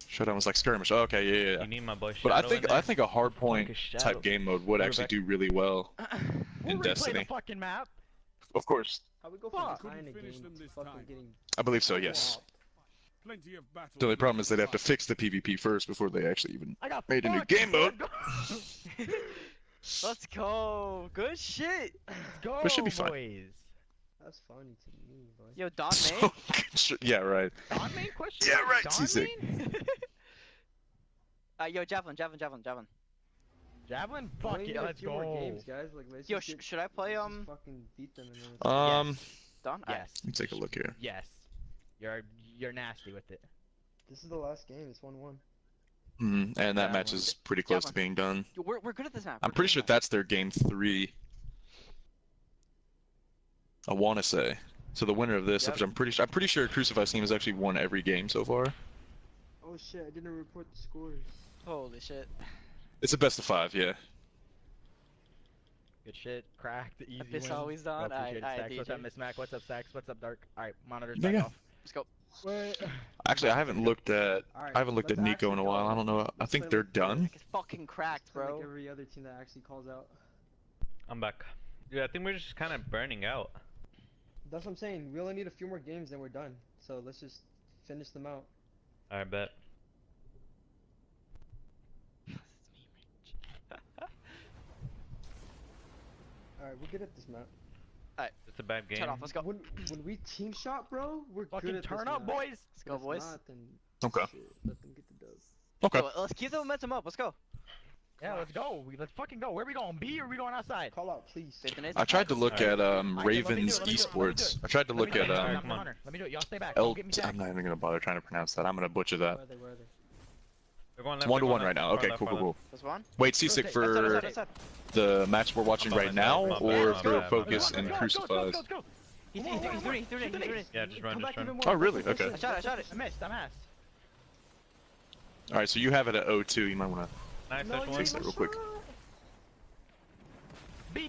Showdown was like skirmish. Oh, okay, yeah. You need my boy But Shadow I think a hardpoint Shadow. type game mode would actually do really well We'll in replay Destiny. the fucking map. Of course. How we go Fuck. from behind a Finish game them to this fucking time. getting... I believe so. Yes. Plenty of battle. The only problem is they'd have to fix the PvP first before they actually even I got made a new fucked, game mode. Let's go. Good shit. Go, This should be fine. boys. That's funny to me, boy. Yo, Don So, May. yeah, right. Don main question? Yeah, right. Don C6. main? Yo, Javelin. Javelin? Why Fuck don't you it, get a let's few more go. games, guys? Like, let's Yo, just get- should I play let's just fucking beat them and then it's Don? Yes. Let me take a look here. Yes. You're nasty with it. This is the last game. It's 1-1. And that Yeah, match is pretty close to being done. Yo, we're good at this map. I'm pretty sure that's their game 3. I want to say. So the winner of this, which I'm pretty sure Crucify's team has actually won every game so far. Oh shit! I didn't report the scores. Holy shit. It's a best of 5, yeah. Good shit. Cracked. Easy Abyss win. always on. Well, appreciate it, Aight, Stacks. What's up, DJ. Miss Mac? What's up, Stacks? What's up, Dark? Alright, monitors Yeah, back yeah. off. Let's go. Wait. Actually, I haven't looked at Alright, Nico in a while. I don't know. I think they're done. It's fucking cracked, Like bro. every other team that actually calls out. I'm back. Dude, I think we're just kind of burning out. That's what I'm saying. We only need a few more games, then we're done. So let's just finish them out. I bet. Alright, we're good at this map. It's a bad game. Turn off. Let's go. When we team shot, bro, we're Fucking good at turn this up, map. boys. Let's go, If boys. Not, then Okay. shit, let them get the dub. Okay. Yo, let's keep the momentum up. Let's go. Yeah, let's go. Let's fucking go. Where are we going? B or are we going outside? Call out, please. I tried to look at let me do Ravens it, let me do it, Esports. I tried to look at Let me do it. Y'all stay back. El. Don't get me I'm not even gonna bother trying to pronounce that. I'm gonna butcher that. Where are they? Where are they? They're going It's left, 1 to they're 1 going right now. left, Okay, far cool, left, cool, far cool. That's one. Wait, C6 for the match we're watching right now, or for Focus and Crucifies? He's through it. Yeah, just run, just run. Oh, really? Okay. I shot it. I missed. I'm ass. All right, so you have it at 0-2. You might wanna Nice, No, that's you fix one. that real quick. B.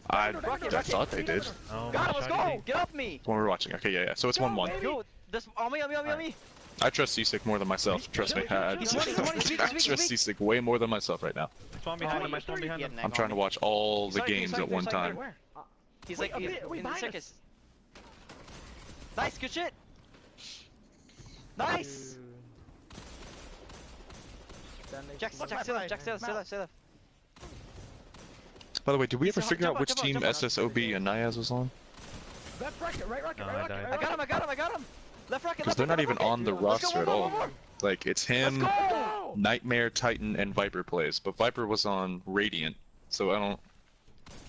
I thought they did. Oh, Got my him. Let's shot. go. Get off me. When we're watching. Okay, yeah. So it's 1-1. Yo, this on me. I trust C6 more than myself. Trust me. I trust C6 way more than myself right now. There's one behind him, there's one behind him. I'm trying to watch all the games at one time. He's like in the circus. Nice, good shit. Nice. Jack, stay left. By the way, did we ever Jump figure up, out which jump up, team jump up. SSOB and Niaz was on? Left rocket, right rocket, No, right I rocket, died. right rocket. I got him. Left rocket. Because they're not even on the roster at all. More. Like, it's him, Go! Nightmare, Titan, and Viper plays. But Viper was on Radiant, so I don't...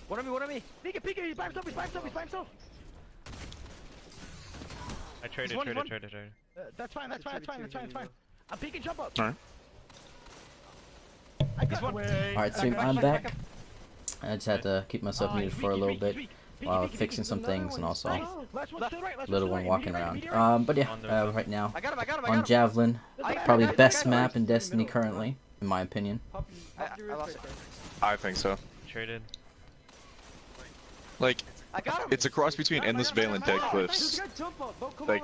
One on me. Peek it, he's by himself. I traded. That's fine. I'm peeking, jump up. Alright. I got one. Alright, stream, I'm back. I just had to keep myself muted for a little bit while fixing some things and also little one walking around. But yeah, right now I got him. on Javelin, probably best map in Destiny currently. in my opinion. I think so. Traded. Like, it's a cross between Endless Veil and Dead Cliffs. Like,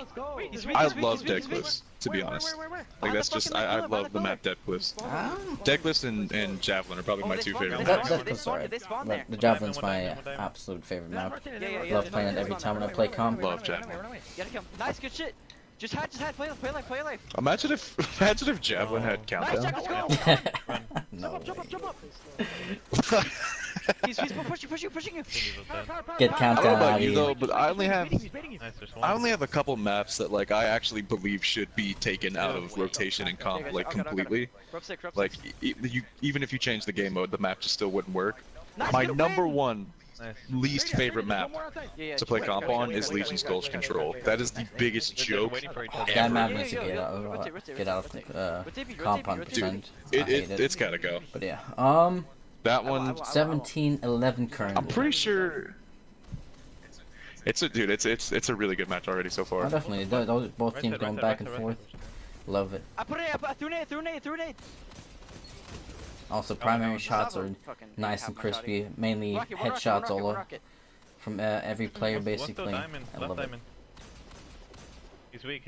I love Dead Cliffs, to be honest. Like, that's just, I love the map Dead Cliffs. Dead Cliffs and Javelin are probably my two favorite maps. Dead Cliffs are alright. The Javelin's my absolute favorite map. Love playing it every time when I play comp. Love Javelin. Nice, good shit. Just hide, play life. Imagine if Javelin had countdown. No jump up. He's pushing you. Get I countdown don't know out about of you here. though, but I only have a couple maps that like I actually believe should be taken out of rotation and comp like completely. Like even if you change the game mode, the map just still wouldn't work. My number one least favorite map to play comp on is Legion's Gulch Control. That is the biggest joke That map ever. needs to get out of comp 100%. It's gotta go. But yeah, that one 17-11 currently. I'm pretty sure it's a really good match already so far. Oh, definitely. Those both teams going back and forth. Love it. I threw nade. Also, primary shots are nice and crispy. Mainly headshots all over from every player basically. I love it. He's weak.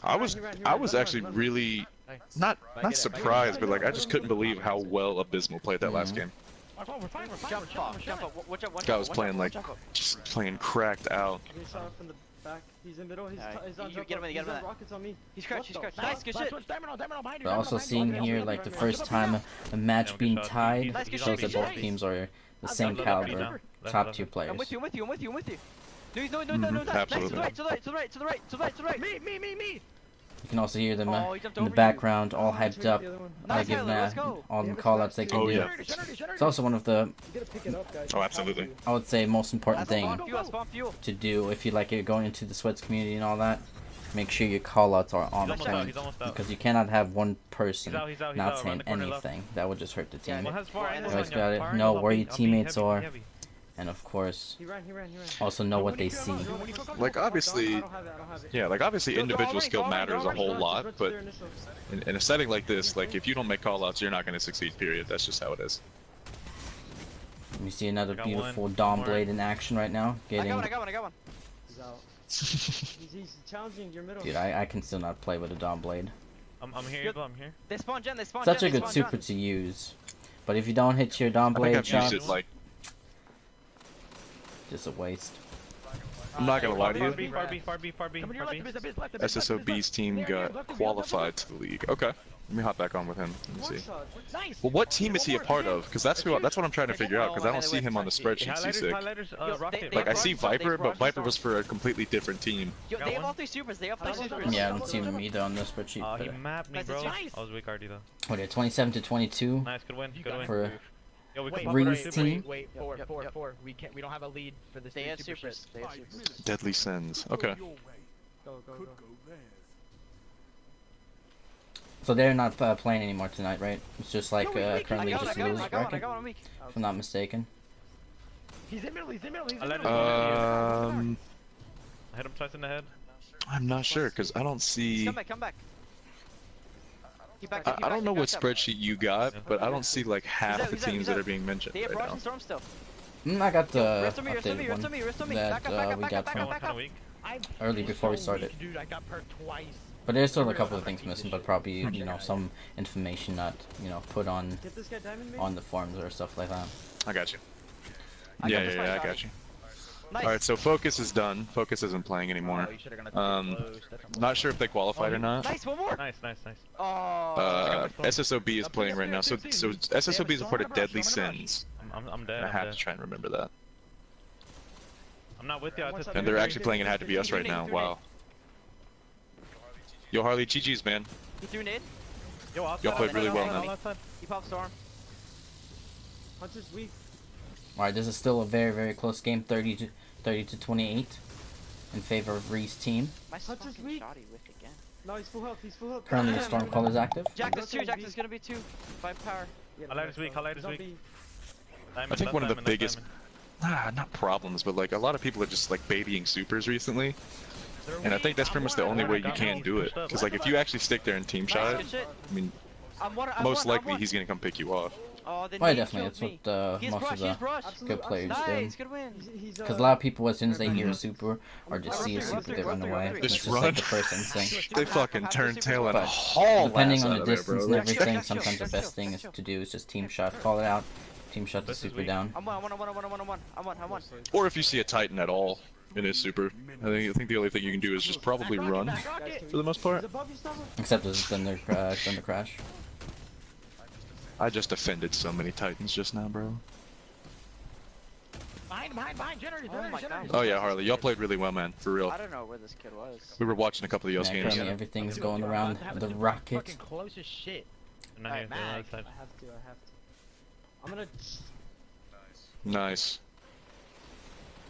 I was actually really not surprised, but like I just couldn't believe how well Abysmal played that last game. Jump up. Watch out. Guy was playing like just playing cracked out. He shot up from the back. He's in middle. He's on Get him. rockets on me. He's crouched. Nice, good shit. But also seeing here like the first time a match being tied shows that both teams are the same caliber, top tier players. I'm with you. No. Absolutely. To the right. Me. You can also hear them in the background, all hyped up, giving all the callouts they can do. It's also one of the, absolutely, I would say, most important thing to do if you like it going into the Sweats community and all that. Make sure your callouts are on point, because you cannot have one person not saying anything. That would just hurt the team. You always gotta know where your teammates are. And of course, also know what they see. Like obviously, individual skill matters a whole lot, but in a setting like this, like if you don't make callouts, you're not going to succeed. Period. That's just how it is. You see another beautiful Dawn Blade in action right now. Getting. I got one. He's out. He's challenging your middle. Dude, I can still not play with a Dawn Blade. I'm here. They spawn gen. Such a good super to use, but if you don't hit your Dawn Blade shots. Just a waste. I'm not gonna lie to you. Far B. SSOB's team got qualified to the league. Okay, let me hop back on with him. Let me see. Well, what team is he a part of? Because that's what I'm trying to figure out. Because I don't see him on the spreadsheet. C6. Like I see Viper, but Viper was for a completely different team. They have all three supers. Yeah, I don't see him either on the spreadsheet. Oh, he mapped me, bro. I was weak already though. What are 27-22? Nice, good win. For Reed's team. Wait, 4. We don't have a lead for this. They have supers. Deadly Sins. Okay. Go. So they're not playing anymore tonight, right? It's just like currently just a losers bracket, if I'm not mistaken. He's in middle. I hit him twice in the head. I'm not sure because I don't see. Come back. I don't know what spreadsheet you got, but I don't see like half the teams that are being mentioned right now. I got the updated one that we got from early before we started. Dude, I got perked twice. But there's still a couple of things missing, but probably some information not put on the forums or stuff like that. I got you. Yeah, I got you. Nice. Alright, so Focus is done. Focus isn't playing anymore. Not sure if they qualified or not. Nice, one more! Nice. SSOB is playing right now, so SSOB is a part of Deadly Sins. I'm dead. I have to try and remember that. I'm not with you. And they're actually playing It Had to Be Us right now, wow. Yo Harley, GG's man. He threw nade. Y'all played really well now. He popped storm. Hunter's weak. Alright, this is still a very, very close game, 30 to 28 in favor of Reed's team. Hunter's weak. No, he's full health. Currently the Stormcaller is active. Jack is gonna be 2. 5 power. Highlight is weak. I think one of the biggest, not problems, but like a lot of people are just like babying supers recently. And I think that's pretty much the only way you can do it. Because like if you actually stick there and team shot it, I mean, most likely he's gonna come pick you off. Oh, the Well, nade definitely, killed that's me. what most of the good players do. Nice, good win. Because a lot of people, as soon as they hear a super or just see a super, they run away. It's just run. like the first instinct. They fucking turn tail and But haul depending ass on out the of there, distance bro. and everything, sometimes the best thing is to do is just team shot, call it out, team shot the super down. I'm one. Or if you see a Titan at all in his super, I think the only thing you can do is just probably run for the most part. Except as Thunder Crash. I just offended so many Titans just now, bro. Behind, generator. Oh yeah, Harley, y'all played really well, man, for real. I don't know where this kid was. We were watching a couple of y'all's Yeah, games. currently everything's going around the rocket. Fucking close as shit. I have to. I'm gonna. Nice.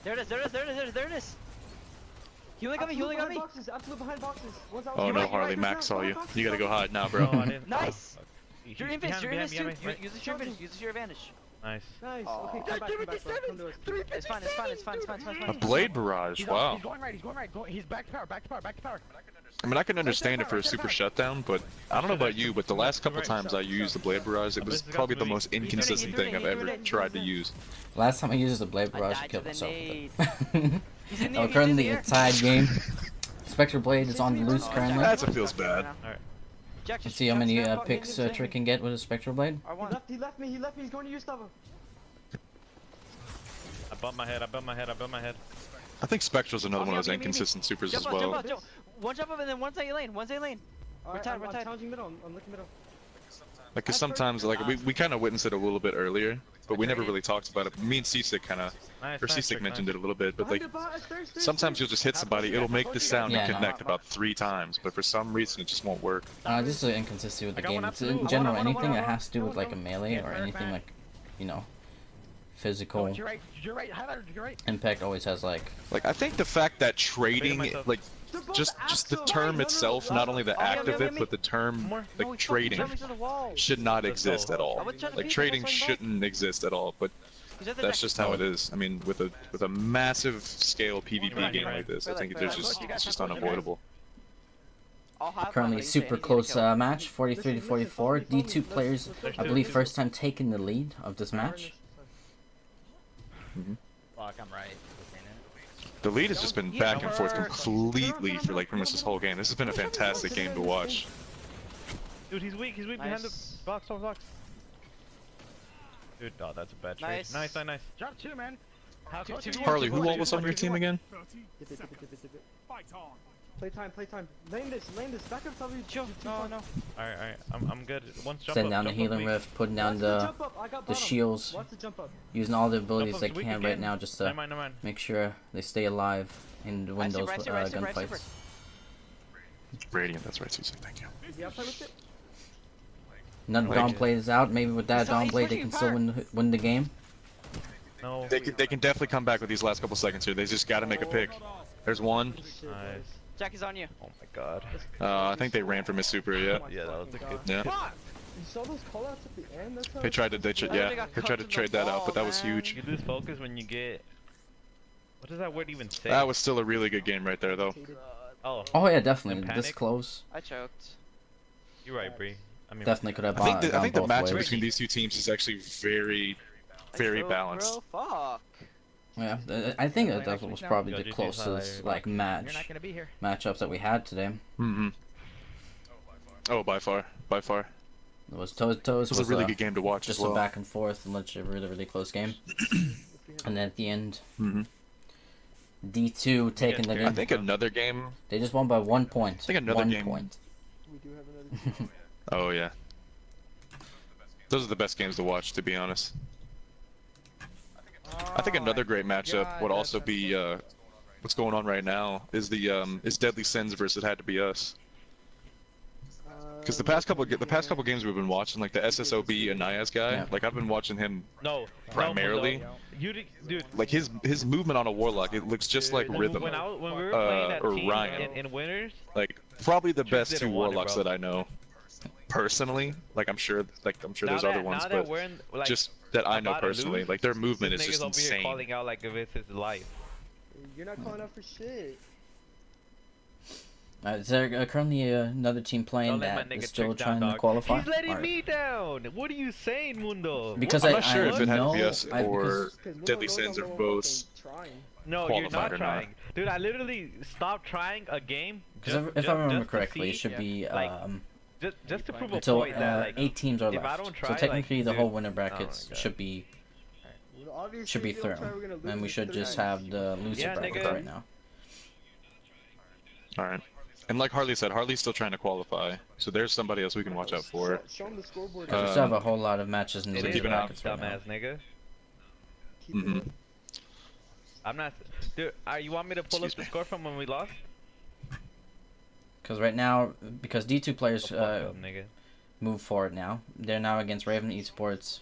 There it is. Healing on me. Boxes, absolute behind boxes. Oh no, Harley, Max saw you. You gotta go hide now, bro. Nice. Your invis, dude. Use it to your advantage. Nice. Nice. Okay, come back, bro. Come to us. It's fine. A blade barrage, wow. He's going right. He's back to power. I mean, I can understand it for a super shutdown, but I don't know about you, but the last couple times I used the blade barrage, it was probably the most inconsistent thing I've ever tried to use. Last time I used the blade barrage, I killed myself with it. Oh, currently a tied game. Spectre Blade is on the loose currently. That's what feels bad. Let's see how many picks Trick can get with a Spectre Blade. He left me. He's going to use Stava. I bumped my head. I think Spectre's another one of those inconsistent supers as well. Jump. One jump up and then one's A lane. We're tied. I'm challenging middle. I'm looking middle. Like, cause sometimes, like, we kind of witnessed it a little bit earlier, but we never really talked about it. Me and Seasick kind of, or Seasick mentioned it a little bit, but like, sometimes you'll just hit somebody, it'll make the sound and connect about 3 times, but for some reason it just won't work. This is an inconsistency with the game. It's in general anything that has to do with like a melee or anything like, you know, physical impact always has like. Like, I think the fact that trading, like, just the term itself, not only the act of it, but the term, like, trading, should not exist at all. Like, trading shouldn't exist at all, but that's just how it is. I mean, with a massive scale PvP game like this, I think it's just unavoidable. Currently super close match, 43 to 44. D2 players, I believe, first time taking the lead of this match. Fuck, I'm right. The lead has just been back and forth completely for like pretty much this whole game. This has been a fantastic game to watch. Dude, he's weak behind the box. Dude, oh, that's a bad trade. Nice. Drop 2, man. Harley, who all was on your team again? Playtime. Lane this. Back up, W. No. Alright. I'm good. Once jump Setting up, down the healing rift, putting down the shields, using all the abilities they can right now just to make sure they stay alive and win those gunfights. Radiant, that's right, Seasick, thank you. Another Dawn Blade is out. Maybe with that Dawn Blade they can still win the game. No. They can definitely come back with these last couple seconds here. They just got to make a pick. There's one. Nice. Jack is on you. Oh my god. I think they ran from his super, yeah. Yeah, that was a good. Yeah. You saw those callouts at the end? They tried to ditch it, yeah. They tried to trade that out, but that was huge. You lose focus when you get. What does that word even say? That was still a really good game right there, though. Oh yeah, definitely. This close. I choked. You're right, Bree. I mean, definitely could have. I think the matchup between these two teams is actually very balanced. Bro, fuck. Yeah, I think that was probably the closest like matchups that we had today. Oh, by far. It was Toes was a really good game to watch just as well. a back and forth and a really close game. And then at the end, D2 taking the game. I think another game. They just won by 1 point. I think another game. We do have another game. Oh yeah. Those are the best games to watch, to be honest. I think another great matchup would also be what's going on right now is is Deadly Sins versus Had to Be Us. Because the past couple games we've been watching, like the SSOB and Nias guy, like I've been watching him primarily. Dude, like his movement on a Warlock, it looks just like Rhythm when we were playing that or team Ryan. in winners, like probably the best 2 didn't want it, Warlocks bro. that I know. Personally, like I'm sure there's other ones, but like, just that I know about to personally, lose, like their movement is this just nigga's over here insane. calling out like if it's his life. You're not calling out for shit. Is there currently another team playing that is still trying to qualify? He's letting me down. What are you saying, Mundo? Because I'm not sure if it had to be know, us or Deadly Sins or both. No, you're not trying. Dude, I literally stopped trying a game. Because if I remember correctly, it should be just to prove a until point that like 8 teams are if I left. don't try, So technically, like, the whole dude, winner brackets should be through, and we should just have the loser brackets right now. All right. And like Harley said, Harley's still trying to qualify, so there's somebody else we can watch out for. Show him the scoreboard. Because we still have a whole lot of matches in the loser brackets right now. Dumbass nigga. I'm not. Dude, you want me to pull up the score from when we lost? Because right now, because D2 players move forward now. They're now against Raven Esports.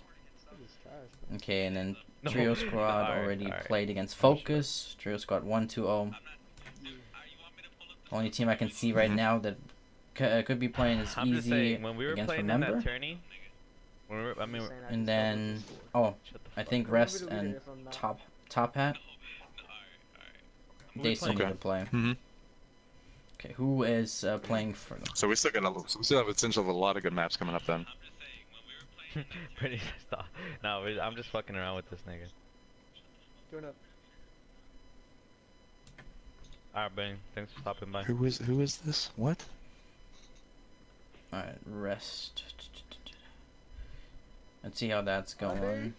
Okay, and then Trio Squad already played against Focus. Trio Squad 1-2-0. Only team I can see right now that could be playing is I'm just Easy saying, when we were against playing Remember. in that tourney, And then, I think Rest and Top Hat. They still need to play. Okay, who is playing for them? So we still have a potential of a lot of good maps coming up then. Pretty stop. No, I'm just fucking around with this nigga. Join up. Alright, Bang. Thanks for stopping by. Who is this? What? Alright, Rest. Let's see how that's going.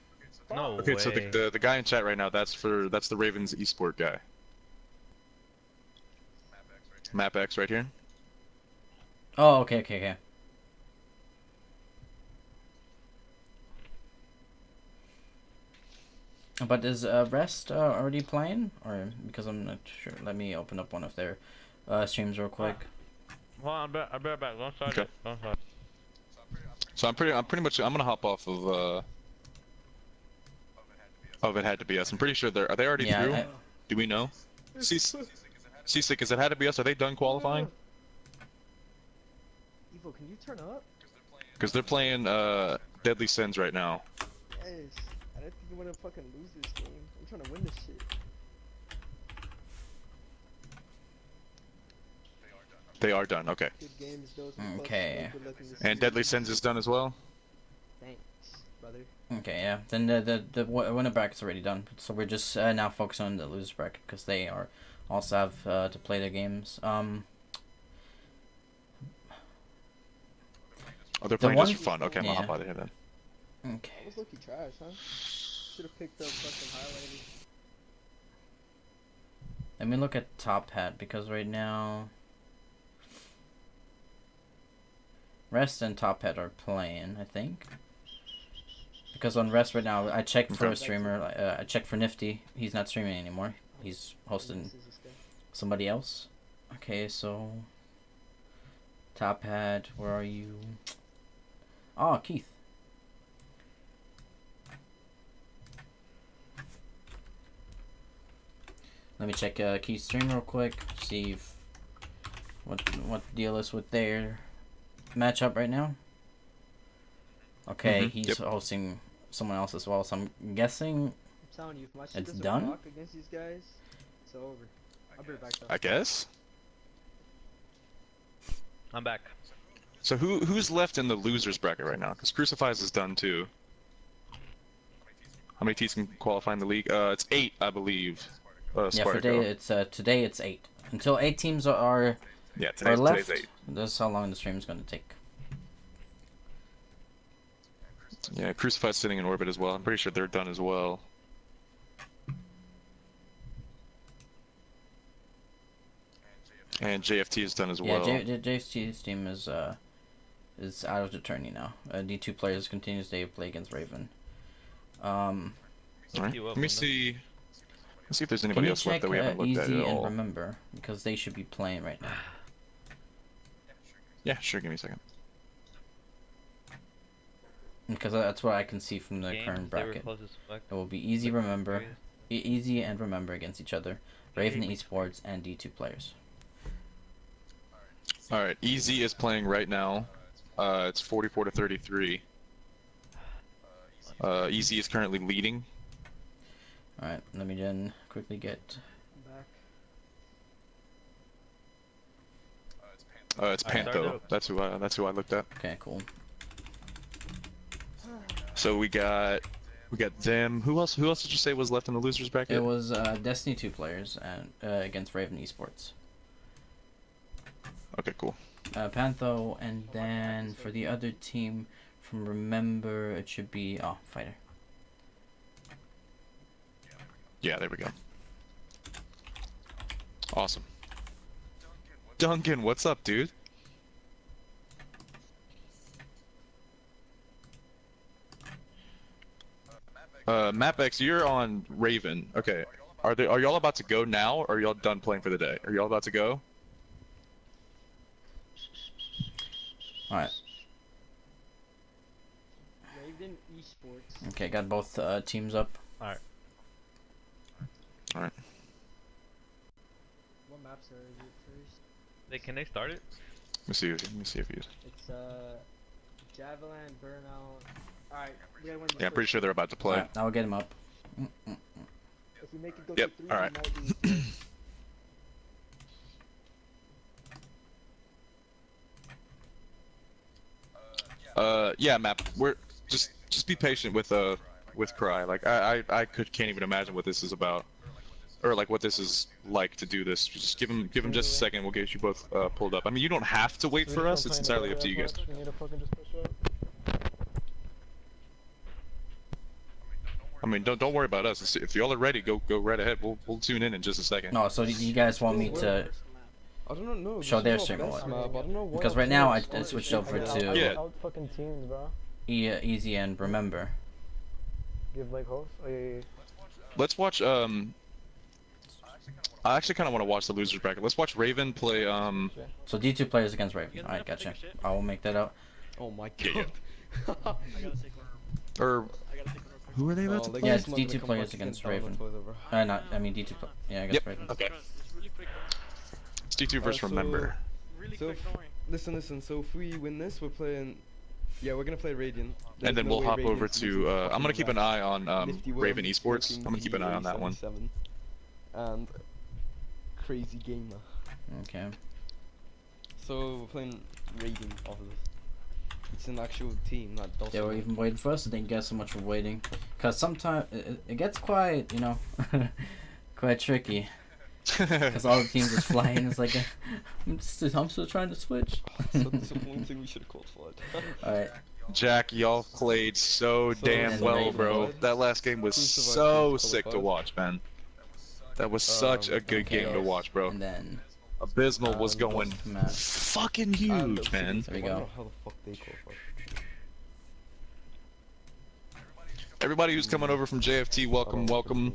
No Okay, way. so the guy in chat right now, that's the Ravens esport guy. Map X right here. Oh, okay. But is Rest already playing, or because I'm not sure? Let me open up one of their streams real quick. Hold on, I'll be right back. Don't start it. Don't start. So I'm pretty much I'm gonna hop off of It Had to Be Us. I'm pretty sure are they already through? Do we know? Seasick, is It Had to Be Us? Are they done qualifying? Evo, can you turn up? Because they're playing Deadly Sins right now. Yes. I don't think you want to fucking lose this game. I'm trying to win this shit. They are done. Okay. Good games, those Okay. And Deadly Sins is done as well. Thanks, brother. Okay, yeah. Then the winner bracket's already done. So we're just now focusing on the loser bracket because they also have to play their games. Oh, they're playing just for fun. Okay, I'm gonna hop out of here then. Okay. That was lucky trash, huh? Should have picked up fucking highlighted. Let me look at Top Hat because right now Rest and Top Hat are playing, I think. Because on Rest right now, I checked for a streamer. I checked for Nifty. He's not streaming anymore. He's hosting somebody else. Okay, so Top Hat, where are you? Oh, Keith. Let me check Keith's stream real quick. See if what the deal is with their matchup right now. Okay, he's hosting someone else as well, so I'm guessing I'm telling you, if my shit it's doesn't done. rock against these guys, it's over. I'll be right back though. I guess. I'm back. So who's left in the losers bracket right now? Because Crucifies is done too. How many teams can qualify in the league? It's 8, I believe. Yeah, for today it's 8. Until 8 teams are left. Today's 8. That's how long the stream is going to take. Yeah, Crucify's sitting in orbit as well. I'm pretty sure they're done as well. And JFT is done as well. Yeah, JFT's team is out of the tourney now. D2 players continues to play against Raven. Alright. Let me see. Let's see if there's anybody else left that we haven't looked at Easy at all. and Remember, because they should be playing right now. Yeah, sure. Give me a second. Because that's what I can see from the current bracket. It will be Easy, Remember, Easy and Remember against each other. Raven Esports and D2 players. All right, Easy is playing right now. It's 44-33. Easy is currently leading. All right, let me then quickly get. I'm back. It's Pantho. That's who I looked at. Okay, cool. So we got them. Who else did you say was left in the losers bracket? It was Destiny 2 players and against Raven Esports. Okay, cool. Pantho, and then for the other team from Remember, it should be Fighter. Yeah, there we go. Awesome. Duncan, what's up, dude? MapX, you're on Raven. Okay. Are y'all about to go now, or are y'all done playing for the day? Are y'all about to go? Alright. Raven Esports. Okay, got both teams up. Alright. Alright. What maps are it first? Can they start it? Let me see if you. It's Javelin, Burnout. Alright, we gotta win this. Yeah, I'm pretty sure they're about to play. Alright, I'll get him up. If we make it go Yep. to 3, Alright. we might lose. Yeah, Map. We're just be patient with Cry. Like I can't even imagine what this is about, or like what this is like to do this. Just give him just a second. We'll get you both pulled up. I mean, you don't have to wait for us. It's entirely up to you guys. I mean, don't worry about us. If y'all are ready, go right ahead. We'll tune in just a second. No, so you guys want me to I don't know. show their stream or what? Because right now I switched over to Easy and Remember. Give like host? Oh, yeah. Let's watch. I actually kind of want to watch the losers bracket. Let's watch Raven play. So D2 players against Raven. Alright, gotcha. I will make that out. Oh my god. Or who are they about to play? Yeah, it's D2 players against Raven. I mean D2. Yeah, against Raven. Okay. It's D2 versus Remember. So listen. So if we win this, we're playing. Yeah, we're gonna play Radiant. And then we'll hop over to. I'm gonna keep an eye on Raven Esports. I'm gonna keep an eye on that one. And Crazy Gamer. Okay. So we're playing Radiant off of this. It's an actual team, not DOS. They were even waiting for us. Thank you guys so much for waiting. Cause sometimes it gets quite, quite tricky. Cause all the teams just fly in. It's like I'm still trying to switch. So disappointing. We should have qualified. All right. Jack, y'all played so damn well, bro. That last game was so sick to watch, man. That was such a good game to watch, bro. And then Abysmal was going fucking huge, man. There we go. Everybody who's coming over from JFT, welcome.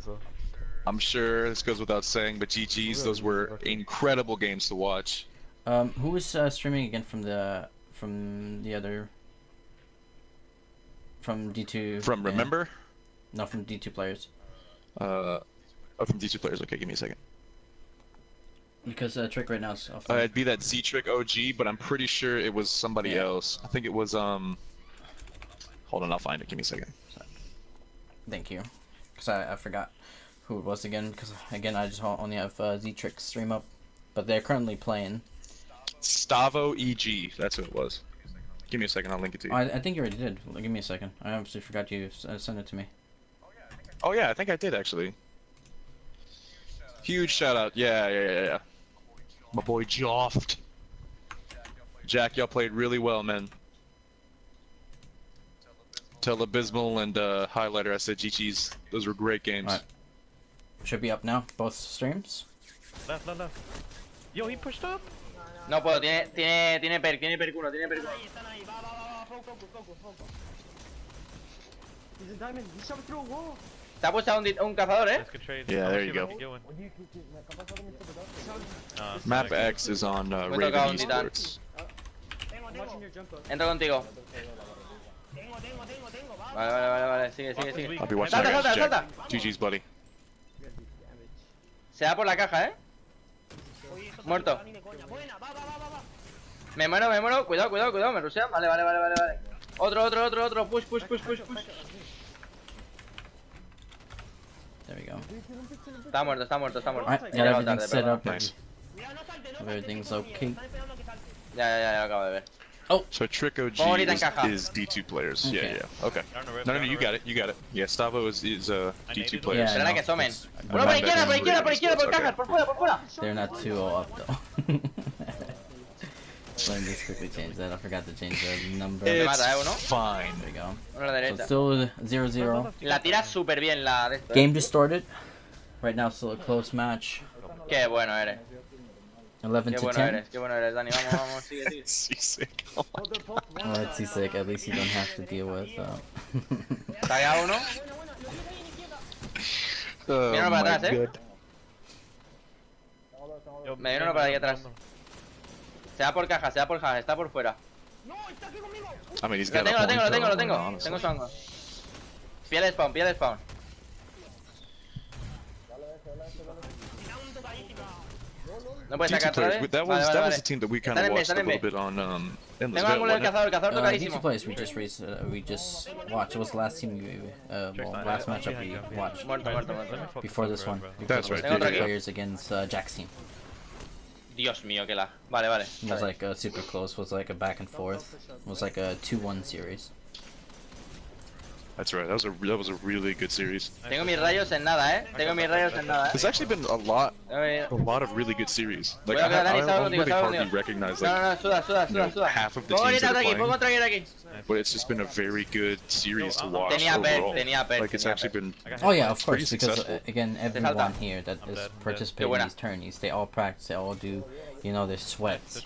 I'm sure this goes without saying, but GG's, those were incredible games to watch. Who was streaming again from the other? From D2. From Remember? No, from D2 players. Oh, from D2 players. Okay, give me a second. Because Trick right now is off. It'd be that Z-Trick OG, but I'm pretty sure it was somebody else. I think it was Hold on, I'll find it. Give me a second. Thank you. Because I forgot who it was again. Because again, I just only have Z-Trick stream up, but they're currently playing. Stavo EG. That's who it was. Give me a second. I'll link it to you. I think you already did. Give me a second. I obviously forgot you sent it to me. Oh yeah, I think I did actually. Huge shout out. Yeah. My boy Joft. Jack, y'all played really well, man. Tell Abysmal and Highlighter, I said GG's. Those were great games. Right. Should be up now, both streams. Left. Yo, he pushed up. No puedo, tiene perk 1, tiene perk 1. He's a diamond, he shoved through a wall. Te ha puesto un cazador, Yeah, there you go. Map X is on Raven Esports. Entro contigo. Vale, sigue. I'll be watching Salta. GG's, buddy. Se da por la caja, Muerto. Me muero. Cuidado, me rusean. Vale. Otro. Push. There we go. Está muerto. Alright, got everything set up. Nice. Everything's okay. Ya, lo acabo de ver. Oh. So Trick OG is D2 players. Okay. Yeah. Okay. No, you got it. Yeah, Stavo is D2 players. Yeah, Espera que asomen. Uno por izquierda, por cajas, por fuera. They're not 2-0 up though. Let me just quickly change that. I forgot to change the number. It's fine. There we go. Uno a la derecha. So still 0-0. La tira súper bien la de esto. Game distorted. Right now, still a close match. Qué bueno eres. 11 to 10. Qué bueno eres, Dani. Vamos, sigue. Seasick. Well, that's Seasick. At least you don't have to deal with. Taga uno. Viene uno para atrás, Me viene uno para ahí atrás. Se va por caja, está por fuera. I mean, he's Lo got tengo. Tengo su ángulo. Pilla el spawn. No puedes sacar otra vez. That was the team that we kind of watched a little bit on Endless Tengo ángulo del cazador D2 tocadísimo. players we just watched. It was the last team last matchup we watched. Muerto. Before this one. That's right. Tengo players against Jack's team. Dios mío, que la. Vale. It was like super close. It was like a back and forth. It was like a 2-1 series. That's right. That was a really good series. Tengo mis rayos en nada, There's actually been a lot of really good series. Like Voy a quedar I Dani, really hardly contigo. recognize No, like suda. half of the Puedo teams that gritar are aquí, puedo playing. contraer aquí. But it's just been a very good series to watch Tenía overall. pet. Like it's actually been. Oh yeah, of pretty course, because successful. again, everyone here that is participating in these tourneys, they all practice, they all do, you know, their sweats,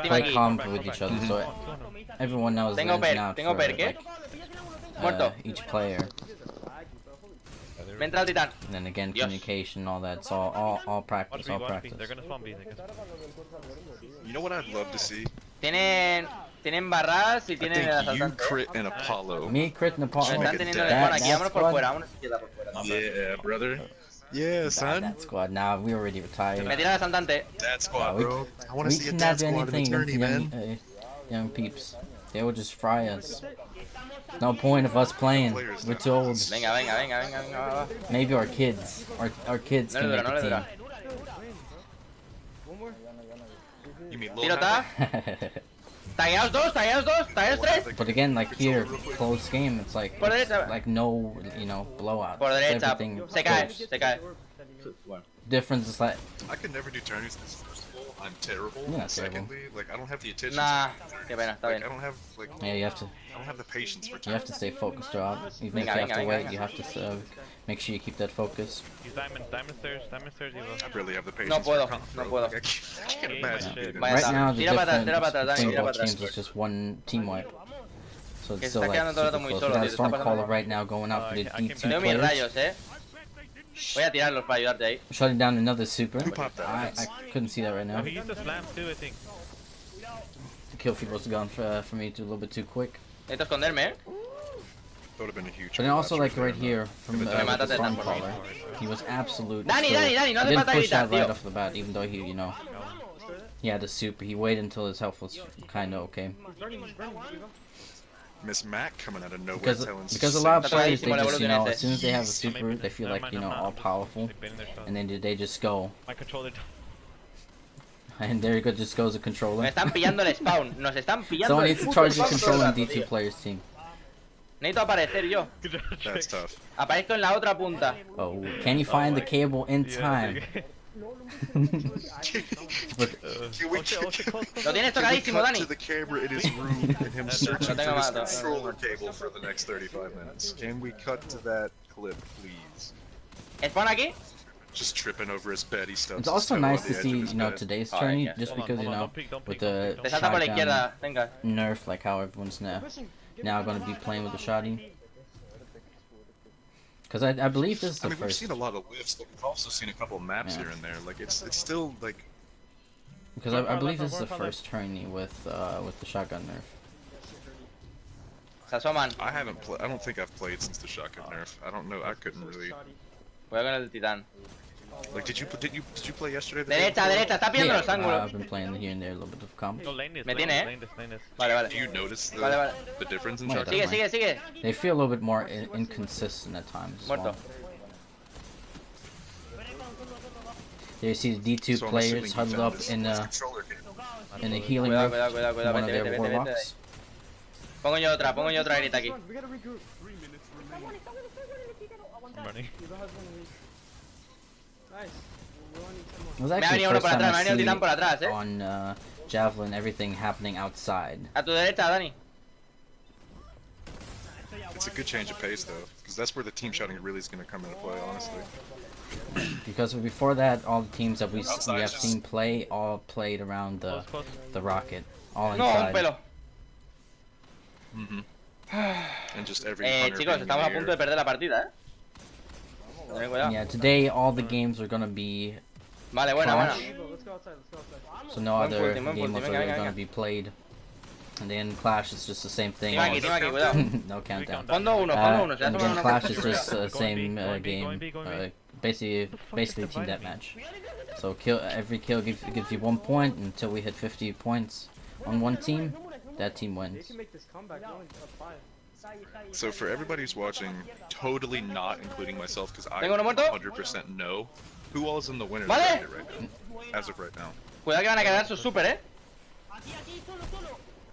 play comp with each other, so everyone knows the ins and outs for like, each player. Me entra el titán. And then again, communication, all that. It's all practice, all practice. They're gonna spawn B. You know what I'd love to see? Tienen barras y tienen el I think you asaltante. crit and Apollo. Me crit and Apollo. Están teniendo el spawn aquí, vámonos por fuera, Yeah, brother. Yeah, son. That squad. Nah, we already retired. Me tira el asaltante. That squad, bro. I want to see a cannot dad do squad in anything the tourney, against man. young peeps. They will just fry us. No point of us playing. We're too old. Venga. Maybe our kids. Our kids can make a team. You mean Tiro ta. Tagueados dos, tagueados tres. But again, like here, close game, it's like no, you know, blowouts. Por derecha. Everything Se cae. Difference is like I could never do tourneys. First of all, I'm terrible. You're not Secondly, like I don't have the attention. Nah, qué pena, está bien. I don't have like. yeah, you have to. I don't have the patience for. You have to stay focused throughout. Even if you have to wait, you have to make sure you keep that focus. He's diamond stairs, Evo. I barely have the patience. No puedo. I can't imagine. Right now, the Tira para atrás, difference Dani, between tira both para atrás. teams is just one team wipe. So it's Que still está like quedando todo el super rato muy close. solo, We got a tío, está Stormcaller pasando. right now going out for the D2 Tengo mis players. rayos, Voy a tirarlos para ayudarte ahí. Shutting down another super. popped that? I couldn't see that right now. He used the slam too, I think. The kill feed was gone for me a little bit too quick. Necesito esconderme, That would have been a huge. But then also like right here from the Mátate, Stormcaller, he was absolute. Dani, so no hace he didn't falta push that gritar, right tío. off the bat, even though he, you know, he had the super. He waited until his health was kind of okay. Miss Mac coming out of nowhere Because a lot of players, they just, you know, as soon as they have a super, they feel like, you know, all powerful, and then they just go. My controller. And there just goes the controller. Me están pillando el spawn. Nos están pillando Someone el needs to puto charge the spawn. controller on D2 players team. Necesito aparecer yo. That's tough. Aparezco en la otra punta. Oh, can you find the cable in time? But, Lo tienes tocadísimo, Dani. To the camera in his room and him searching for his controller cable for the next 35 minutes. Can we cut to that clip, please? ¿Spawn aquí? Just tripping over his bed. He it's also nice to see, you know, today's tourney, just because, you know, with the Te salta por la izquierda, shotgun venga. nerf, like how everyone's now going to be playing with the shotty. Because I believe this is the we've first. seen a lot of whiffs, but we've also seen a couple of maps here and there. Like it's still like. Because I believe this is the first tourney with the shotgun nerf. Se asoman. I haven't played. I don't think I've played since the shotgun nerf. I don't know. I couldn't really. Voy con el titán. Like, did you play yesterday? Derecha, está pillando los ángulos. I've been playing here and there a little bit of comp. Me tiene, Vale. Do you notice the, Vale. the difference in Wait, shotgun? Sigue. They feel a little bit more inconsistent at times. Muerto. There you see the D2 So I'm players assuming you huddled found up his in controller cable. in the healing Cuidado, rift, cuidado, cuidado, cuidado, one of vete, their vete, vete, vete. warlocks. Pongo yo otra grita aquí. We gotta regroup. 3 minutes remaining. I'm running. Nice. It was Me ha actually venido the uno first por time atrás, me ha I venido see titán por atrás, on Javelin everything happening outside. A tu derecha, Dani. It's a good change of pace though, because that's where the team shouting really is going to come into play, honestly. Because before that, all the teams that we Outside have just- seen play all played around the rocket, all No, un inside. pelo. And just every hunter Chicos, being in estamos the a punto air. de perder la partida, Ten cuidado. Yeah, today all the games are gonna be Vale, buena, Clash. buena. Let's go outside, let's go outside. So no Buen other ulti, buen game ulti, modes venga, are venga, gonna venga. be played. And then Clash is just the same thing. Team aquí, cuidado. No countdown. Fondo uno, And se hace then uno. Clash is just the same game, basically team deathmatch. So every kill gives you 1 point until we hit 50 points on one team. That team They wins. can make this comeback. They're only up 5. So for everybody who's watching, totally not including myself, because I Tengo uno muerto. 100% know who all is in the winner's Vale. bracket right now, as of right now. Cuidado que van a quedar sus super,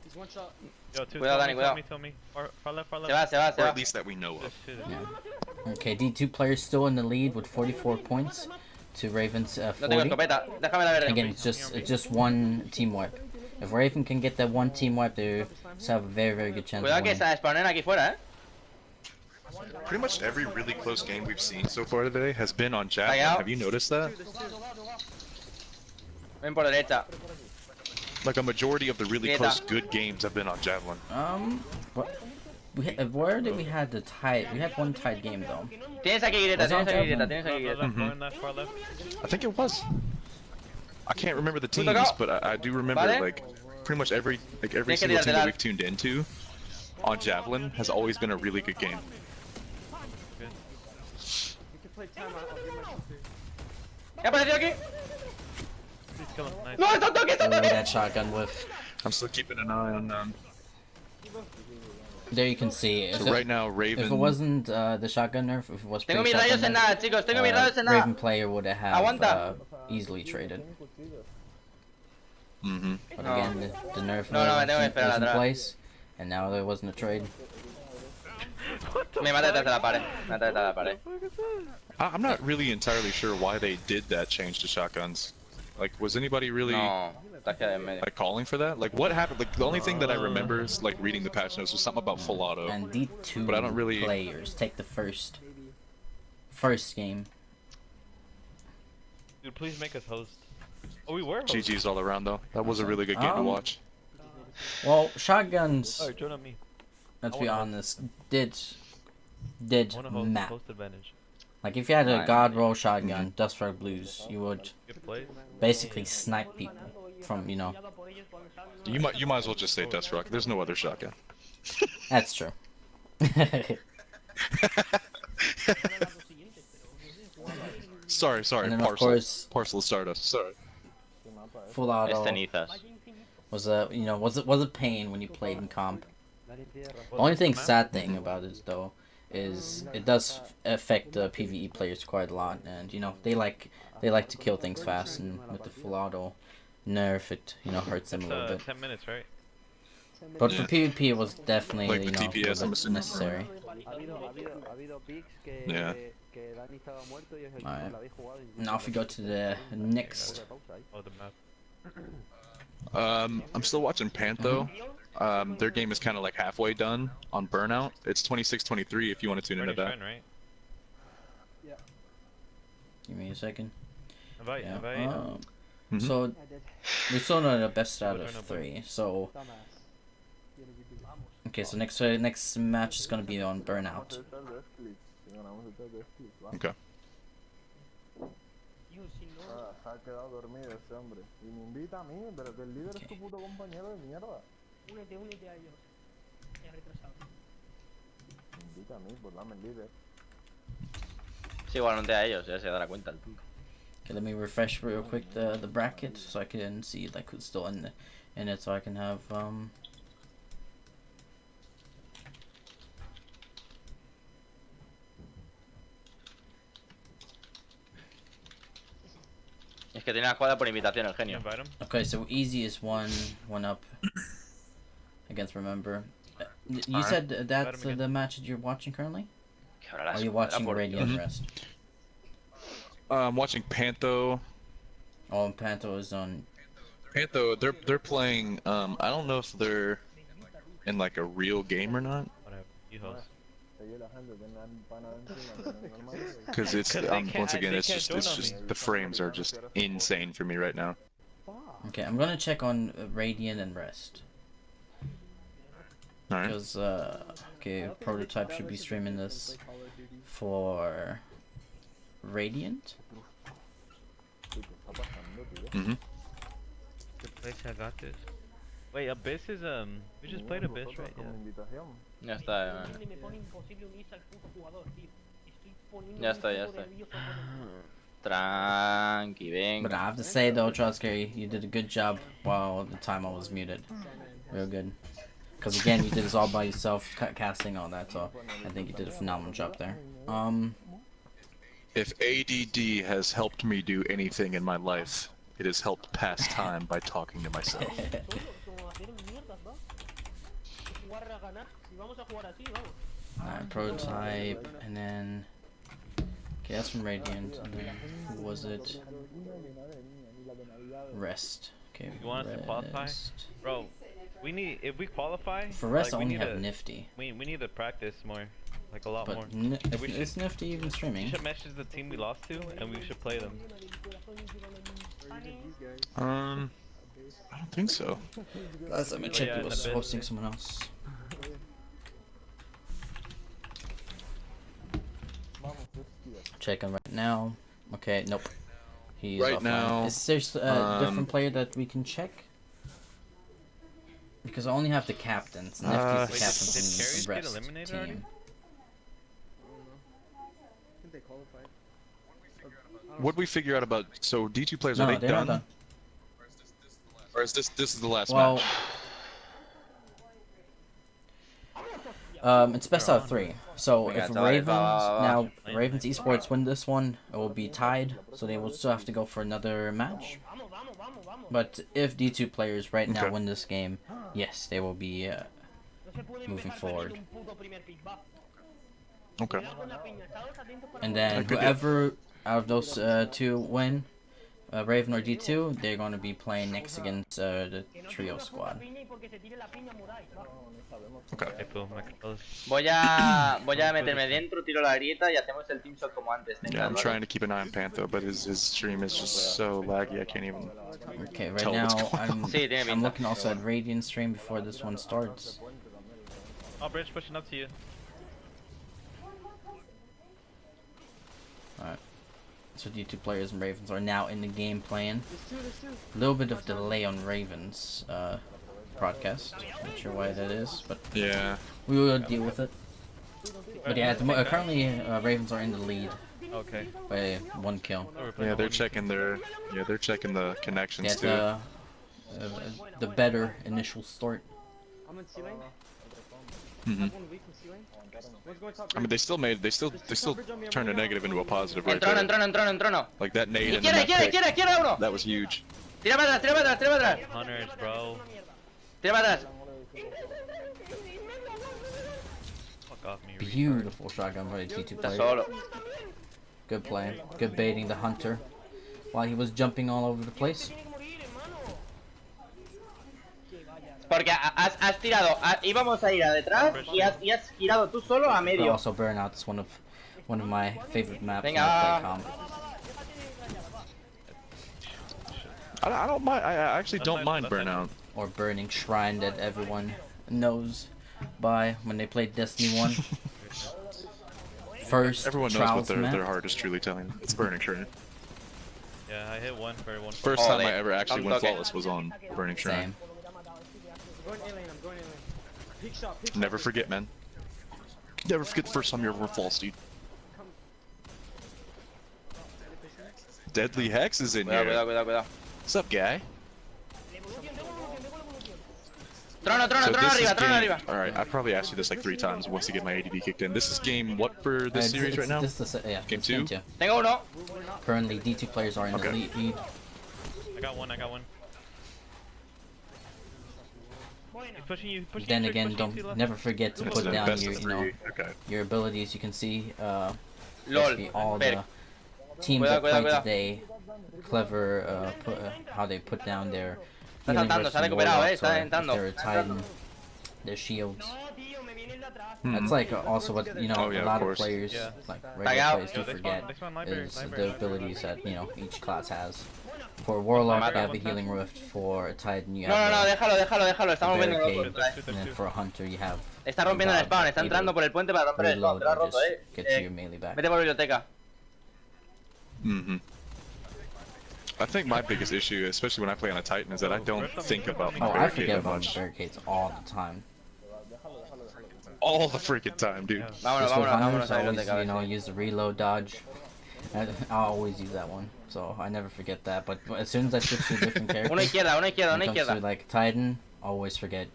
He's one shot. Yo, Cuidado, Dani, cuidado. Tell me. Far left, far Se va, left. se va, se Or va. at least that we know of. Yeah. Okay, D2 players still in the lead with 44 points to Ravens No tengo 40. escopeta. Déjame la verde. Again, it's just one team wipe. If Raven can get that one team wipe, they have a very good chance of Cuidado que winning. se spawnen aquí fuera, Pretty much every really close game we've seen so far today has been on Javelin. Callao. Have you noticed that? Ven por derecha. Like a majority of the really Quieta. close good games have been on Javelin. Where did we had the tied? We had one tied game though. Tienes aquí grieta, Was it on tienes aquí grieta, Javelin? tienes aquí grieta. Left, far left. I think it was. I can't remember the Punto teams, go. but I do remember Vale. like pretty much every Tienes que single tirarte team la- that we've tuned into on Javelin has always been a really good game. You can play timeout. I'll give my super. ¿Qué ha aparecido aquí? Please kill him. Nice. No, está toque, está Ooh, toque. that shotgun whiff. I'm still keeping an eye on them. There you can see. So right now, Raven. If it wasn't the shotgun nerf, if it was Tengo mis pre-shotgun rayos en nerf, nada, chicos, tengo mis rayos en nada. Raven player would have Aguanta. easily traded. Mm-hmm. But No. again, the nerf No, no, me tengo que was esperar in atrás. place, and now there wasn't a trade. Me mata detrás de la pared. Me mata detrás de la pared. I'm not really entirely sure why they did that change to shotguns. Like, was anybody really No, estás quedado en medio. like calling for that? Like, what happened? Like, the only thing that I remember is like reading the patch notes was something about full auto. And D2 But I don't really- players take the first game. Dude, please make us host. Oh, we were host. GG's all around though. That was a really good game to watch. Well, shotguns, Alright, join on me. let's I be wanna honest, did Wanna host, map. host advantage. Like if you had a Right. God Roll shotgun, Dustfrog Blues, you would Good play. basically snipe people from, You might as well just say Dust Rock. There's no other shotgun. That's true. Sorry, And then, of Parcel. course- Parcel Stardust. Sorry. Full auto Es cenizas. was a pain when you played in comp. The only sad thing about it though is it does affect the PvE players quite a lot, and they like to kill things fast, and with the full auto nerf it hurts them a little bit. 10 minutes, right? But Yeah. for PvP it was definitely Like the DPS, I'm assuming. necessary. Yeah. Alright. Now if we go to the next. Oh, the map. I'm still watching Pantho. Their game is kind of like halfway done on Burnout. It's 26-23 if you want to tune into Bernie's that. friend, right? Give me a second. Invite, Yeah. invite. Mhm. So we still know the best out of 3. So okay, so next match is gonna be on Burnout. Okay. Se ha quedado dormido ese hombre. Y me invita a mí, pero que el líder es tu puto compañero de mierda. Únete a ellos. Es retrasado. Me invita a mí, pues dame el líder. Sí, igual no te a ellos, ya se dará cuenta el puto. Okay, let me refresh real quick the bracket so I can see like who's still in it, so I can have Es que tenía la jugada por invitación, el genio. Okay, so easy is one up against Remember. You said that's the match that you're watching currently? Or are you watching Radiant Rest? I'm watching Pantho. Oh, and Pantho is on. Pantho, they're playing. I don't know if they're in like a real game or not. Because it's once again, it's just the frames are just insane for me right now. Okay, I'm gonna check on Radiant and Rest. Alright. Because okay, Prototype should be streaming this for Radiant. Mm-hmm. Good place, I got this. Wait, Abyss is we just played Abyss, right? Ya está, ya está. Tranqui, venga. But I have to say though, TrialsCarry, you did a good job while the time I was muted. Real good. Because again, you did this all by yourself, casting all that, so I think you did a phenomenal job there. If ADD has helped me do anything in my life, it has helped pass time by talking to myself. Alright, Prototype, and then... Okay, that's from Radiant, and then who was it? Rest. Okay, you want us to qualify? Bro, we need, if we qualify... For Rest, like, I only have Nifty. We need to practice more. Like a lot more. Is Nifty even streaming? We should message the team we lost to, and we should play them. I don't think so. Last time I checked, it was hosting someone else. Checking right now. Okay, nope. He's right offline. now. Is there a different player that we can check? Because I only have the captains. Nifty's the captain from the Rest team. What did we figure out about? So D2 players, are they done? Or is this is the last match? It's best out of 3. So if Ravens Esports win this one, it will be tied. So they will still have to go for another match. But if D2 players right now win this game, yes, they will be moving forward. Okay. And then whoever out of those 2 win, Raven or D2, they're going to be playing next against the trio squad. Okay. Voy a meterme dentro, tiro la grieta y hacemos el team shot como antes. Yeah, I'm trying to keep an eye on Pantho, but his stream is just so laggy I can't even. Okay, right now I'm looking also at Radiant stream before this one starts. Oh, Bridge pushing up to you. Alright. So D2 players and Ravens are now in the game playing. A little bit of delay on Ravens broadcast. Not sure why that is, but yeah, we will deal with it. But yeah, currently Ravens are in the lead. Okay. By 1 kill. Yeah, they're checking the connections too. The better initial start. Mm-hmm. I mean, they still turned a negative into a positive right there. Entrono. Like that nade and that that was huge. Tira para atrás. Hunters, bro. Tira para atrás. Fuck off me. Beautiful shotgun by the D2 player. Good play. Good baiting the Hunter while he was jumping all over the place. Porque has tirado, íbamos a ir a detrás y has girado tú solo a medio. Also, Burnout is one of my favorite maps when I play comp. I don't mind. I actually don't mind Burnout. Or Burning Shrine that everyone knows by when they play Destiny 1. First everyone knows what their heart is truly telling them. It's Burning Shrine. Yeah, I hit one for one. First time I ever actually went flawless was on Burning Shrine. Never forget, man. Never forget the first time you ever went false, dude. Deadly Hex is in here. Cuidado. What's up, guy? Trono arriba. Alright, I probably asked you this like 3 times once to get my ADD kicked in. This is game what for this series right now? This is, yeah, game 2? Tengo uno. Currently, D2 players are in the lead. I got one. He's pushing you. Then again, never forget to put down your, your abilities. You can see basically all the teams that played today. Clever, how they put down their healing versus warlocks, or if they're a Titan, their shields. That's like also what a lot of players, like regular players, do forget is the abilities that each class has. For Warlock, you have a healing rift. For a Titan, you have a barricade, and then for a Hunter, you have. Está rompiendo el spawn, está entrando por el puente para romper el spawn. Te lo ha roto, Get to your melee back. Vete por biblioteca. I think my biggest issue, especially when I play on a Titan, is that I don't think about the I barricade forget that about much. barricades all the time. All the freaking time, dude. Just with Hunters, I always, use the reload dodge. I always use that one, so I never forget that. But as soon as I switch to a different character, when it comes to like Titan, always forget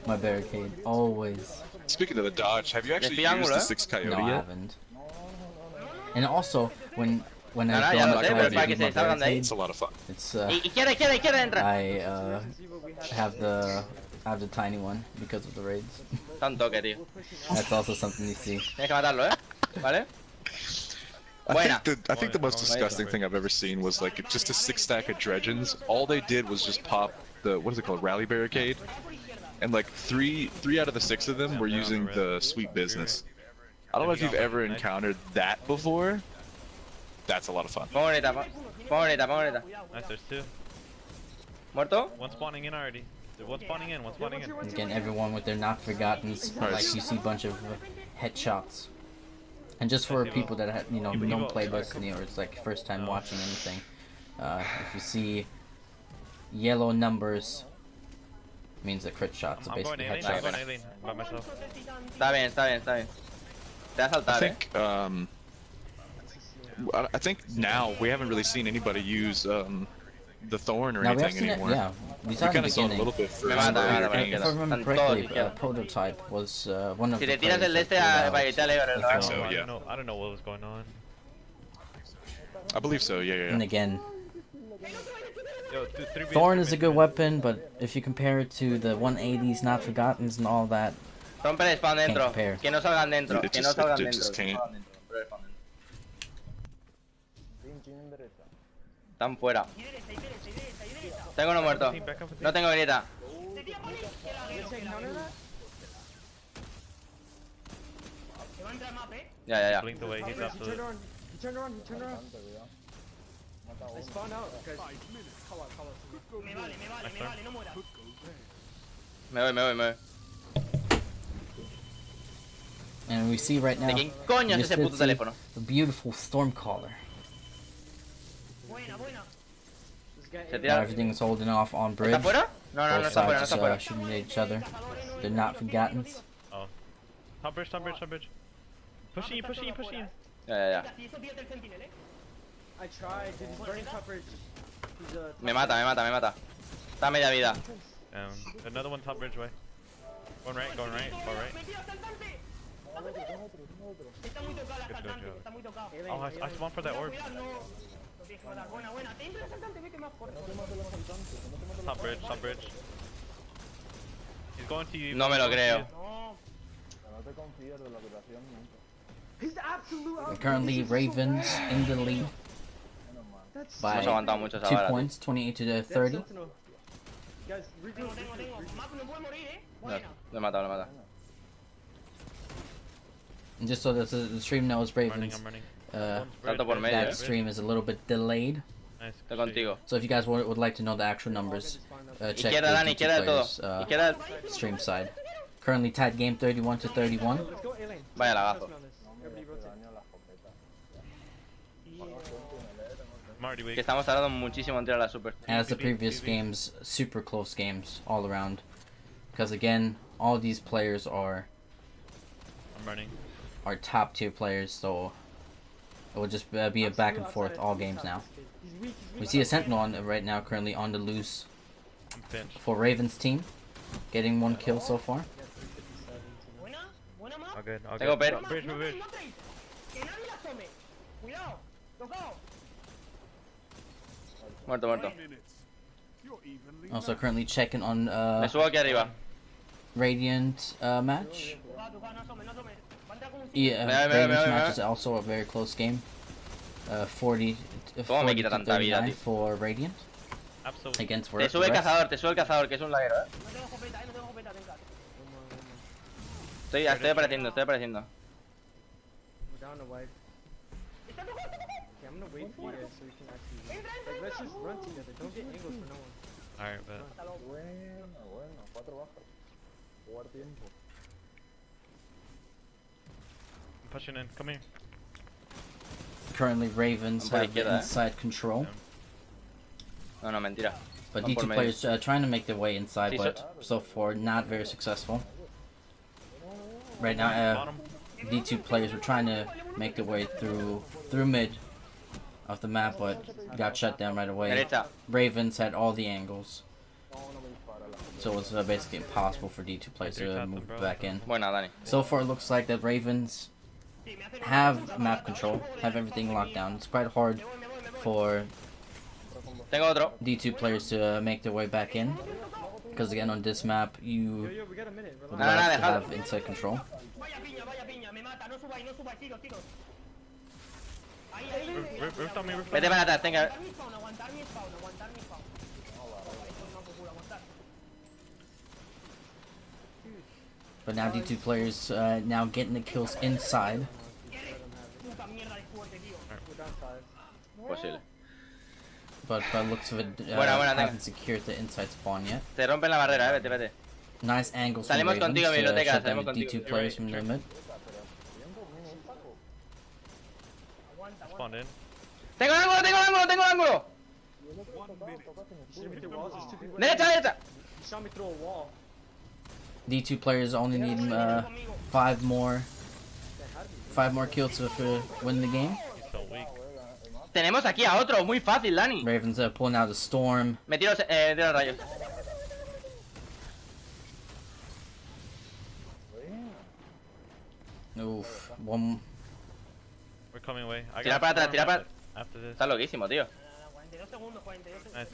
my barricade. Always. Speaking of the dodge, have you actually used the 6 Coyote yet? No, I haven't. And also, when I go on the Coyote, my barricade, it's a lot of fun. It's I have the tiny one because of the raids. That's also something you see. ¿Vale? I think the most disgusting thing I've ever seen was like just a 6-stack of Dredgens. All they did was just pop the, what is it called, rally barricade, and like three out of the 6 of them were using the sweet business. I don't know if you've ever encountered that before. That's a lot of fun. Nice, there's 2. Muerto? One spawning in already. One spawning in. Again, everyone with their not forgottens, like you see a bunch of headshots. And just for people that don't play Destiny or it's like first time watching anything, if you see yellow numbers, means a crit shot. So basically headshot. I'm going alien by myself. Está bien. Te vas a saltar, I think now we haven't really seen anybody use the Thorn or anything anymore. We kind of saw it a little bit first. If I remember correctly, Prototype was one of the players that I think so, yeah. I don't know what was going on. I believe so, yeah. And again, Thorn is a good weapon, but if you compare it to the 180s, Not Forgottens, and all that, rompe el spawn dentro. Compare. Que no salgan dentro. It Que no salgan just dentro. can't. Están fuera. Tengo uno muerto. No tengo grieta. Ya. Blinked away, he's absolute. He turned around. I spawned out because... Me voy. and we see right now ¿De quién coño es ese puto teléfono? the beautiful Stormcaller. Now everything is holding off on bridge. ¿Está fuera? No, Both está fuera, sides just shooting at each other. They're not forgottens. Oh. Top bridge. Pushing you. Ya. I tried, dude, he's burning coverage. Me mata. Está a media vida. Another one top bridge way. Going right, far right. Good job. Oh, I spawned for that orb. Top bridge. He's going to you. No me lo creo. Currently, Ravens in the lead by 2 points, 28 to 30. Lo he matado. And just so that the stream knows, Ravens, I'm running. that stream is a little bit delayed. Nice. Estoy contigo. So if you guys would like to know the actual numbers, check the Dani, YouTube players, stream side. Currently tied game 31 to 31. Vaya lagazo. Que estamos tardando muchísimo en tirar la super. As the previous games, super close games all around. Because again, all these players are top tier players, so it will just be a back and forth all games now. We see a Sentinel right now currently on the loose for Ravens team, getting 1 kill so far. All good. Bridge. Muerto. Also currently checking on Me subo aquí arriba. Radiant match. Yeah, Me Radiant's voy. match is also a very close game. 40 ¿Cómo me 40 quita to tanta vida, 39 tío? for Radiant. Against Te sube el cazador, que es un laguero, Estoy apareciendo. We're down to wipe. Okay, I'm gonna wait for you guys so we can actually. Like, let's just run together. Don't get angles for no one. Alright, but. Bueno, 4 bajas. Jugar tiempo. I'm pushing in. Come here. Currently, Ravens have the inside control. No, mentira. But D2 players trying to make their way inside, but so far not very successful. Right now, D2 players were trying to make their way through mid of the map, but got shut down right away. Ravens had all the angles, so it was basically impossible for D2 players to move back in. So far, it looks like that Ravens have map control, have everything locked down. It's quite hard for D2 players to make their way back in, because again on this map you would like to have inside control. Vete para atrás, tenga. But now D2 players now getting the kills inside. Posible. But by the looks of it, haven't secured the inside spawn yet. Te rompen la barrera, vete. Nice angles from Salimos Ravens contigo, to biblioteca, shut down salimos the contigo. D2 players from the mid. Spawned in. Tengo el ángulo. Derecha. You saw me throw a wall. D2 players only need 5 more kills to win the game. Tenemos aquí a otro, muy fácil, Dani. Ravens pulling out a storm. Me tiro los rayos. Oof, one. We're coming away. Tira para atrás, After this. Está loquísimo, tío. Nice.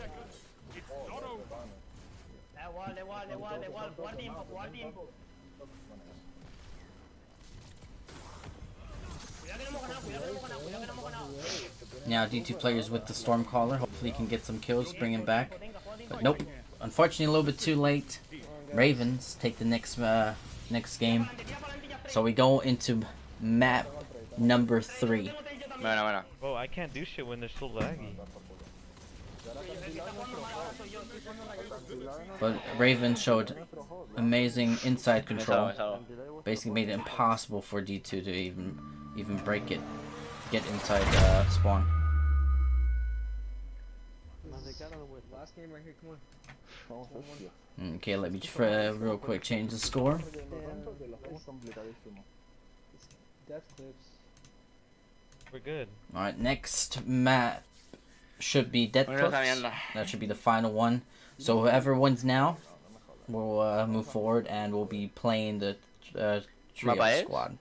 Now D2 players with the storm caller. Hopefully he can get some kills, bring him back. But nope. Unfortunately, a little bit too late. Ravens take the next game. So we go into map number 3. Bueno. Oh, I can't do shit when they're so laggy. But Ravens showed amazing inside control. Basically made it impossible for D2 to even break it, get inside spawn. Last game right here, come on. Okay, let me real quick change the score. Death clips. We're good. Alright, next map should be Death Clips. That should be the final one. So whoever wins now will move forward and we'll be playing the trio squad.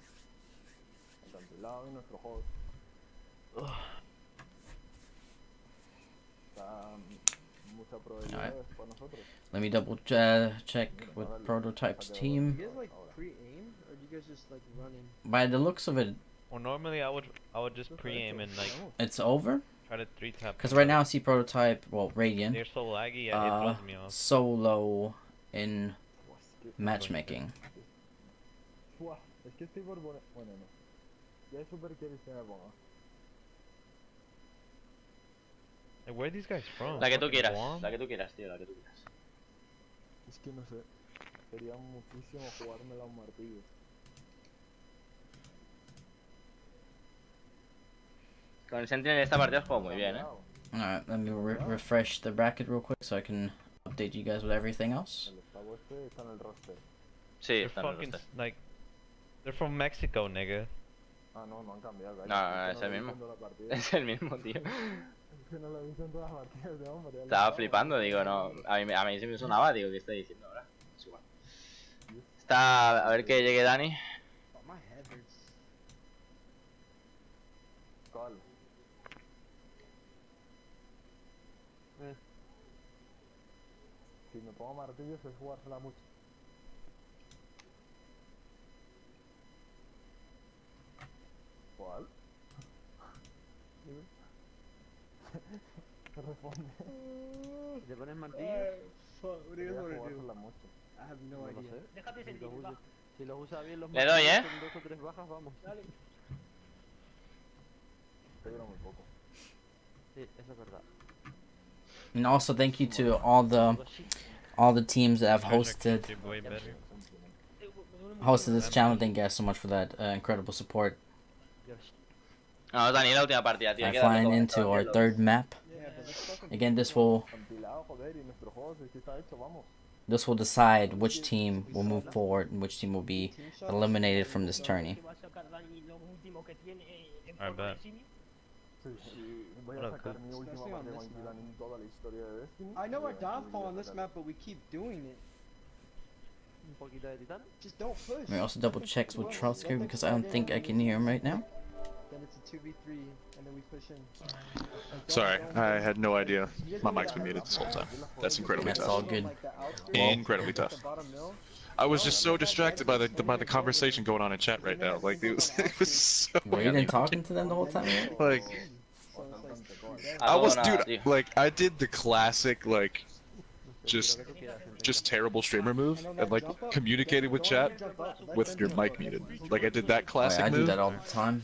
Alright. Let me double check with Prototype's team. Do you guys like pre-aim or do you guys just like running? By the looks of it, well, normally I would just pre-aim and like. It's over. Try to 3-tap. Because right now I see Prototype, well, Radiant. They're so laggy, yeah, it runs me off. Solo in matchmaking. Hey, where are these guys from? La que tú quieras, tío, la que tú quieras. Es que no sé. Quería muchísimo jugármela a un martillo. Con el Sentinel esta partida has jugado muy bien, Alright, let me refresh the bracket real quick so I can update you guys with everything else. Sí, they're fucking like, they're from Mexico, nigga. Ah, no han cambiado. No, es el mismo. Es el mismo, tío. Estaba flipando, digo, no. A mí se me sonaba, digo, ¿qué está diciendo ahora? Es igual. Está, a ver que llegue Dani. si me pongo martillos es jugársela mucho. ¿Cuál? Responde. ¿Te pones martillo? Fuck, what are you Voy a gonna do? jugársela mucho. I have no idea. Déjate sentir, si los usa bien los Le doy, martillos con 2 o 3 bajas, vamos. Dale. Te dura muy poco. Sí, eso es verdad. And also thank you to all the teams that have hosted this channel. Thank you guys so much for that incredible support. No, Dani, la última partida, tío. I'm flying into our third map. Again, this will decide which team will move forward and which team will be eliminated from this tourney. I bet. Voy a sacar mi última parte de Guanquilán en toda la historia de Destiny. I know our downfall on this map, but we keep doing it. Un poquito de titán. Just don't push. Let me also double check with ItsTrialsCarry because I don't think I can hear him right now. Then it's a 2v3, and then we push in. Sorry, I had no idea. My mic's been muted this whole time. That's incredibly That's tough. all good. Incredibly tough. I was just so distracted by the conversation going on in chat right now. Like it was so. Were you even talking to them the whole time? Like, I was, dude. Like, I did the classic, like, just terrible streamer move, and like communicated with chat with your mic muted. Like I did that classic I move. do that all the time.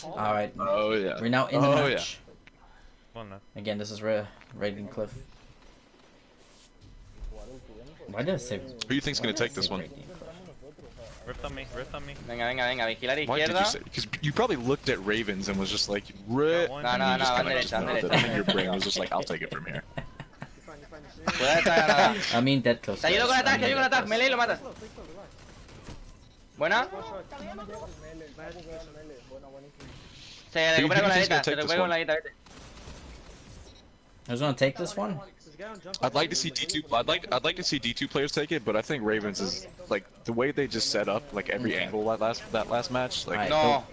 All right. Oh yeah. We're now in the Oh match. Again, this is Raiden Cliff. Why did I say? Who do you think's gonna take this one? Rift on me, rift on me. Venga, vigilar Why did you izquierda. say? Because you probably looked at Ravens and was just like, "Rip." No, and you just van kinda just derecha, van melted. derecha. I think your brain was just like, "I'll take it from here." Cuidado esta granada. I mean that close. Te ayudo con ataque, te ayudo con ataque. Melee y lo matas. Buena. Se recupera con la guita, se recupera con la guita, vete. Who's gonna take this one? I'd like to see D2. I'd like to see D2 players take it, but I think Ravens is like the way they just set up like every angle that last match. Like No.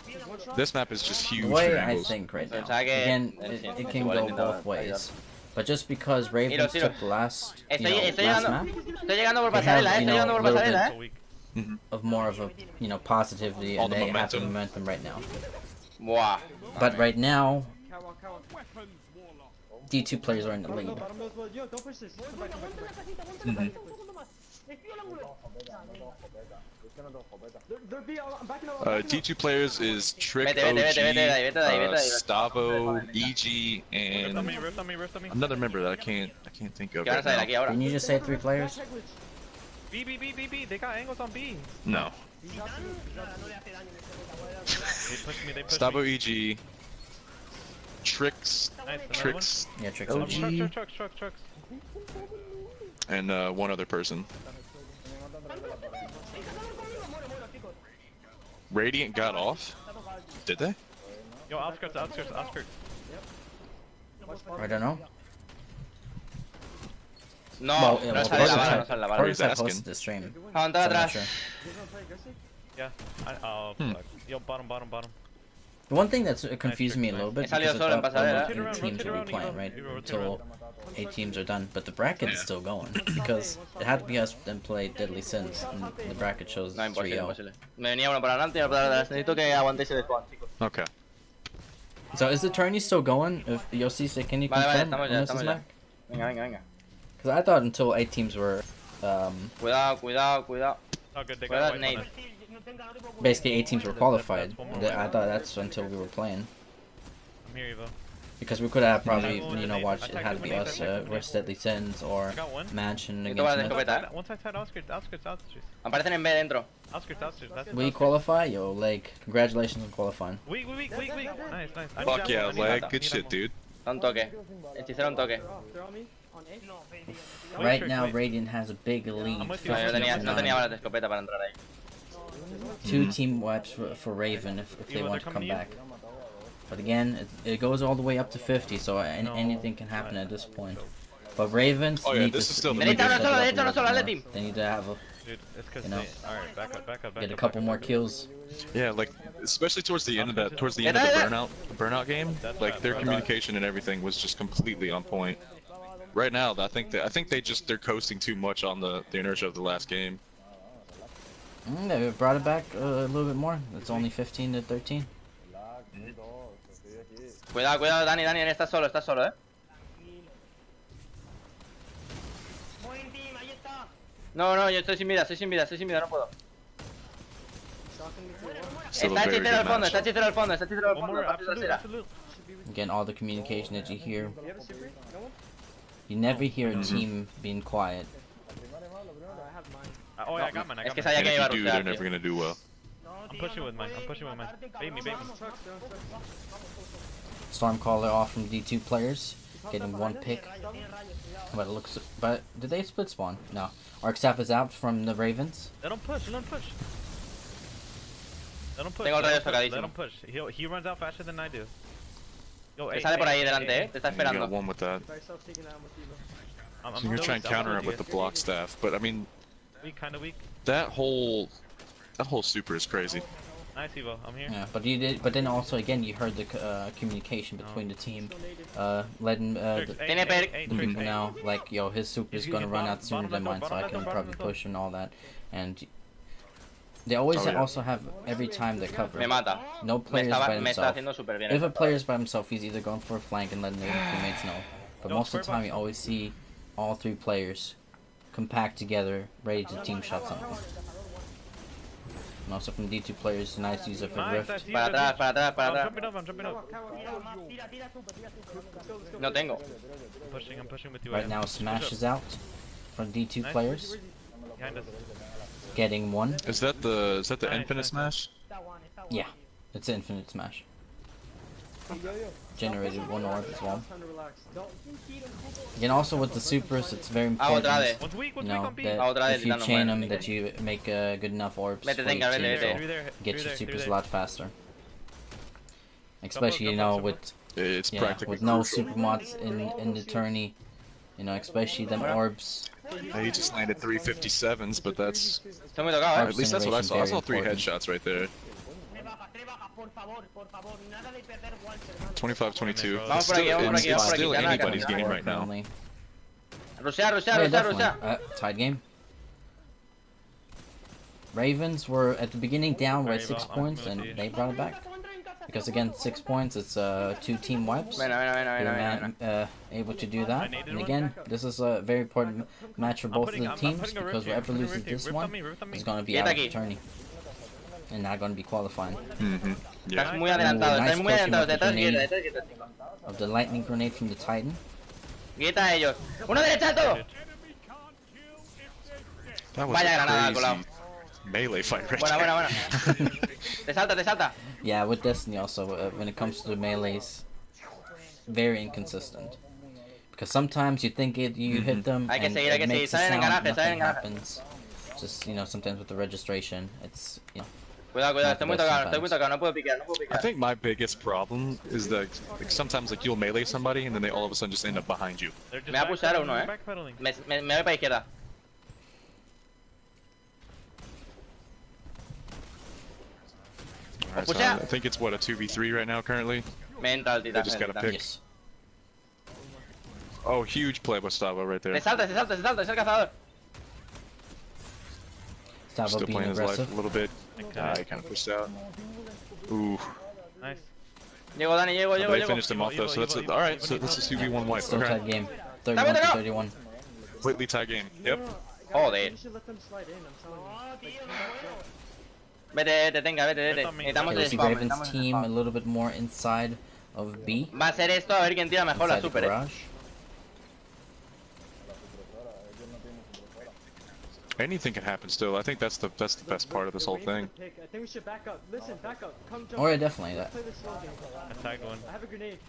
this map is just huge. The way for I angles. think right now. Again, it can go both ways. But just because Ravens took the last, last map, Estoy llegando por they pasarela, have, estoy llegando a por little pasarela, bit of more of a, positivity, All and the they have the momentum. momentum right now. Buah. But right now, D2 players are in the lead. D2 players is Trick, Vete, vete, vete, vete de ahí, vete de ahí, vete de ahí. Stavo, EG, Rift on me, and rift on me, rift on me. another member that I can't think of. Que van a Right salir now. aquí ahora. Can you just say 3 players? B, B, B, B, B. They got angles on B. No. They pushed me, they pushed Stavo, me. EG, Tricks, Nice, another Tricks, Yeah, Tricks. Oh, OG, trucks. and one other person. Radiant got off. Did they? Yo, outskirts. I don't know. No, Well, no sale la bala, no sale la bala. He's I asking. posted the stream. Aguanta so I'm not atrás. sure. Yeah. Oh, fuck. Yo, bottom. The one thing that's confused me a little bit He salió because solo en I thought pasarela. only 8 teams will be playing, right? Until 8 teams are done, but the bracket is still going because it had to be us then play Deadly Sins, and the bracket shows No, imposible, 3-0. imposible. Me venía uno por adelante y uno por atrás. Necesito que aguantéis el spawn, chicos. Okay. So is the tourney still going? If Yossi, can you Vale, confirm estamos when ya, this is estamos ya. back? Venga. Because I thought until 8 teams were Cuidado. Oh, good, they Cuidado, got Nate. white basically 8 teams were qualified. One more. I thought that's until we were playing. I'm here, Evo. Because we could have probably, I watched it had to be us versus Deadly Sins or I got one. Mansion Necesito balas de against Myth. escopeta, One side, outskirts. Aparecen en B dentro. Outskirts. That's We qualify? Yo, leg. Congratulations on qualifying. Weak. Nice. I Fuck need yeah, ammo, I need leg. ammo. Good shit, dude. Da un toque. Hechicero un toque. Right now, Radiant has a big lead. I'm with you. No, yo 15 tenía, to no 9. tenía balas de escopeta para entrar ahí. 2 team wipes for Raven if they Evo, want to they're come coming to you. back. But again, it goes all the way up to 50, so anything can happen at this point. But Ravens Oh, yeah, need this to is still the need to beginning. step it up a Derecha, no little solo, bit let more. him. They need to have Dude, it's cause You know, they... Alright, back up. get a couple more kills. Yeah, like especially towards the end of that, towards the end of the burnout game, like their communication and everything was just completely on point. Right now, I think they're coasting too much on the inertia of the last game. They brought it back a little bit more. It's only 15 to 13. Cuidado, cuidado, Dani, estás solo, eh. No, yo estoy sin vida, no puedo. Está hechicero al fondo, la parte trasera. Again, all the communication that you hear. You never hear a team being quiet. Oh, yeah, I got mine. Es que sabía que iba a rushear, they're never gonna do well. I'm pushing with mine. Bait me. Stormcaller off from D2 players, getting one pick. But it looks. But did they split spawn? No. Arcstaff is out from the Ravens. Let him push. Tengo el radio sacadísimo. Let him push. He runs out faster than I do. Yo, Te sale por ahí delante, te está You esperando. got one with that. So you're trying to counter it with the block staff, but I mean, Kinda weak. that whole super is crazy. Nice, Evo. I'm here. Yeah, but you did. But then also again, you heard the communication between the team, letting the people know, like, yo, his super is gonna run out sooner than mine, so I can probably push and all that. And they always also have every time they cover. No players by himself. If a player is by himself, he's either going for a flank and letting the teammates know. But most of the time, you always see all three players compact together, ready to team shot something. And also from D2 players, nice use of a rift. Para atrás. I'm jumping up. No tengo. I'm pushing with you. Right now, Smash is out from D2 players. Behind us. Getting one. Is that the infinite smash? Yeah, it's an infinite smash. Generated one orb as well. And also with the supers, it's very important, you know, that if you chain them, that you make good enough orbs for your team to get your supers a lot faster. Especially, you know, with no super mods in the tourney, you know, especially them orbs. He just landed 357s, but that's at least that's what I saw. I saw 3 headshots right there. 25-22. It's still anybody's game right now. Rushear. Tied game. Ravens were at the beginning down by 6 points, and they brought it back. Because again, 6 points, it's 2 team wipes. Able to do that. And again, this is a very important match for both of the teams, because whoever loses this one is going to be out of the tourney. And not going to be qualifying. Estás muy adelantado, Of the lightning grenade from the Titan. Guita a ellos. ¡Uno derechazo! That was a crazy melee fight right there. Buena. Te salta. Yeah, with Destiny also, when it comes to the melees, very inconsistent. Because sometimes you think you hit them, and it makes a sound, nothing happens. Just, you know, sometimes with the registration, it's, you know. Cuidado, estoy muy tocado, no puedo piquear. I think my biggest problem is that sometimes like you'll melee somebody and then they all of a sudden just end up behind you. Me va a pushar uno, Me voy para izquierda. Alright, so I think it's what, a 2v3 right now currently? They just gotta pick. Yes. Oh, huge play by Stavo right there. Se salta, es el cazador. Stavo Still playing his life aggressive. a little bit. He kind of pushed out. Ooh. Nice. Llego, Dani, llego. They finished him off though, so that's alright, so this is 2v1 wipe. Still Okay. tied game. 31-31. Completely tie game. Yep. Joder. You should let them slide in, I'm telling you. Vete. Necesitamos Okay, let's see Raven's team a little bit more inside of B. Va a ser esto, a ver quién tira mejor la super. Anything can happen still. I think that's the best part of this whole thing. I think we should back up. Listen, back up. Come jump. Oh yeah, definitely. Play this slow game. I tagged one. I have a grenade.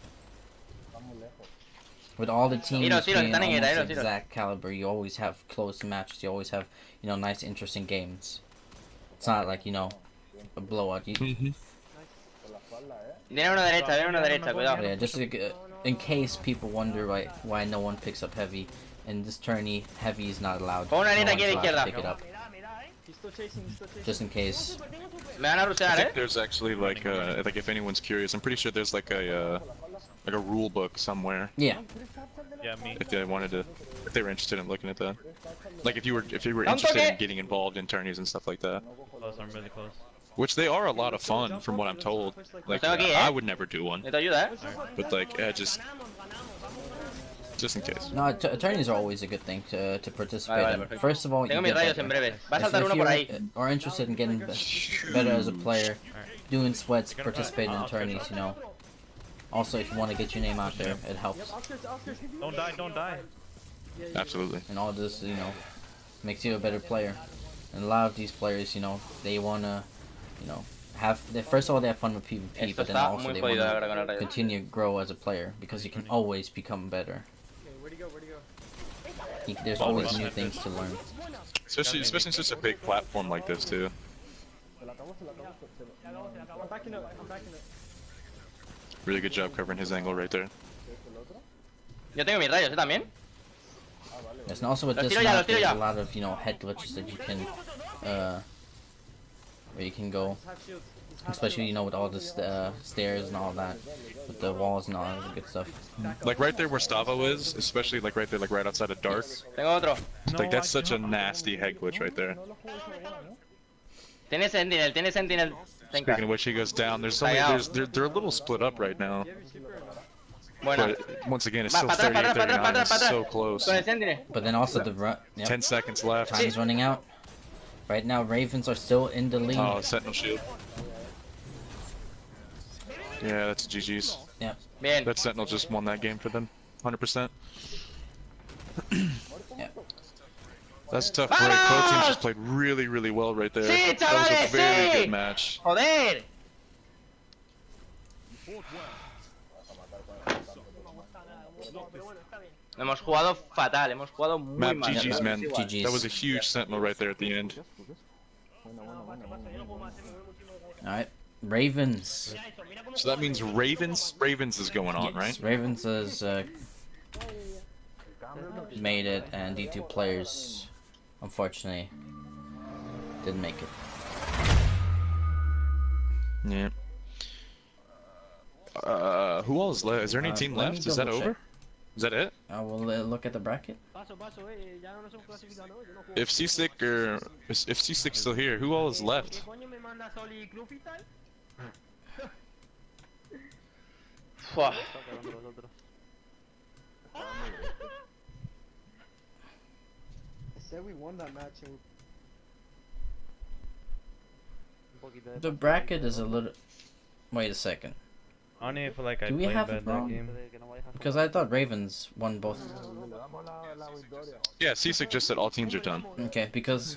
With all the teams being están en almost tiros. exact caliber, you always have close matches. You always have, you know, nice, interesting games. It's not like, you know, a blowout. Viene uno derecha, cuidado. Yeah, just in case people wonder why no one picks up heavy. In this tourney, heavy is not allowed. No one's allowed to pick it up. Just in case. Me van a rushear, I think there's actually like if anyone's curious, I'm pretty sure there's like like a rule book somewhere. Yeah. Yeah, me. If they wanted to, if they were interested in looking at that. Like if you were interested in getting involved in tourneys and stuff like that. Close, I'm really close. Which they are a lot of fun, from what I'm told. Like I would never do one. But like, just in case. No, attorneys are always a good thing to participate in. First of all, you get if you are interested in getting better as a player, doing sweats, participating in attorneys, you know. Also, if you want to get your name out there, it helps. Don't die, don't die. Absolutely. And all this, you know, makes you a better player. And a lot of these players, you know, they wanna, you know, first of all they have fun with PvP, but then also they wanna continue to grow as a player because you can always become better. There's always new things to learn. Especially in such a big platform like this too. Really good job covering his angle right there. Yo tengo mis rayos, también. Yes, and also with this map, there's a lot of, you know, head glitches that you can, where you can go. Especially, you know, with all the stairs and all that, with the walls and all that good stuff. Like right there where Stavo is, especially like right there, like right outside of Dark. Like that's such a nasty head glitch right there. Tiene sentinel. Speaking of which, he goes down. They're a little split up right now. But once again, it's still 38-39. It's so close. But then also the 10 seconds left. Time's running out. Right now, Ravens are still in the lead. Oh, Sentinel shield. Yeah, that's GG's. Yeah. That Sentinel just won that game for them, 100%. Yeah. That's a tough break. Both teams just played really, really well right there. That was a very good match. Joder. Hemos jugado fatal, hemos jugado muy mal. mal. GG's, man. That was a huge Sentinel right there at the end. Alright, Ravens. So that means Ravens is going on, right? Ravens has made it, and D2 players, unfortunately, didn't make it. Yeah. Who all is left? Is there any team left? Is that over? Is that it? I will look at the bracket. If C6 still here, who all is left? Said we won that match. The bracket is a little. Wait a second. I don't even feel like I Do we played have bad it that wrong? game. Because I thought Ravens won both. Yeah, C6 just said all teams are done. Okay, because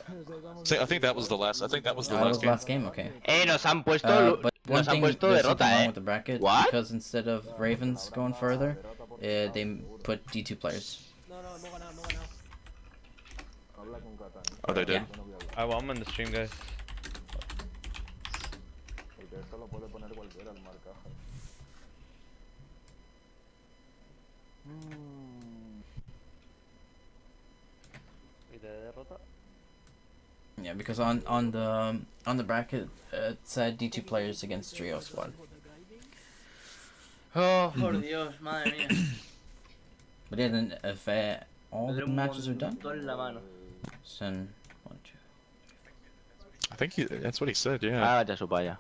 I think that was the last. I think that was the last game. Okay. Nos han puesto. But one thing there's something derrota, wrong with the bracket because instead of Ravens going further, they put D2 players. Oh, they did. Yeah. Alright, well, I'm on the stream, guys. Yeah, because on the bracket it said D2 players against Trio Squad. Oh, por Dios, madre mía. But then if all the matches are done, then 1, 2. I think that's what he said. Yeah. Ah, ya su paya.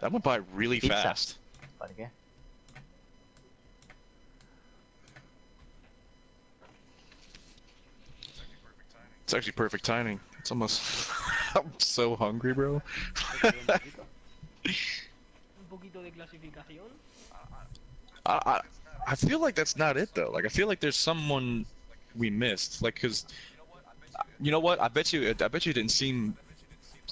That went by really fast. ¿Para qué? It's actually perfect timing. It's almost. I'm so hungry, bro. I feel like that's not it though. Like I feel like there's someone we missed. Like, cause you know what? I bet you didn't seem.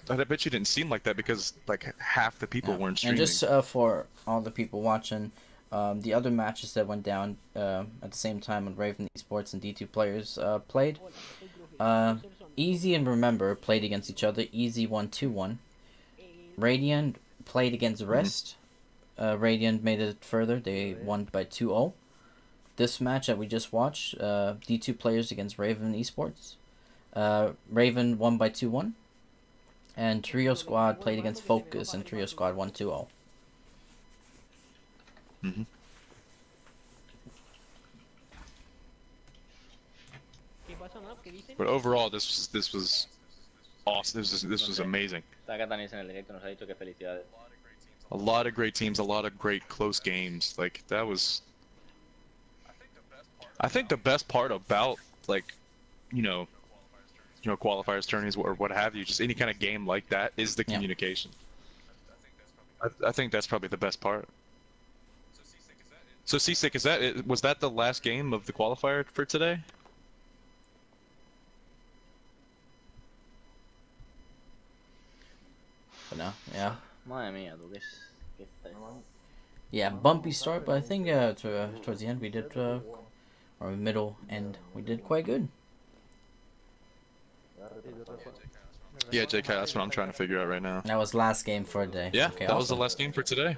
I bet you didn't seem like that because like half the people weren't streaming. And just for all the people watching, the other matches that went down at the same time when Raven Esports and D2 players played. Easy and Remember played against each other. Easy won 2-1. Radiant played against Rest. Radiant made it further. They won by 2-0. This match that we just watched, D2 players against Raven Esports. Raven won by 2-1. And Trio Squad played against Focus, and Trio Squad won 2-0. But overall, this was awesome. This was amazing. A lot of great teams, a lot of great close games. Like that was. I think the best part about like, you know, qualifiers, tourneys, or what have you, just any kind of game like that is the communication. I think that's probably the best part. So Seasick, was that the last game of the qualifier for today? But no, yeah. Madre mía, tú qué Yeah, bumpy start, but I think towards the end we did, or middle end, we did quite good. Yeah, JK, that's what I'm trying to figure out right now. That was last game for a day. Yeah, okay, that was the last game for today.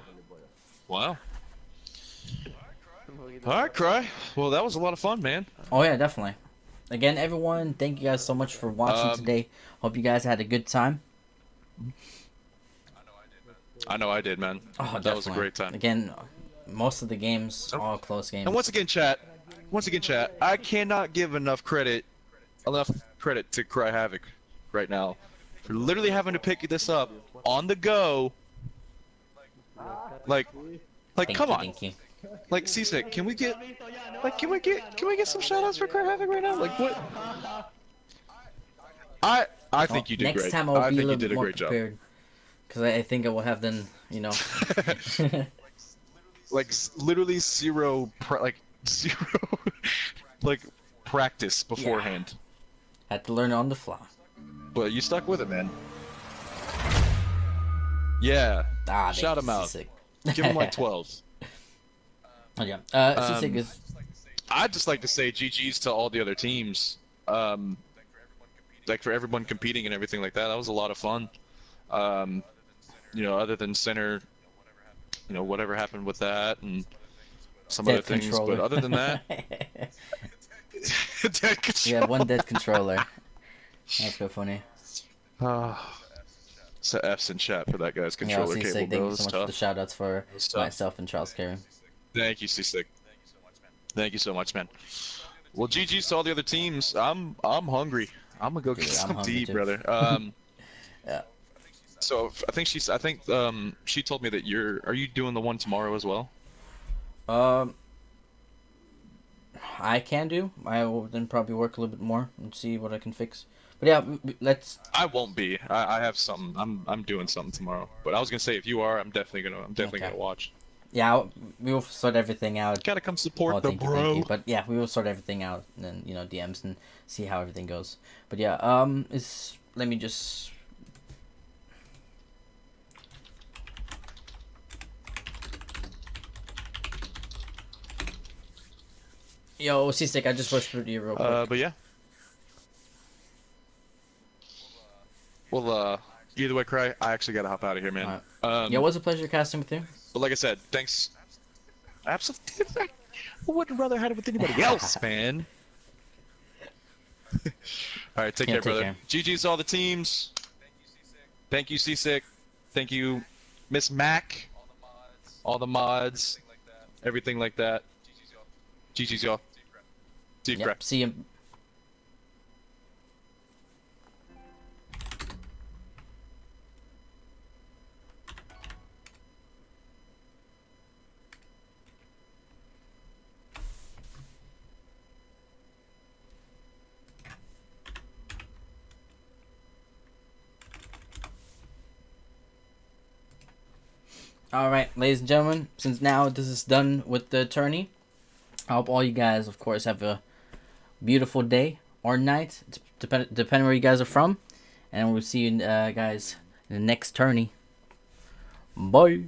Wow. Alright, Cry. Well, that was a lot of fun, man. Oh yeah, definitely. Again, everyone, thank you guys so much for watching today. Hope you guys had a good time. I know I did, man. Oh, that was a great time. Again, most of the games, all close games. And once again, chat, I cannot give enough credit to Cry Havoc right now for literally having to pick this up on the go. Like, come on. Like, Seasick, can we get some shoutouts for Cry Havoc right now? Like, what? I think you did great. Next time I'll be a little bit more great prepared. Because I think I will have then, you know. like, literally zero practice beforehand. Had to learn on the fly. But you stuck with it, man. Yeah. Shout him out. Give him like 12. Oh, yeah. Is... I'd just like to say GG's to all the other teams. Like for everyone competing and everything like that. That was a lot of fun. You know, other than center, you know, whatever happened with that and some other things. Controller. But other than that, dead controller. Yeah, one dead controller. That's so funny. So F's in chat for that guy's controller cable. Thank you so much for the shoutouts for myself and TrialsCarry. Thank you, C-Sick. Thank you so much, man. Well, GG's to all the other teams. I'm hungry. I'm gonna go get some to eat, brother. Yeah. So I think she told me that are you doing the one tomorrow as well? I can do. I will then probably work a little bit more and see what I can fix. But yeah, let's. I won't be. I have something. I'm doing something tomorrow. But I was gonna say if you are, I'm definitely gonna watch. Yeah, we will sort everything out. Gotta come support the bro. Thank you. But yeah, we will sort everything out and then, you know, DMs and see how everything goes. But yeah, let me just. Yo, C-Stick, I just whispered to you real quick. But yeah. Well, either way, Cry, I actually gotta hop out of here, man. Yeah, it was a pleasure casting with you. But like I said, thanks. Absolutely. I wouldn't rather have it with anybody else, man. Alright, take care, brother. GG's to all the teams. Thank you, C-Sick. Thank you, Miss Mac. All the mods. Everything like that. GG's, y'all. See you, See you. Alright, ladies and gentlemen, since now this is done with the tourney, I hope all you guys, of course, have a beautiful day or night, depending where you guys are from. And we'll see you guys in the next tourney. Bye!